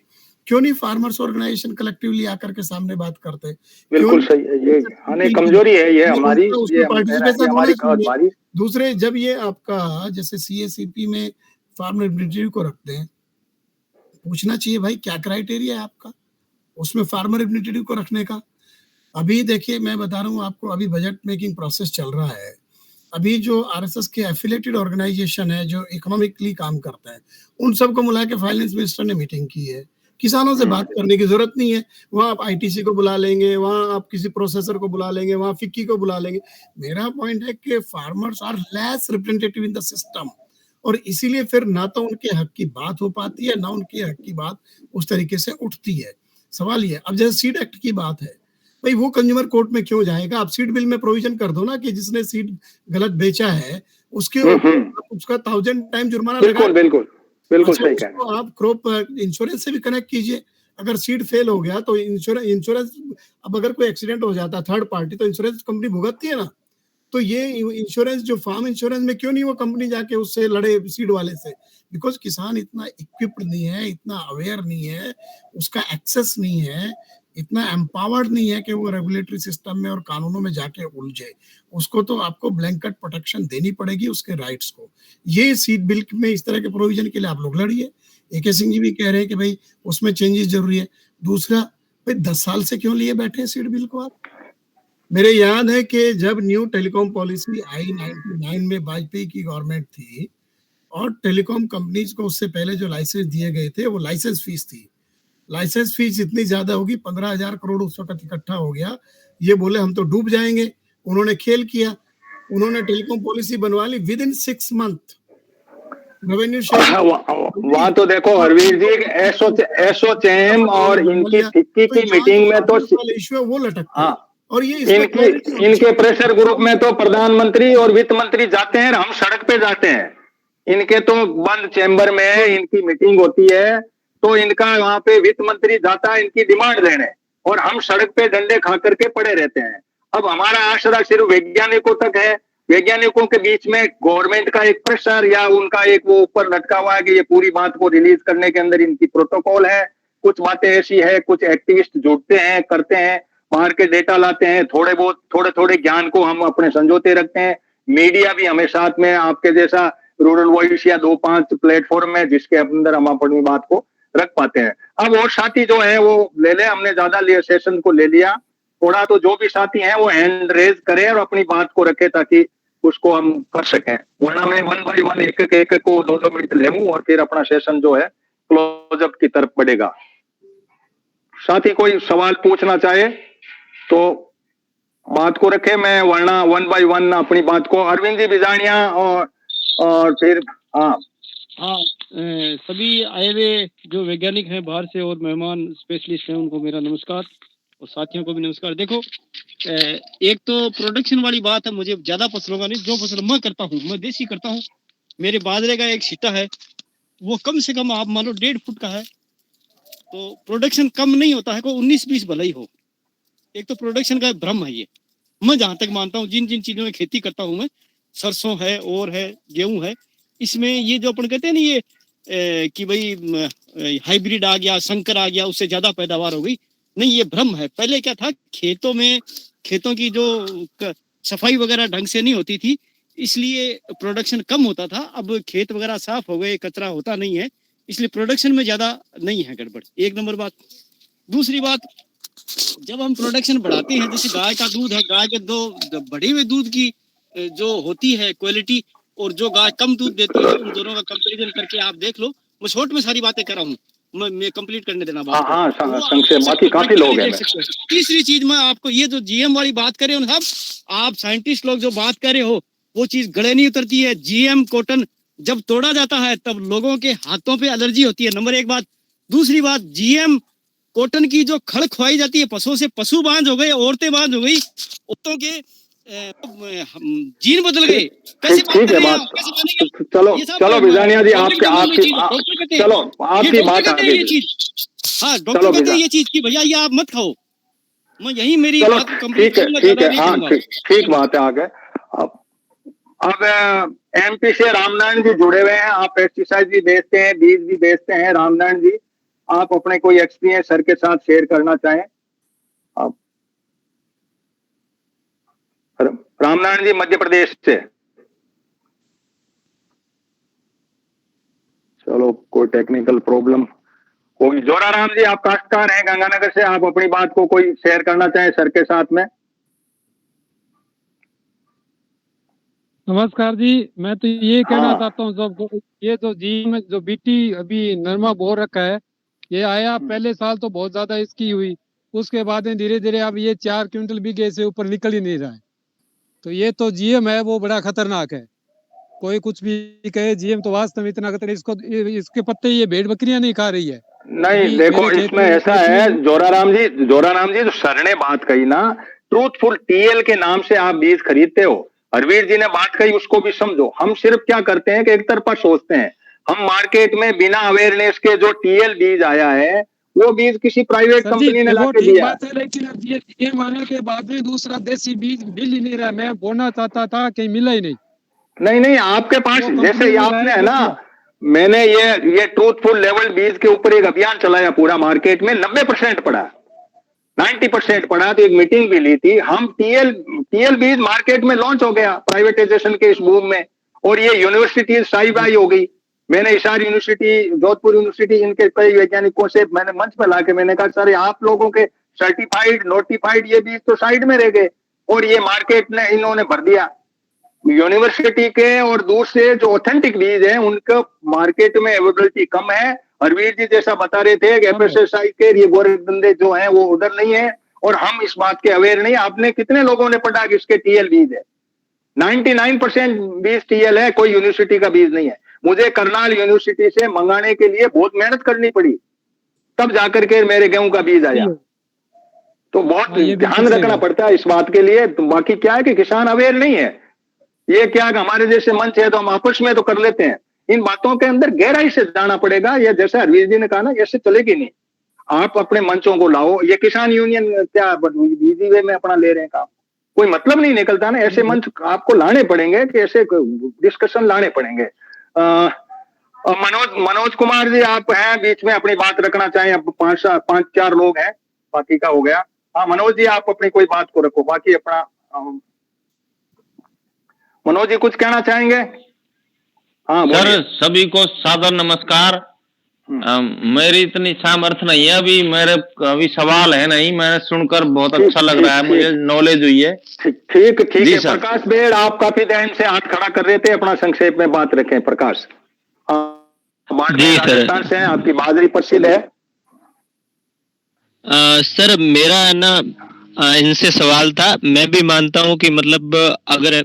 क्यों नहीं फार्मर्स ऑर्गेनाइजेशन कलेक्टिवली आकर के सामने बात करते? बिल्कुल सही है, ये हमें कमजोरी है, ये हमारी, ये हमारी खास। दूसरे, जब ये आपका जैसे CACP में फार्म रिप्रेजेंटेटिव को रखते हैं, पूछना चाहिए भाई क्या क्राइटेरिया है आपका उसमें फार्मर रिप्रेजेंटेटिव को रखने का। अभी देखिए मैं बता रहा हूँ आपको, अभी बजट मेकिंग प्रोसेस चल रहा है। अभी जो RSS के एफिलिएटेड ऑर्गेनाइजेशन है जो इकोनॉमिकली काम करते हैं, उन सबको बुला के फाइनेंस मिनिस्टर ने मीटिंग की है। किसानों से बात करने की जरूरत नहीं है, वहाँ आप ITC को बुला लेंगे, वहाँ आप किसी प्रोसेसर को बुला लेंगे, वहाँ फिक्की को बुला लेंगे। मेरा पॉइंट है कि farmers are less representative in the system, और इसीलिए फिर ना तो उनके हक की बात हो पाती है, ना उनके हक की बात उस तरीके से उठती है। सवाल ये, अब जैसे सीड एक्ट की बात है, भाई वो कंज्यूमर कोर्ट में क्यों जाएगा? आप सीड बिल में प्रोविजन कर दो ना कि जिसने सीड गलत बेचा है उसके उसका 1000 टाइम जुर्माना बिल्कुल बिल्कुल बिल्कुल सही कह रहे हैं। आप क्रॉप इंश्योरेंस से भी कनेक्ट कीजिए। अगर सीड फेल हो गया तो इंश्योरेंस, अब अगर कोई एक्सीडेंट हो जाता है थर्ड पार्टी, तो इंश्योरेंस कंपनी भुगतती है ना। तो ये इंश्योरेंस जो फार्म इंश्योरेंस में क्यों नहीं वो कंपनी जाके उससे लड़े सीड वाले से? बिकॉज किसान इतना इक्विप्ड नहीं है, इतना अवेयर नहीं है, उसका एक्सेस नहीं है, इतना एम्पावर्ड नहीं है कि वो रेगुलेटरी सिस्टम में और कानूनों में जाके उलझे। उसको तो आपको ब्लैंकेट प्रोटेक्शन देनी पड़ेगी उसके राइट्स को। ये सीड बिल में इस तरह के प्रोविजन के लिए आप लोग लड़िए। AK सिंह जी भी कह रहे हैं कि भाई उसमें चेंजेस जरूरी है। दूसरा, भाई 10 साल से क्यों लिए बैठे हैं सीड बिल को आप? मेरे याद है कि जब न्यू टेलीकॉम पॉलिसी आई 99 में, वाजपेयी की गवर्नमेंट थी, और टेलीकॉम कंपनीज को उससे पहले जो लाइसेंस दिए गए थे वो लाइसेंस फीस थी। लाइसेंस फीस इतनी ज्यादा होगी, 15,000 करोड़ उस वक्त इकट्ठा हो गया। ये बोले हम तो डूब जाएंगे, उन्होंने खेल किया, उन्होंने टेलीकॉम पॉलिसी बनवा ली within 6 month. Revenue share वहाँ तो देखो हरवीर जी, एसोचैम और इनकी फिक्की की मीटिंग में तो इश्यू वो लटकता है। हाँ, और ये इनके प्रेशर ग्रुप में तो प्रधानमंत्री और वित्त मंत्री जाते हैं, हम सड़क पे जाते हैं। इनके तो बंद चैम्बर में इनकी मीटिंग होती है, तो इनका वहां पे वित्त मंत्री जाता है इनकी डिमांड लेने, और हम सड़क पे डंडे खा करके पड़े रहते हैं। अब हमारा आसरा सिर्फ वैज्ञानिकों तक है। वैज्ञानिकों के बीच में गवर्नमेंट का एक प्रेशर या उनका एक वो ऊपर लटका हुआ है कि ये पूरी बात को रिलीज करने के अंदर इनकी प्रोटोकॉल है। कुछ बातें ऐसी है, कुछ एक्टिविस्ट जुटते हैं, करते हैं, बाहर के डेटा लाते हैं, थोड़े थोड़े ज्ञान को हम अपने संजोते रखते हैं। मीडिया भी हमें साथ में, आपके जैसा रूरल वॉइस या 2-5 प्लेटफॉर्म में जिसके अंदर हम अपनी बात को रख पाते हैं। अब और साथी जो है वो ले ले, हमने ज्यादा लिया, सेशन को ले लिया, थोड़ा तो जो भी साथी हैं वो हैंड रेज करें और अपनी बात को रखे ताकि उसको हम कर सकें। वरना मैं 1 by 1 एक को 2-2 मिनट ले लूं और फिर अपना सेशन जो है क्लोजअप की तरफ बढ़ेगा। साथी कोई सवाल पूछना चाहे तो बात को रखे, मैं वरना 1 by 1 अपनी बात को, अरविंद जी बिजानिया और फिर सभी आए हुए जो वैज्ञानिक हैं बाहर से और मेहमान स्पेशलिस्ट हैं उनको मेरा नमस्कार, और साथियों को भी नमस्कार। देखो, एक तो प्रोडक्शन वाली बात है, मुझे ज्यादा फसल होगा नहीं, जो फसल मैं करता हूँ मैं देसी करता हूँ। मेरे बाजरे का एक सीटा है वो कम से कम आप मान लो 1.5 फुट का है, तो प्रोडक्शन कम नहीं होता है, कोई 19-20 भले ही हो। एक तो प्रोडक्शन का भ्रम है ये, मैं जहां तक मानता हूँ। जिन जिन चीजों में खेती करता हूँ मैं, सरसों है और है गेहूं है, इसमें ये जो अपन कहते हैं ना ये कि भाई हाइब्रिड आ गया, संकर आ गया, उससे ज्यादा पैदावार हो गई, नहीं, ये भ्रम है। पहले क्या था, खेतों में खेतों की जो सफाई वगैरह ढंग से नहीं होती थी, इसलिए प्रोडक्शन कम होता था। अब खेत वगैरह साफ हो गए, कचरा होता नहीं है, इसलिए प्रोडक्शन में ज्यादा नहीं है गड़बड़। एक नंबर बात। दूसरी बात, जब हम प्रोडक्शन बढ़ाते हैं, जैसे गाय का दूध है, गाय के दो बढ़े हुए दूध की जो होती है क्वालिटी और जो गाय कम दूध देती है, उन दोनों का कंपैरिजन करके आप देख लो। मैं शॉर्ट में सारी बातें कर रहा हूँ, मैं कंप्लीट करने देना बात। बाकी काफी लोग हैं। तीसरी चीज मैं आपको, ये जो GM वाली बात करें साहब, आप साइंटिस्ट लोग जो बात कर रहे हो वो चीज गले नहीं उतरती है। GM कॉटन जब तोड़ा जाता है तब लोगों के हाथों पे एलर्जी होती है, नंबर एक बात। दूसरी बात, जीएम कॉटन की जो खड़ खुआई जाती है पशुओं से, पशु बांझ हो गए, औरतें बांझ हो गई, औरतों के जीन बदल गए। ठीक है बात, चलो बिजानिया जी आपकी चलो आपकी बात आगे। हाँ, डॉक्टर कहते हैं ये चीज की भैया ये आप मत खाओ। मैं यही मेरी चलो बात कंप्लीट ठीक है हाँ ठीक बात है आगे। अब एमपी से रामनारायण जी जुड़े हुए हैं, आप पेस्टिसाइड भी बेचते हैं, बीज भी बेचते हैं। रामनारायण जी आप अपने कोई एक्सपीरियंस सर के साथ शेयर करना चाहें आप? रामनारायण जी मध्य प्रदेश से। चलो कोई टेक्निकल प्रॉब्लम होगी। जोराराम जी आप काश्तकार हैं गंगानगर से, आप अपनी बात को कोई शेयर करना चाहें सर के साथ में? नमस्कार जी, मैं तो ये कहना चाहता हूँ सबको, ये तो जी में जो बीटी अभी नरमा बो रखा है, ये आया पहले साल तो बहुत ज्यादा इसकी हुई, उसके बाद में धीरे धीरे अब ये 4 क्विंटल बीघे से ऊपर निकल ही नहीं रहा है। तो ये तो जीएम है वो बड़ा खतरनाक है। कोई कुछ भी कहे, जीएम तो वास्तव में इतना खतरनाक, इसके पत्ते ये भेड़ बकरियां नहीं खा रही है। नहीं देखो इसमें ऐसा है जोराराम जी जो सर ने बात कही ना, ट्रूथफुल टीएल के नाम से आप बीज खरीदते हो। हरवीर जी ने बात कही उसको भी समझो। हम सिर्फ क्या करते हैं कि एक तरफा सोचते हैं। हम मार्केट में बिना अवेयरनेस के जो टीएल बीज आया है वो बीज किसी प्राइवेट कंपनी ने लाके दिया है। लेकिन ये मानने के बाद में दूसरा देसी बीज मिल ही नहीं रहा। मैं बोलना चाहता था कि मिला ही नहीं आपके पास जैसे आपने है ना, मैंने ये ट्रूथफुल लेवल बीज के ऊपर एक अभियान चलाया पूरा मार्केट में, 90% पड़ा, 90% पड़ा। तो एक मीटिंग भी ली थी हम। टीएल बीज मार्केट में लॉन्च हो गया प्राइवेटाइजेशन के इस बूम में, और ये यूनिवर्सिटी साई हो गई। मैंने हिसार यूनिवर्सिटी, जोधपुर यूनिवर्सिटी, इनके कई वैज्ञानिकों से मैंने मंच में लाके मैंने कहा सर आप लोगों के सर्टिफाइड नोटिफाइड ये बीज तो साइड में रह गए, और ये मार्केट ने इन्होंने भर दिया। यूनिवर्सिटी के और दूसरे जो ऑथेंटिक बीज हैं उनका मार्केट में अवेलेबिलिटी कम है। हरवीर जी जैसा बता रहे थे कि एफएसएसआई के ये गोरखधंधे जो हैं वो उधर नहीं है, और हम इस बात के अवेयर नहीं। आपने कितने लोगों ने पढ़ा कि इसके टीएल बीज है? 99% बीज टीएल है, कोई यूनिवर्सिटी का बीज नहीं है। मुझे करनाल यूनिवर्सिटी से मंगाने के लिए बहुत मेहनत करनी पड़ी, तब जाकर के मेरे गेहूं का बीज आया। तो बहुत ध्यान रखना पड़ता है इस बात के लिए। तो बाकी क्या है कि किसान अवेयर नहीं है। ये क्या हमारे जैसे मंच है तो हम आपस में तो कर लेते हैं, इन बातों के अंदर गहराई से जाना पड़ेगा। ये जैसे हरवीर जी ने कहा ना, ऐसे चलेगी नहीं। आप अपने मंचों को लाओ। ये किसान यूनियन क्या इजी वे में अपना ले रहे हैं काम, कोई मतलब नहीं निकलता ना। ऐसे मंच आपको लाने पड़ेंगे कि ऐसे डिस्कशन लाने पड़ेंगे। मनोज कुमार जी आप हैं बीच में, अपनी बात रखना चाहें? अब 5-4 लोग हैं, बाकी का हो गया। हाँ मनोज जी आप अपनी कोई बात को रखो, बाकी अपना। मनोज जी कुछ कहना चाहेंगे? हाँ सर सभी को सादर नमस्कार। मेरी इतनी सामर्थ्य नहीं है, अभी सवाल है नहीं, मैंने सुनकर बहुत अच्छा लग रहा है, मुझे नॉलेज हुई है। ठीक है। प्रकाश बेड़ आप काफी टाइम से हाथ खड़ा कर रहे थे, अपना संक्षेप में बात रखें प्रकाश। जी सर, से आपकी बहादुरी प्रसिद्ध है। सर मेरा ना इनसे सवाल था। मैं भी मानता हूं कि मतलब अगर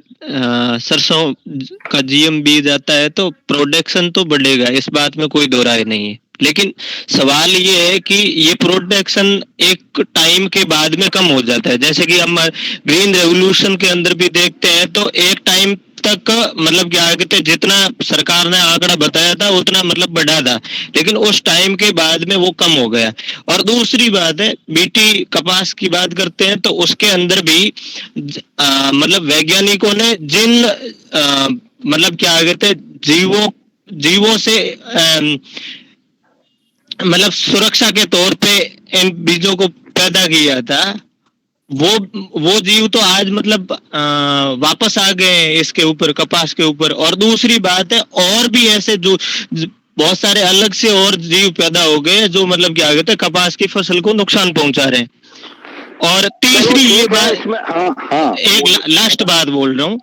सरसों का जीएम बीज आता है तो प्रोडक्शन तो बढ़ेगा, इस बात में कोई दो राय नहीं है। लेकिन सवाल ये है कि ये प्रोडक्शन एक टाइम के बाद में कम हो जाता है। जैसे कि हम ग्रीन रेवोल्यूशन के अंदर भी देखते हैं तो एक टाइम तक मतलब क्या कहते हैं, जितना सरकार ने आंकड़ा बताया था उतना मतलब बढ़ा था, लेकिन उस टाइम के बाद में वो कम हो गया। और दूसरी बात है, बीटी कपास की बात करते हैं तो उसके अंदर भी मतलब वैज्ञानिकों ने जिन मतलब क्या कहते हैं जीवों से मतलब सुरक्षा के तौर पे इन बीजों को पैदा किया था, वो जीव तो आज मतलब वापस आ गए हैं इसके ऊपर, कपास के ऊपर। और दूसरी बात है, और भी ऐसे जो बहुत सारे अलग से और जीव पैदा हो गए जो मतलब क्या कहते हैं कपास की फसल को नुकसान पहुंचा रहे हैं। और तीसरी ये बात, एक लास्ट बात बोल रहा हूँ,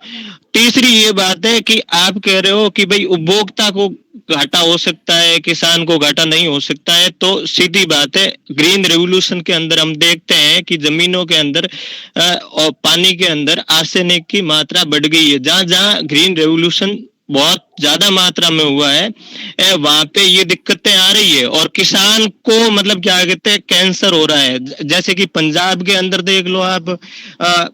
तीसरी ये बात है कि आप कह रहे हो कि भाई उपभोक्ता को घाटा हो सकता है, किसान को घाटा नहीं हो सकता है। तो सीधी बात है, ग्रीन रेवोल्यूशन के अंदर हम देखते हैं कि जमीनों के अंदर और पानी के अंदर आर्सेनिक की मात्रा बढ़ गई है। जहां जहां ग्रीन रेवोल्यूशन बहुत ज्यादा मात्रा में हुआ है, वहां पे ये दिक्कतें आ रही है और किसान को मतलब क्या कहते हैं कैंसर हो रहा है। जैसे कि पंजाब के अंदर देख लो आप,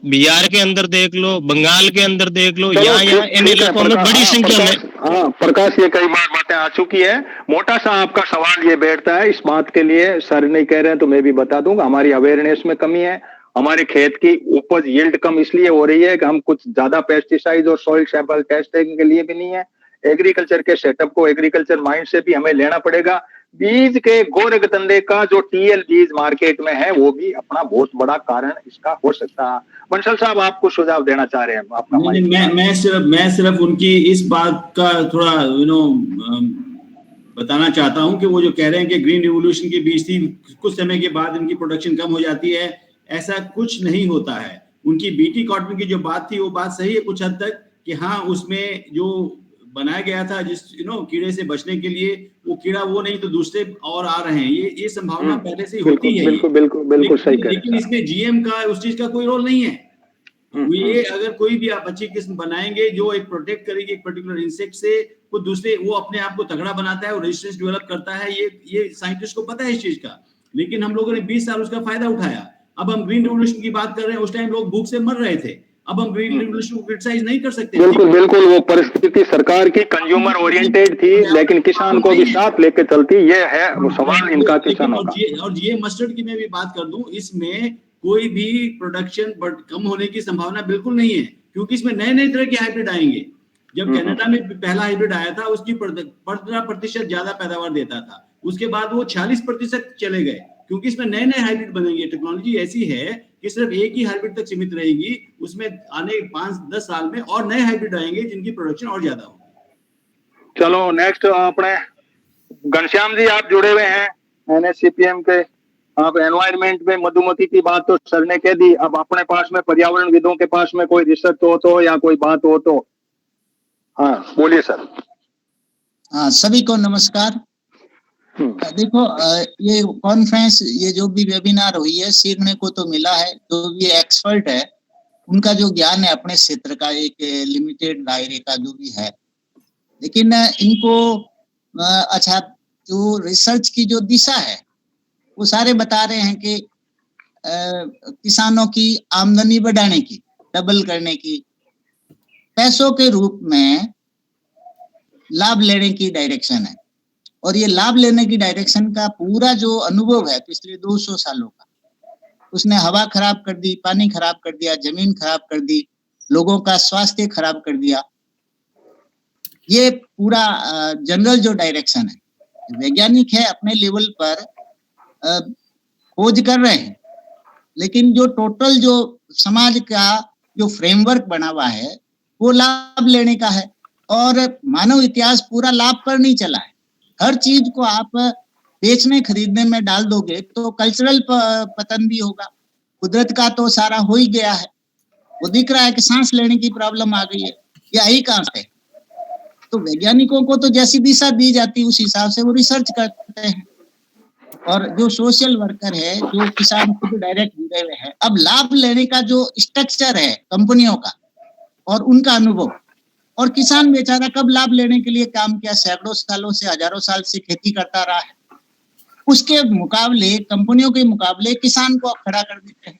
बिहार के अंदर देख लो, बंगाल के अंदर देख लो, यहाँ इन इलाकों में बड़ी संख्या में। हाँ प्रकाश, ये कई बार बातें आ चुकी है। मोटा सा आपका सवाल ये बैठता है इस बात के लिए, सर नहीं कह रहे हैं तो मैं भी बता दूंगा, हमारी अवेयरनेस में कमी है। हमारे खेत की उपज यील्ड कम इसलिए हो रही है कि हम कुछ ज्यादा पेस्टिसाइड और सॉइल सैंपल टेस्टिंग के लिए भी नहीं है। एग्रीकल्चर के सेटअप को एग्रीकल्चर माइंड से भी हमें लेना पड़ेगा। बीज के गोरखधंधे का जो टीएल बीज मार्केट में है वो भी अपना बहुत बड़ा कारण इसका हो सकता है। बंसल साहब आप कुछ सुझाव देना चाह रहे हैं? आपका मैं सिर्फ उनकी इस बात का थोड़ा बताना चाहता हूं कि वो जो कह रहे हैं कि ग्रीन रिवोल्यूशन की बीज थी, कुछ समय के बाद इनकी प्रोडक्शन कम हो जाती है, ऐसा कुछ नहीं होता है। उनकी बीटी कॉटन की जो बात थी वो बात सही है कुछ हद तक, कि हाँ उसमें जो बनाया गया था जिस कीड़े से बचने के लिए, वो कीड़ा वो नहीं तो दूसरे और आ रहे हैं, ये संभावना पहले से ही होती है। बिल्कुल सही कह रहे हैं। लेकिन इसमें जीएम का उस चीज का कोई रोल नहीं है। ये अगर कोई भी आप अच्छी किस्म बनाएंगे जो एक प्रोटेक्ट करेगी एक पर्टिकुलर इंसेक्ट से, वो दूसरे वो अपने आप को तगड़ा बनाता है और रेजिस्टेंस डेवलप करता है, ये साइंटिस्ट को पता है इस चीज का। लेकिन हम लोगों ने 20 साल उसका फायदा उठाया। अब हम ग्रीन रिवोल्यूशन की बात कर रहे हैं, उस टाइम लोग भूख से मर रहे थे। अब हम ग्रीन रिवोल्यूशन को क्रिटिसाइज नहीं कर सकते। बिल्कुल वो परिस्थिति सरकार की कंज्यूमर ओरिएंटेड थी, लेकिन किसान को भी साथ लेके चलती, ये है वो सवाल इनका किसानों का। और जीएम मस्टर्ड की मैं भी बात कर दूं, इसमें कोई भी प्रोडक्शन कम होने की संभावना बिल्कुल नहीं है, क्योंकि इसमें नए नए तरह के हाइब्रिड आएंगे। जब कनाडा में पहला हाइब्रिड आया था उसकी 15% ज्यादा पैदावार देता था, उसके बाद वो 46% चले गए, क्योंकि इसमें नए नए हाइब्रिड बनेंगे। टेक्नोलॉजी ऐसी है कि सिर्फ एक ही हाइब्रिड तक सीमित रहेगी, उसमें आने 5-10 साल में और नए हाइब्रिड आएंगे जिनकी प्रोडक्शन और ज्यादा होगी। चलो नेक्स्ट अपने घनश्याम जी आप जुड़े हुए हैं एनएससीपीएम के, आप एनवायरमेंट में मधुमक्खी की बात तो सर ने कह दी, अब अपने पास में पर्यावरण विदों के पास में कोई रिसर्च हो तो या कोई बात हो तो हाँ बोलिए सर। हाँ सभी को नमस्कार। देखो ये कॉन्फ्रेंस, ये जो भी वेबिनार हुई है, सीखने को तो मिला है। जो भी एक्सपर्ट है उनका जो ज्ञान है अपने क्षेत्र का, एक लिमिटेड दायरे का जो भी है, लेकिन इनको अच्छा जो रिसर्च की जो दिशा है वो सारे बता रहे हैं कि किसानों की आमदनी बढ़ाने की, डबल करने की, पैसों के रूप में लाभ लेने की डायरेक्शन है। और ये लाभ लेने की डायरेक्शन का पूरा जो अनुभव है पिछले 200 सालों का, उसने हवा खराब कर दी, पानी खराब कर दिया, जमीन खराब कर दी, लोगों का स्वास्थ्य खराब कर दिया। ये पूरा जनरल जो डायरेक्शन है, वैज्ञानिक है अपने लेवल पर खोज कर रहे हैं, लेकिन जो टोटल जो समाज का जो फ्रेमवर्क बना हुआ है वो लाभ लेने का है। और मानव इतिहास पूरा लाभ पर नहीं चला है। हर चीज को आप बेचने खरीदने में डाल दोगे तो कल्चरल पतन भी होगा। कुदरत का तो सारा हो ही गया है। वो दिख रहा है कि सांस लेने की प्रॉब्लम आ गई है, ये आई कहां से? तो वैज्ञानिकों को तो जैसी दिशा दी जाती है उस हिसाब से वो रिसर्च करते हैं। और जो सोशल वर्कर है, जो किसान खुद डायरेक्ट जुड़े हुए हैं, अब लाभ लेने का जो स्ट्रक्चर है कंपनियों का और उनका अनुभव, और किसान बेचारा कब लाभ लेने के लिए काम किया, सैकड़ों सालों से, हजारों साल से खेती करता रहा है, उसके मुकाबले कंपनियों के मुकाबले किसान को खड़ा कर देते हैं।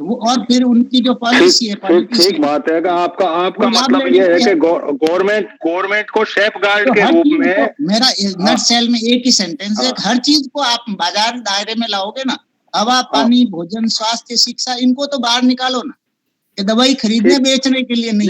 वो और फिर उनकी जो पॉलिसी है, ठीक बात है कि आपका मतलब ये है कि गवर्नमेंट को सेफ गार्ड के रूप में, मेरा नट सेल में एक ही सेंटेंस है, हर चीज को आप बाजार दायरे में लाओगे ना, हवा, पानी, भोजन, स्वास्थ्य, शिक्षा, इनको तो बाहर निकालो ना, कि दवाई खरीदने बेचने के लिए नहीं।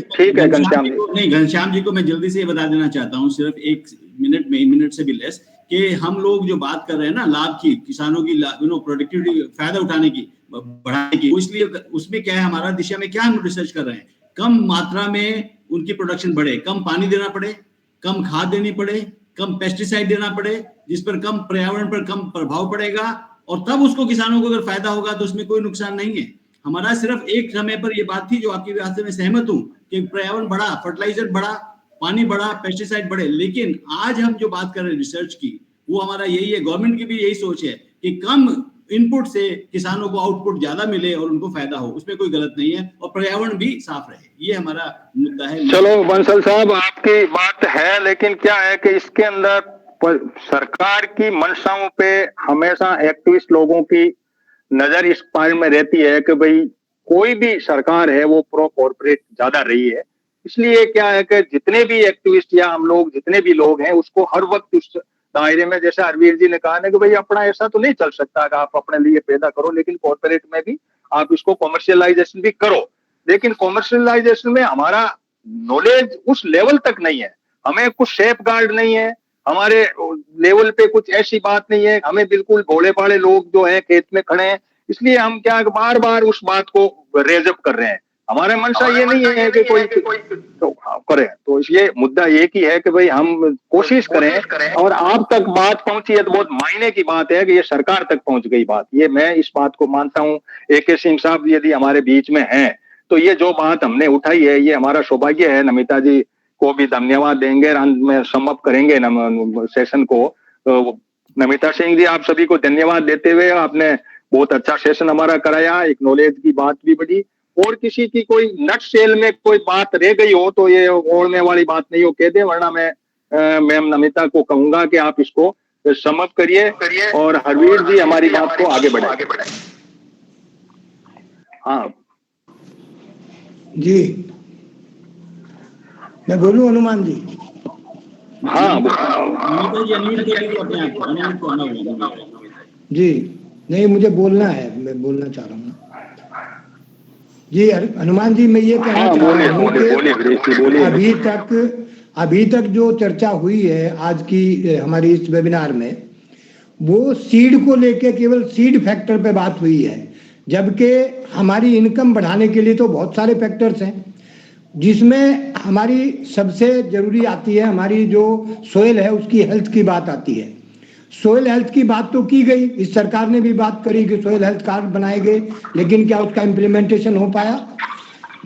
ठीक है घनश्याम जी को मैं जल्दी से बता देना चाहता हूँ, सिर्फ 1 मिनट से भी लेस, कि हम लोग जो बात कर रहे हैं ना लाभ की, किसानों की प्रोडक्टिविटी फायदा उठाने की, बढ़ाने की, इसलिए उसमें क्या है, हमारा दिशा में क्या हम रिसर्च कर रहे हैं, कम मात्रा में उनकी प्रोडक्शन बढ़े, कम पानी देना पड़े, कम खाद देनी पड़े, कम पेस्टिसाइड देना पड़े, जिस पर कम पर्यावरण पर कम प्रभाव पड़ेगा, और तब उसको किसानों को अगर फायदा होगा तो उसमें कोई नुकसान नहीं है। हमारा सिर्फ एक समय पर ये बात थी जो आपकी बात से मैं सहमत हूँ कि पर्यावरण बढ़ा, फर्टिलाइजर बढ़ा, पानी बढ़ा, पेस्टिसाइड बढ़े, लेकिन आज हम जो बात कर रहे हैं रिसर्च की, वो हमारा यही है, गवर्नमेंट की भी यही सोच है कि कम इनपुट से किसानों को आउटपुट ज्यादा मिले और उनको फायदा हो, उसमें कोई गलत नहीं है, और पर्यावरण भी साफ रहे, ये हमारा मुद्दा है। चलो बंसल साहब, आपकी बात है, लेकिन क्या है कि इसके अंदर सरकार की मंशाओं पे हमेशा एक्टिविस्ट लोगों की नजर इस बारे में रहती है कि भाई कोई भी सरकार है वो प्रो कॉर्पोरेट ज्यादा रही है। इसलिए क्या है कि जितने भी एक्टिविस्ट या हम लोग जितने भी लोग हैं उसको हर वक्त उस दायरे में, जैसे अरवीर जी ने कहा ना कि भाई अपना ऐसा तो नहीं चल सकता कि आप अपने लिए पैदा करो, लेकिन कॉर्पोरेट में भी आप इसको कॉमर्शियलाइजेशन भी करो। लेकिन कॉमर्शियलाइजेशन में हमारा नॉलेज उस लेवल तक नहीं है, हमें कुछ सेफ गार्ड नहीं है, हमारे लेवल पे कुछ ऐसी बात नहीं है, हमें बिल्कुल भोले भाले लोग जो हैं खेत में खड़े हैं, इसलिए हम क्या बार बार उस बात को रेजअप कर रहे हैं। हमारा मंशा ये नहीं है कि कोई तो करे, तो ये मुद्दा एक ही है कि भाई हम कोशिश करें, और आप तक बात पहुंची है तो बहुत मायने की बात है कि ये सरकार तक पहुंच गई बात, ये मैं इस बात को मानता हूं। AK सिंह साहब यदि हमारे बीच में हैं तो ये जो बात हमने उठाई है ये हमारा सौभाग्य है। नमिता जी को भी धन्यवाद देंगे, अंत में सम अप करेंगे सेशन को। तो नमिता सिंह जी, आप सभी को धन्यवाद देते हुए आपने बहुत अच्छा सेशन हमारा कराया, एक नॉलेज की बात भी बढ़ी, और किसी की कोई नट सेल में कोई बात रह गई हो तो ये ओढ़ने वाली बात नहीं हो कह दे, वरना मैं मैम नमिता को कहूंगा कि आप इसको सम अप करिए और हरवीर जी हमारी बात को आगे बढ़ाए। हाँ जी, मैं बोलूं हनुमान जी? हाँ जी, नहीं मुझे बोलना है, मैं बोलना चाह रहा हूँ जी। हनुमान जी, मैं ये कहना चाह रहा हूँ कि अभी तक जो चर्चा हुई है आज की हमारी इस वेबिनार में, वो सीड को लेके केवल सीड फैक्टर पे बात हुई है, जबकि हमारी इनकम बढ़ाने के लिए तो बहुत सारे फैक्टर्स हैं, जिसमें हमारी सबसे जरूरी आती है हमारी जो सोइल है उसकी हेल्थ की बात आती है। सोइल हेल्थ की बात तो की गई, इस सरकार ने भी बात करी कि सोइल हेल्थ कार्ड बनाए गए, लेकिन क्या उसका इम्प्लीमेंटेशन हो पाया?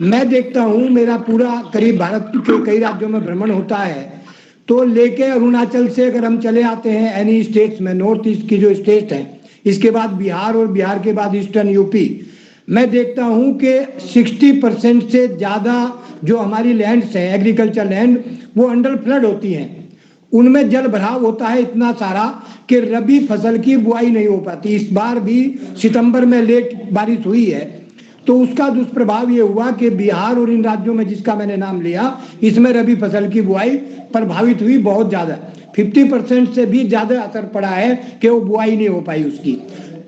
मैं देखता हूँ, मेरा पूरा करीब भारत के कई राज्यों में भ्रमण होता है, तो लेके अरुणाचल से अगर हम चले आते हैं एनी स्टेट्स में, नॉर्थ ईस्ट की जो स्टेट है, इसके बाद बिहार और बिहार के बाद ईस्टर्न यूपी, मैं देखता हूं कि 60% से ज्यादा जो हमारी लैंड्स हैं, एग्रीकल्चर लैंड, वो अंडर फ्लड होती हैं। उनमें जल भराव होता है इतना सारा कि रबी फसल की बुआई नहीं हो पाती। इस बार भी सितंबर में लेट बारिश हुई है, तो उसका दुष्प्रभाव ये हुआ कि बिहार और इन राज्यों में जिसका मैंने नाम लिया, इसमें रबी फसल की बुआई प्रभावित हुई बहुत ज्यादा, 50% से भी ज्यादा असर पड़ा है कि वो बुआई नहीं हो पाई उसकी।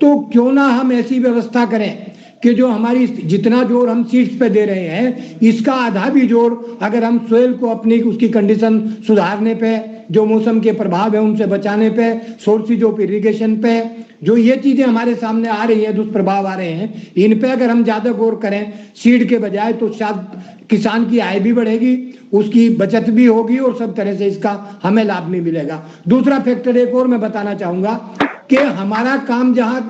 तो क्यों ना हम ऐसी व्यवस्था करें कि जो हमारी जितना जोर हम सीड्स पे दे रहे हैं, इसका आधा भी जोर अगर हम सोइल को अपनी उसकी कंडीशन सुधारने पे, जो मौसम के प्रभाव है उनसे बचाने पे, सोर्सेज ऑफ इरिगेशन पे, जो ये चीजें हमारे सामने आ रही हैं, दुष्प्रभाव आ रहे हैं, इन पे अगर हम ज्यादा गौर करें सीड के बजाय, तो शायद किसान की आय भी बढ़ेगी, उसकी बचत भी होगी और सब तरह से इसका हमें लाभ भी मिलेगा। दूसरा फैक्टर एक और मैं बताना चाहूंगा कि हमारा काम जहां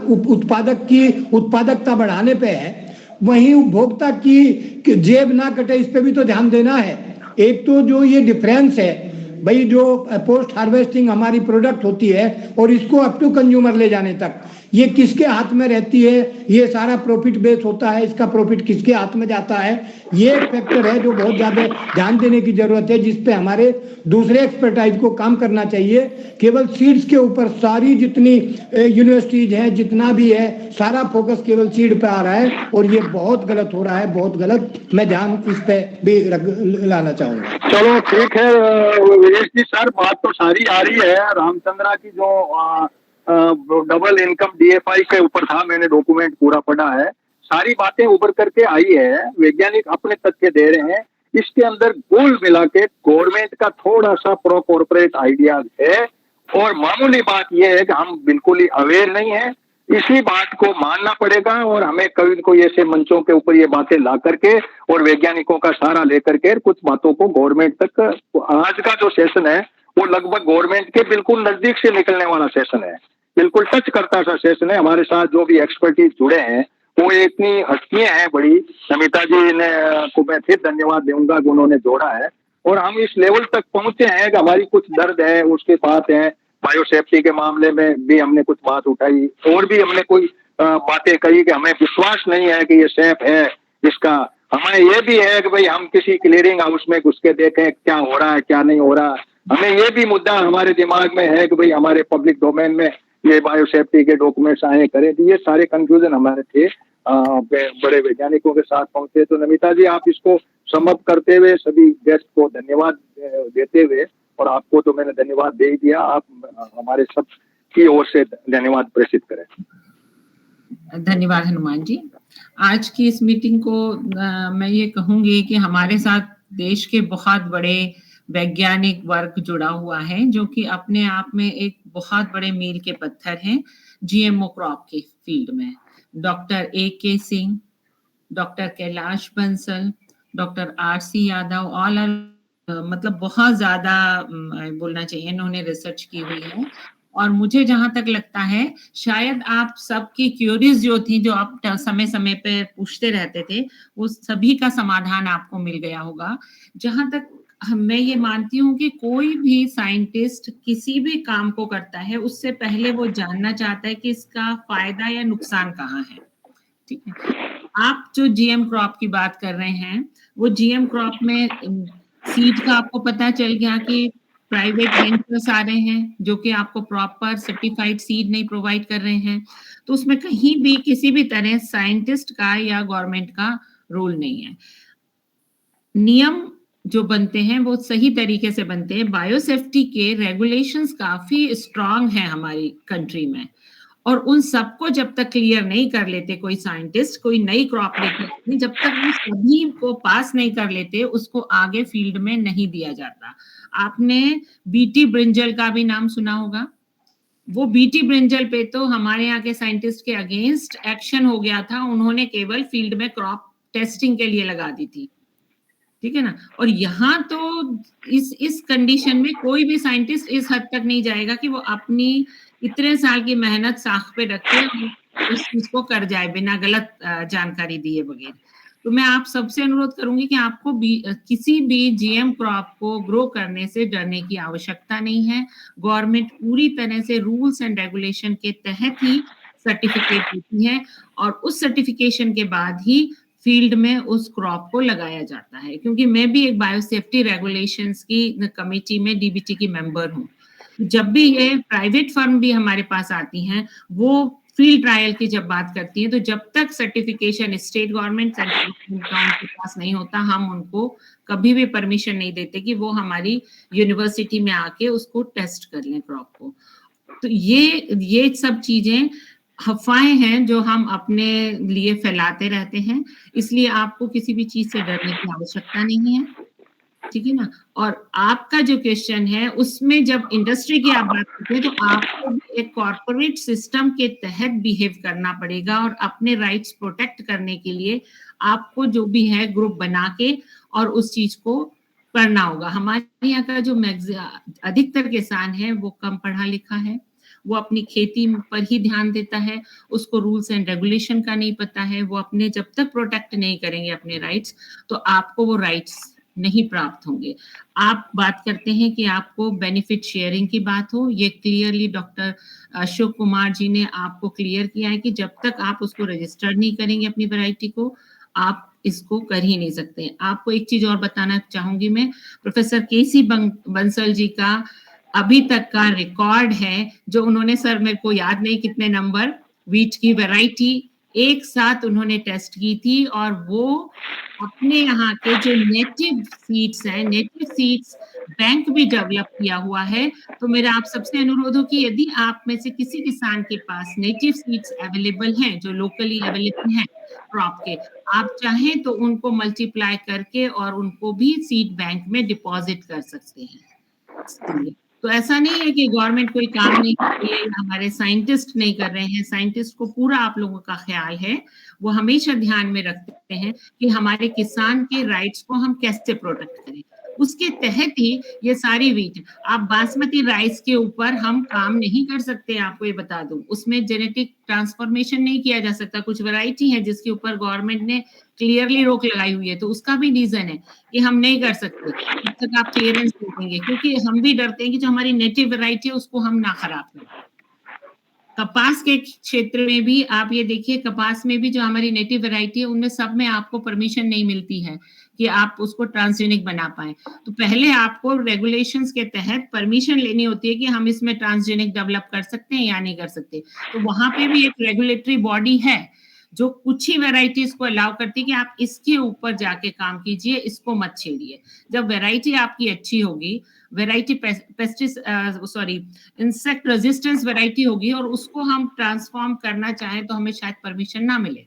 उत्पादकता बढ़ाने पे है, वहीं उपभोक्ता की जेब ना कटे, इस पे भी तो ध्यान देना है। एक तो जो ये डिफरेंस है भाई, जो पोस्ट हार्वेस्टिंग हमारी प्रोडक्ट होती है और इसको अप टू कंज्यूमर ले जाने तक, ये किसके हाथ में रहती है, ये सारा प्रॉफिट बेस होता है, इसका प्रॉफिट किसके हाथ में जाता है, ये एक फैक्टर है जो बहुत ज्यादा ध्यान देने की जरूरत है, जिसपे हमारे दूसरे एक्सपर्टाइज को काम करना चाहिए। केवल सीड्स के ऊपर सारी जितनी यूनिवर्सिटीज हैं, जितना भी है, सारा फोकस केवल सीड पे आ रहा है, और ये बहुत गलत हो रहा है, बहुत गलत। मैं ध्यान इस पे भी लाना चाहूंगा। चलो ठीक है विजेश जी, सर बात तो सारी आ रही है। रामचंद्रा की जो डबल इनकम DFI के ऊपर था, मैंने डॉक्यूमेंट पूरा पढ़ा है, सारी बातें उभर करके आई है, वैज्ञानिक अपने तथ्य दे रहे हैं। इसके अंदर कुल मिला के गवर्नमेंट का थोड़ा सा प्रो कॉर्पोरेट आइडिया है, और मामूली बात यह है कि हम बिल्कुल ही अवेयर नहीं है। इसी बात को मानना पड़ेगा, और हमें कभी कोई ऐसे मंचों के ऊपर ये बातें ला करके और वैज्ञानिकों का सहारा लेकर के कुछ बातों को गवर्नमेंट तक, आज का जो सेशन है वो लगभग गवर्नमेंट के बिल्कुल नजदीक से निकलने वाला सेशन है, बिल्कुल टच करता सा सेशन है। हमारे साथ जो भी एक्सपर्टीज जुड़े हैं वो इतनी हस्तियां हैं बड़ी, नमिता जी ने को मैं फिर धन्यवाद दूंगा कि उन्होंने जोड़ा है, और हम इस लेवल तक पहुंचे हैं कि हमारी कुछ दर्द है उसके बात है, बायो सेफ्टी के मामले में भी हमने कुछ बात उठाई, और भी हमने कोई बातें कही कि हमें विश्वास नहीं है कि ये सेफ है। इसका हमें ये भी है कि भाई हम किसी क्लियरिंग हाउस में घुस के देखें क्या हो रहा है क्या नहीं हो रहा। हमें ये भी मुद्दा हमारे दिमाग में है कि भाई हमारे पब्लिक डोमेन में ये बायो सेफ्टी के डॉक्यूमेंट्स आए करें। तो ये सारे कंफ्यूजन हमारे थे, बड़े वैज्ञानिकों के साथ पहुंचे। तो नमिता जी, आप इसको समअप करते हुए सभी गेस्ट को धन्यवाद देते हुए, और आपको तो मैंने धन्यवाद दे ही दिया, आप हमारे सब की ओर से धन्यवाद प्रेषित करें। धन्यवाद हनुमान जी। आज की इस मीटिंग को मैं ये कहूंगी कि हमारे साथ देश के बहुत बड़े वैज्ञानिक वर्ग जुड़ा हुआ है, जो कि अपने आप में एक बहुत बड़े मील के पत्थर हैं जीएमओ क्रॉप के फील्ड में। Doctor AK Singh, doctor Kailash Bansal, doctor RC Yadav, all are मतलब बहुत ज्यादा बोलना चाहिए, इन्होंने रिसर्च की हुई है। और मुझे जहां तक लगता है शायद आप सबकी क्यूरीज जो थी, जो आप समय समय पे पूछते रहते थे, वो सभी का समाधान आपको मिल गया होगा। जहां तक मैं ये मानती हूँ कि कोई भी साइंटिस्ट किसी भी काम को करता है, उससे पहले वो जानना चाहता है कि इसका फायदा या नुकसान कहाँ है। ठीक है, आप जो GM क्रॉप की बात कर रहे हैं, वो GM क्रॉप में सीड का आपको पता चल गया कि प्राइवेट वेंचर्स आ रहे हैं जो कि आपको प्रॉपर सर्टिफाइड सीड नहीं प्रोवाइड कर रहे हैं। तो उसमें कहीं भी किसी भी तरह साइंटिस्ट का या गवर्नमेंट का रोल नहीं है। नियम जो बनते हैं वो सही तरीके से बनते हैं। बायोसेफ्टी के रेगुलेशंस काफी स्ट्रांग हैं हमारी कंट्री में, और उन सबको जब तक क्लियर नहीं कर लेते कोई साइंटिस्ट, कोई नई क्रॉप लेकर, जब तक वो सभी को पास नहीं कर लेते, उसको आगे फील्ड में नहीं दिया जाता। आपने BT ब्रिंजल का भी नाम सुना होगा। वो BT ब्रिंजल पे तो हमारे यहाँ के साइंटिस्ट के अगेंस्ट एक्शन हो गया था। उन्होंने केवल फील्ड में क्रॉप टेस्टिंग के लिए लगा दी थी, ठीक है ना। और यहाँ तो इस कंडीशन में कोई भी साइंटिस्ट इस हद तक नहीं जाएगा कि वो अपनी इतने साल की मेहनत साख पे रखे उस चीज को कर जाए बिना गलत जानकारी दिए बगैर। तो मैं आप सबसे अनुरोध करूंगी कि आपको किसी भी GM क्रॉप को ग्रो करने से डरने की आवश्यकता नहीं है। गवर्नमेंट पूरी तरह से रूल्स एंड रेगुलेशन के तहत ही सर्टिफिकेट देती है, और उस सर्टिफिकेशन के बाद ही फील्ड में उस क्रॉप को लगाया जाता है। क्योंकि मैं भी एक बायोसेफ्टी रेगुलेशंस की कमेटी में DBT की मेंबर हूँ। जब भी ये प्राइवेट फर्म भी हमारे पास आती हैं, वो फील्ड ट्रायल की जब बात करती हैं, तो जब तक सर्टिफिकेशन स्टेट गवर्नमेंट का उनके पास नहीं होता, हम उनको कभी भी परमिशन नहीं देते कि वो हमारी यूनिवर्सिटी में आके उसको टेस्ट कर लें क्रॉप को। तो ये सब चीजें अफवाहें हैं जो हम अपने लिए फैलाते रहते हैं, इसलिए आपको किसी भी चीज से डरने की आवश्यकता नहीं है, ठीक है ना। और आपका जो क्वेश्चन है उसमें जब इंडस्ट्री की आप बात करते हैं, तो आपको एक कॉर्पोरेट सिस्टम के तहत बिहेव करना पड़ेगा, और अपने राइट्स प्रोटेक्ट करने के लिए आपको जो भी है ग्रुप बना के और उस चीज को करना होगा। हमारे यहाँ का जो अधिकतर किसान है वो कम पढ़ा लिखा है, वो अपनी खेती पर ही ध्यान देता है, उसको रूल्स एंड रेगुलेशन का नहीं पता है। वो अपने जब तक प्रोटेक्ट नहीं करेंगे अपने राइट्स, तो आपको वो राइट्स नहीं प्राप्त होंगे। आप बात करते हैं कि आपको बेनिफिट शेयरिंग की बात हो, ये क्लियरली डॉक्टर अशोक कुमार जी ने आपको क्लियर किया है कि जब तक आप उसको रजिस्टर नहीं करेंगे अपनी वैरायटी को, आप इसको कर ही नहीं सकते। आपको एक चीज और बताना चाहूंगी मैं, प्रोफेसर KC बंसल जी का अभी तक का रिकॉर्ड है, जो उन्होंने, सर मेरे को याद नहीं कितने नंबर वीट की वैरायटी एक साथ उन्होंने टेस्ट की थी, और वो अपने यहाँ के जो नेटिव सीड्स हैं, नेटिव सीड्स बैंक भी डेवलप किया हुआ है। तो मेरा आप सबसे अनुरोध हो कि यदि आप में से किसी किसान के पास नेटिव सीड्स अवेलेबल हैं, जो लोकली अवेलेबल हैं क्रॉप के, आप चाहें तो उनको मल्टीप्लाई करके और उनको भी सीड बैंक में डिपॉजिट कर सकते हैं। तो ऐसा नहीं है कि गवर्नमेंट कोई काम नहीं कर रही है या हमारे साइंटिस्ट नहीं कर रहे हैं। साइंटिस्ट को पूरा आप लोगों का ख्याल है, वो हमेशा ध्यान में रखते हैं कि हमारे किसान के राइट्स को हम कैसे प्रोटेक्ट करें। उसके तहत ही ये सारी वीट। आप बासमती राइस के ऊपर हम काम नहीं कर सकते, आपको ये बता दूं, उसमें जेनेटिक ट्रांसफॉर्मेशन नहीं किया जा सकता। कुछ वैरायटी है जिसके ऊपर गवर्नमेंट ने क्लियरली रोक लगाई हुई है, तो उसका भी रीजन है कि हम नहीं कर सकते जब तक आप क्लियरेंस दे देंगे, क्योंकि हम भी डरते हैं कि जो हमारी नेटिव वैरायटी है उसको हम ना खराब करें। कपास के क्षेत्र में भी आप ये देखिए, कपास में भी जो हमारी नेटिव वैरायटी है उनमें सब में आपको परमिशन नहीं मिलती है कि आप उसको ट्रांसजेनिक बना पाए। तो पहले आपको रेगुलेशंस के तहत परमिशन लेनी होती है कि हम इसमें ट्रांसजेनिक डेवलप कर सकते हैं या नहीं कर सकते। तो वहां पे भी एक रेगुलेटरी बॉडी है जो कुछ ही वैरायटीज को अलाउ करती है कि आप इसके ऊपर जाके काम कीजिए, इसको मत छेड़िए। जब वैरायटी आपकी अच्छी होगी, वैरायटी इंसेक्ट रेजिस्टेंस वैरायटी होगी और उसको हम ट्रांसफॉर्म करना चाहें तो हमें शायद परमिशन ना मिले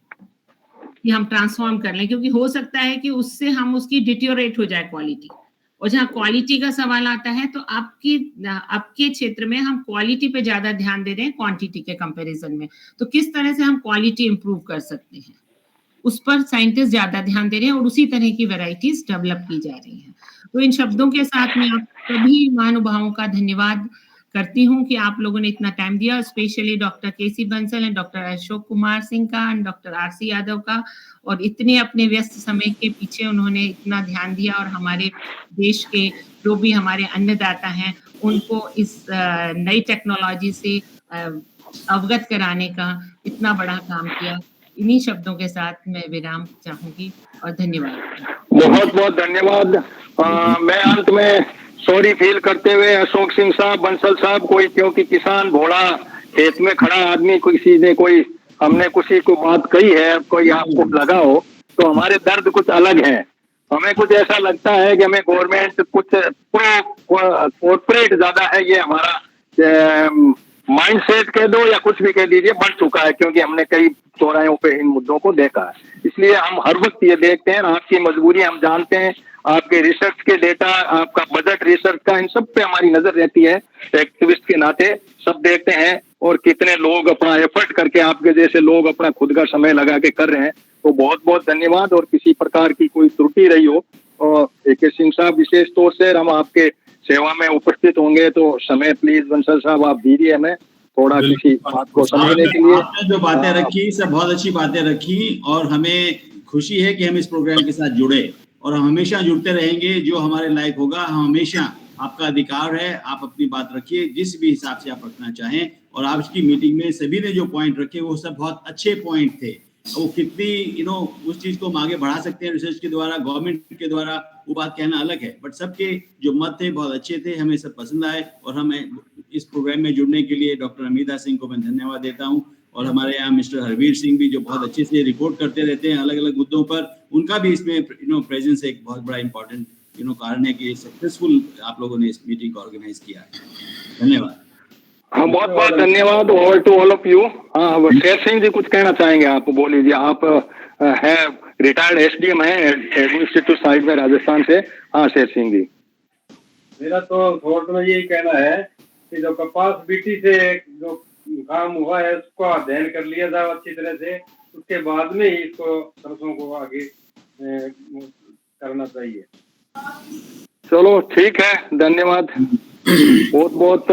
कि हम ट्रांसफॉर्म कर लें, क्योंकि हो सकता है कि उससे हम उसकी डिटेरियोरेट हो जाए क्वालिटी। और जहाँ क्वालिटी का सवाल आता है तो आपके क्षेत्र में हम क्वालिटी पे ज्यादा ध्यान दे रहे हैं क्वांटिटी के कंपैरिजन में। तो किस तरह से हम क्वालिटी इंप्रूव कर सकते हैं उस पर साइंटिस्ट ज्यादा ध्यान दे रहे हैं और उसी तरह की वैरायटीज डेवलप की जा रही हैं। तो इन शब्दों के साथ मैं आप सभी महानुभावों का धन्यवाद करती हूँ कि आप लोगों ने इतना टाइम दिया, specially doctor KC Bansal and doctor Ashok Kumar Singh का एंड डॉक्टर आरसी यादव का, और इतने अपने व्यस्त समय के पीछे उन्होंने इतना ध्यान दिया और हमारे देश के जो भी हमारे अन्नदाता हैं उनको इस नई टेक्नोलॉजी से अवगत कराने का इतना बड़ा काम किया। इन्हीं शब्दों के साथ मैं विराम चाहूंगी और धन्यवाद। बहुत बहुत धन्यवाद। मैं अंत में सॉरी फील करते हुए अशोक सिंह साहब, बंसल साहब, कोई क्योंकि किसान भोला खेत में खड़ा आदमी, किसी ने कोई हमने किसी को बात कही है, कोई आपको लगा हो तो हमारे दर्द कुछ अलग है। हमें कुछ ऐसा लगता है कि हमें गवर्नमेंट कुछ कॉर्पोरेट ज्यादा है, ये हमारा माइंडसेट कह दो या कुछ भी कह दीजिए, बढ़ चुका है, क्योंकि हमने कई चौराहों पे इन मुद्दों को देखा है। इसलिए हम हर वक्त ये देखते हैं, आपकी मजबूरी हम जानते हैं, आपके रिसर्च के डेटा, आपका बजट रिसर्च का, इन सब पे हमारी नजर रहती है। एक्टिविस्ट के नाते सब देखते हैं और कितने लोग अपना एफर्ट करके, आपके जैसे लोग अपना खुद का समय लगा के कर रहे हैं, तो बहुत बहुत धन्यवाद। और किसी प्रकार की कोई त्रुटि रही हो और AK सिंह साहब विशेष तौर से हम आपके सेवा में उपस्थित होंगे, तो समय प्लीज बंसल साहब आप दीजिए हमें थोड़ा किसी बात को समझने के लिए। आपने जो बातें रखी सब बहुत अच्छी बातें रखी और हमें खुशी है कि हम इस प्रोग्राम के साथ जुड़े और हम हमेशा जुड़ते रहेंगे। जो हमारे लायक होगा हम हमेशा, आपका अधिकार है, आप अपनी बात रखिए जिस भी हिसाब से आप रखना चाहें। और आज की मीटिंग में सभी ने जो पॉइंट रखे वो सब बहुत अच्छे पॉइंट थे। वो कितनी उस चीज को हम आगे बढ़ा सकते हैं रिसर्च के द्वारा, गवर्नमेंट के द्वारा, वो बात कहना अलग है, बट सबके जो मत थे बहुत अच्छे थे, हमें सब पसंद आए। और हमें इस प्रोग्राम में जुड़ने के लिए डॉक्टर अमिता सिंह को मैं धन्यवाद देता हूँ। और हमारे यहाँ मिस्टर हरवीर सिंह भी जो बहुत अच्छे से रिपोर्ट करते रहते हैं अलग अलग मुद्दों पर, उनका भी इसमें प्रेजेंस एक बहुत बड़ा इंपॉर्टेंट कारण है कि सक्सेसफुल आप लोगों ने इस मीटिंग को ऑर्गेनाइज किया है। धन्यवाद। हाँ, बहुत बहुत धन्यवाद all to all of you. हाँ, शेर सिंह जी कुछ कहना चाहेंगे, आप बोल लीजिए। आप है रिटायर्ड SDM है एडमिनिस्ट्रेटिव साइड में राजस्थान से। हाँ शेर सिंह जी। मेरा तो थोड़ा में यही कहना है कि जो कपास बीटी से जो काम हुआ है उसको अध्ययन कर लिया जाए अच्छी तरह से, उसके बाद में ही इसको सरसों को आगे करना चाहिए। चलो ठीक है, धन्यवाद। बहुत बहुत